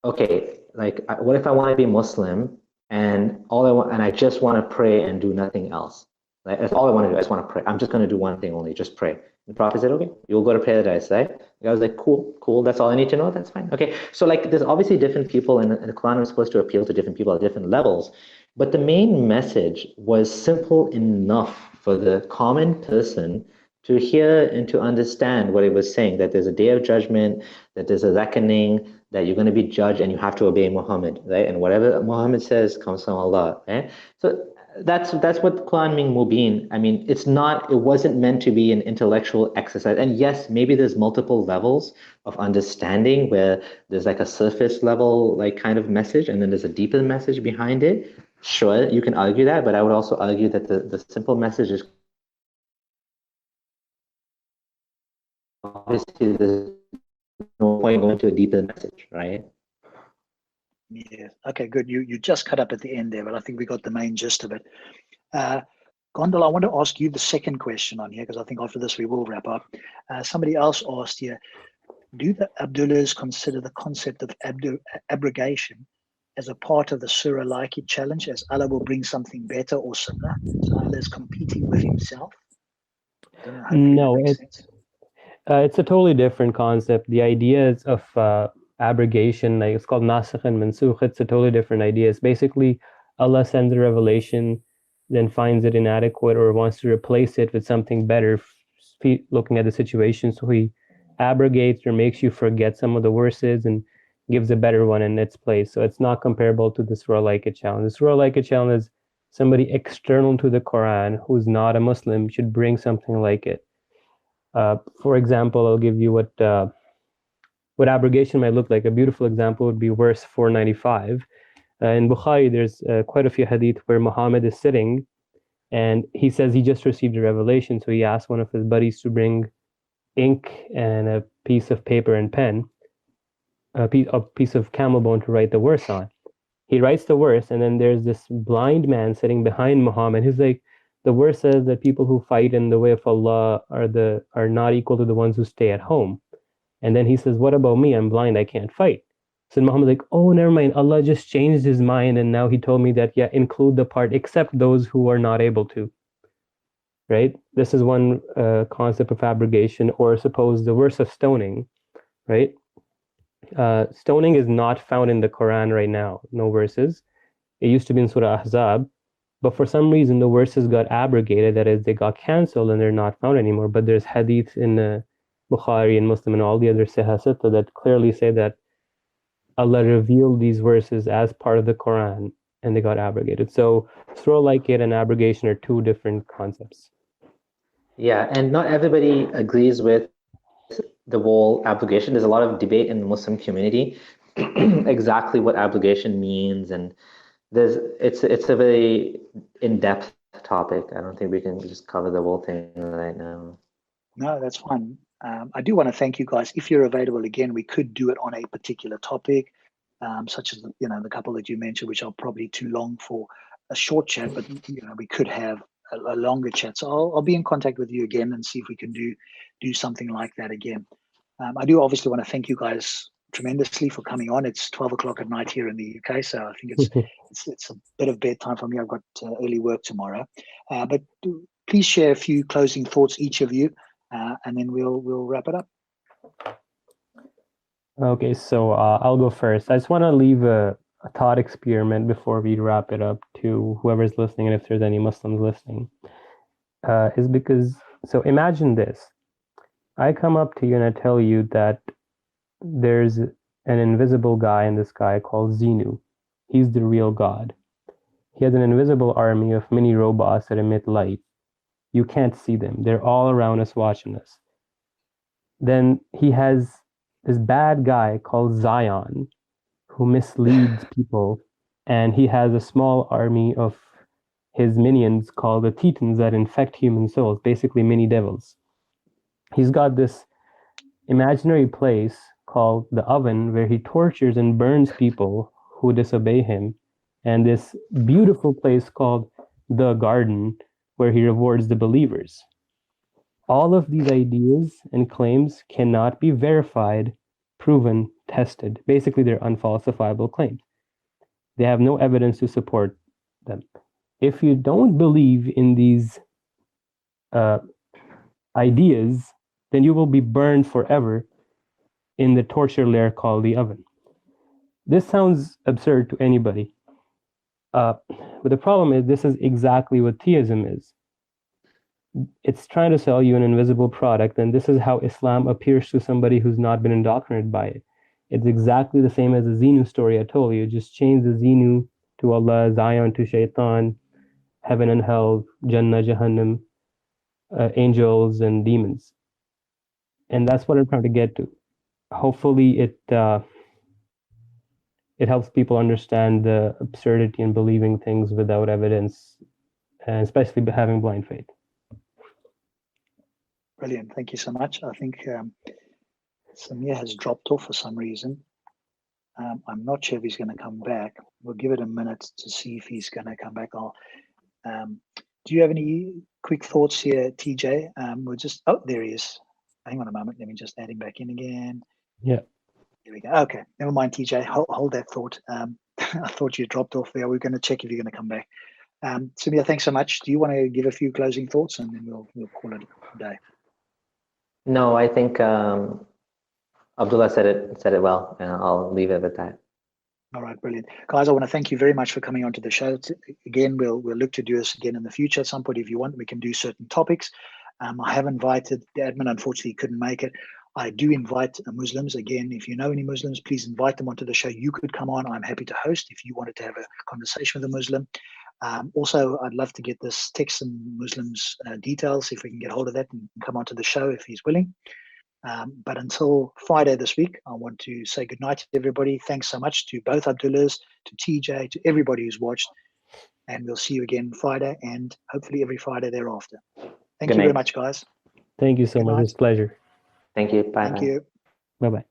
okay, like, what if I want to be Muslim and I just want to pray and do nothing else? Like, that's all I want to do. I just want to pray. I'm just going to do one thing only, just pray. The Prophet said, okay, you'll go to paradise, right? I was like, cool. That's all I need to know. That's fine. Okay. So like, there's obviously different people, and the Quran is supposed to appeal to different people at different levels. But the main message was simple enough for the common person to hear and to understand what it was saying, that there's a day of judgment, that there's a reckoning, that you're going to be judged and you have to obey Muhammad, right? And whatever Muhammad says comes from Allah, right? So that's what Quran Ming Mubin. I mean, it wasn't meant to be an intellectual exercise. And yes, maybe there's multiple levels of understanding where there's like a surface level like kind of message, and then there's a deeper message behind it. Sure, you can argue that, but I would also argue that the simple message is obviously there's no point going to a deeper message, right? Yeah. Okay, good. You just cut up at the end there, but I think we got the main gist of it. Gondal, I want to ask you the second question on here, because I think after this we will wrap up. Somebody else asked here, do the Abdullahs consider the concept of abrogation as a part of the Surah Like-It challenge, as Allah will bring something better or similar? So Allah is competing with himself? I don't know, hopefully that makes sense. It's a totally different concept. The ideas of abrogation, like it's called nasikh and mansukh, it's a totally different idea. It's basically Allah sends a revelation, then finds it inadequate or wants to replace it with something better, looking at the situation. So he abrogates or makes you forget some of the verses and gives a better one in its place. So it's not comparable to the Surah Like-It challenge. The Surah Like-It challenge is somebody external to the Quran who's not a Muslim should bring something like it. For example, I'll give you what abrogation might look like. A beautiful example would be verse 495. In Bukhari, there's quite a few hadith where Muhammad is sitting and he says he just received a revelation. So he asked one of his buddies to bring ink and a piece of paper and pen, a piece of camel bone to write the verse on. He writes the verse, and then there's this blind man sitting behind Muhammad. He's like, the verse says that people who fight in the way of Allah are not equal to the ones who stay at home. And then he says, what about me? I'm blind, I can't fight. So Muhammad's like, oh, never mind. Allah just changed his mind, and now he told me that, yeah, include the part except those who are not able to. Right? This is one concept of abrogation. Or suppose the verse of stoning, right? Stoning is not found in the Quran right now. No verses. It used to be in Surah Ahzab. But for some reason, the verses got abrogated. That is, they got canceled and they're not found anymore. But there's hadith in Bukhari and Muslim and all the other Sahih Sitta that clearly say that Allah revealed these verses as part of the Quran and they got abrogated. So Surah Like-It and abrogation are two different concepts. Yeah, and not everybody agrees with the whole abrogation. There's a lot of debate in the Muslim community exactly what abrogation means, and it's a very in-depth topic. I don't think we can just cover the whole thing right now. No, that's fine. I do want to thank you guys. If you're available again, we could do it on a particular topic, such as the couple that you mentioned, which are probably too long for a short chat, but we could have a longer chat. So I'll be in contact with you again and see if we can do something like that again. I do obviously want to thank you guys tremendously for coming on. It's 12 o'clock at night here in the UK, so I think it's a bit of bedtime for me. I've got early work tomorrow, but please share a few closing thoughts, each of you, and then we'll wrap it up. Okay, so I'll go first. I just want to leave a thought experiment before we wrap it up to whoever's listening, and if there's any Muslims listening, is because, so imagine this. I come up to you and I tell you that there's an invisible guy in the sky called Xenu. He's the real God. He has an invisible army of mini robots that emit light. You can't see them. They're all around us watching us. Then he has this bad guy called Zion who misleads people, and he has a small army of his minions called the Titans that infect human souls, basically mini devils. He's got this imaginary place called the oven where he tortures and burns people who disobey him, and this beautiful place called the garden where he rewards the believers. All of these ideas and claims cannot be verified, proven, tested. Basically, they're unfalsifiable claims. They have no evidence to support them. If you don't believe in these ideas, then you will be burned forever in the torture lair called the oven. This sounds absurd to anybody. But the problem is, this is exactly what theism is. It's trying to sell you an invisible product, and this is how Islam appears to somebody who's not been indoctrinated by it. It's exactly the same as the Xenu story I told you. Just change the Xenu to Allah, Zion to Shaitan, heaven and hell, Jannah, Jahannam, angels and demons. And that's what I'm trying to get to. Hopefully it helps people understand the absurdity in believing things without evidence, and especially having blind faith. Brilliant. Thank you so much. I think Samir has dropped off for some reason. I'm not sure if he's going to come back. We'll give it a minute to see if he's going to come back. Do you have any quick thoughts here, TJ? We'll just, there he is. Hang on a moment. Let me just add him back in again. Yeah. There we go. Okay. Never mind, TJ. Hold that thought. I thought you dropped off there. We're going to check if you're going to come back. Samir, thanks so much. Do you want to give a few closing thoughts and then we'll call it a day? No, I think Abdullah said it well, and I'll leave it at that. All right, brilliant. Guys, I want to thank you very much for coming onto the show. Again, we'll look to do this again in the future at some point. If you want, we can do certain topics. I have invited, the admin unfortunately couldn't make it. I do invite Muslims. Again, if you know any Muslims, please invite them onto the show. You could come on. I'm happy to host if you wanted to have a conversation with a Muslim. Also, I'd love to get this Texan Muslim's details, if we can get hold of that and come onto the show if he's willing. But until Friday this week, I want to say goodnight to everybody. Thanks so much to both Abdullahs, to TJ, to everybody who's watched. And we'll see you again Friday and hopefully every Friday thereafter. Thank you very much, guys. Thank you so much. It's a pleasure. Thank you. Bye. Thank you. Bye-bye.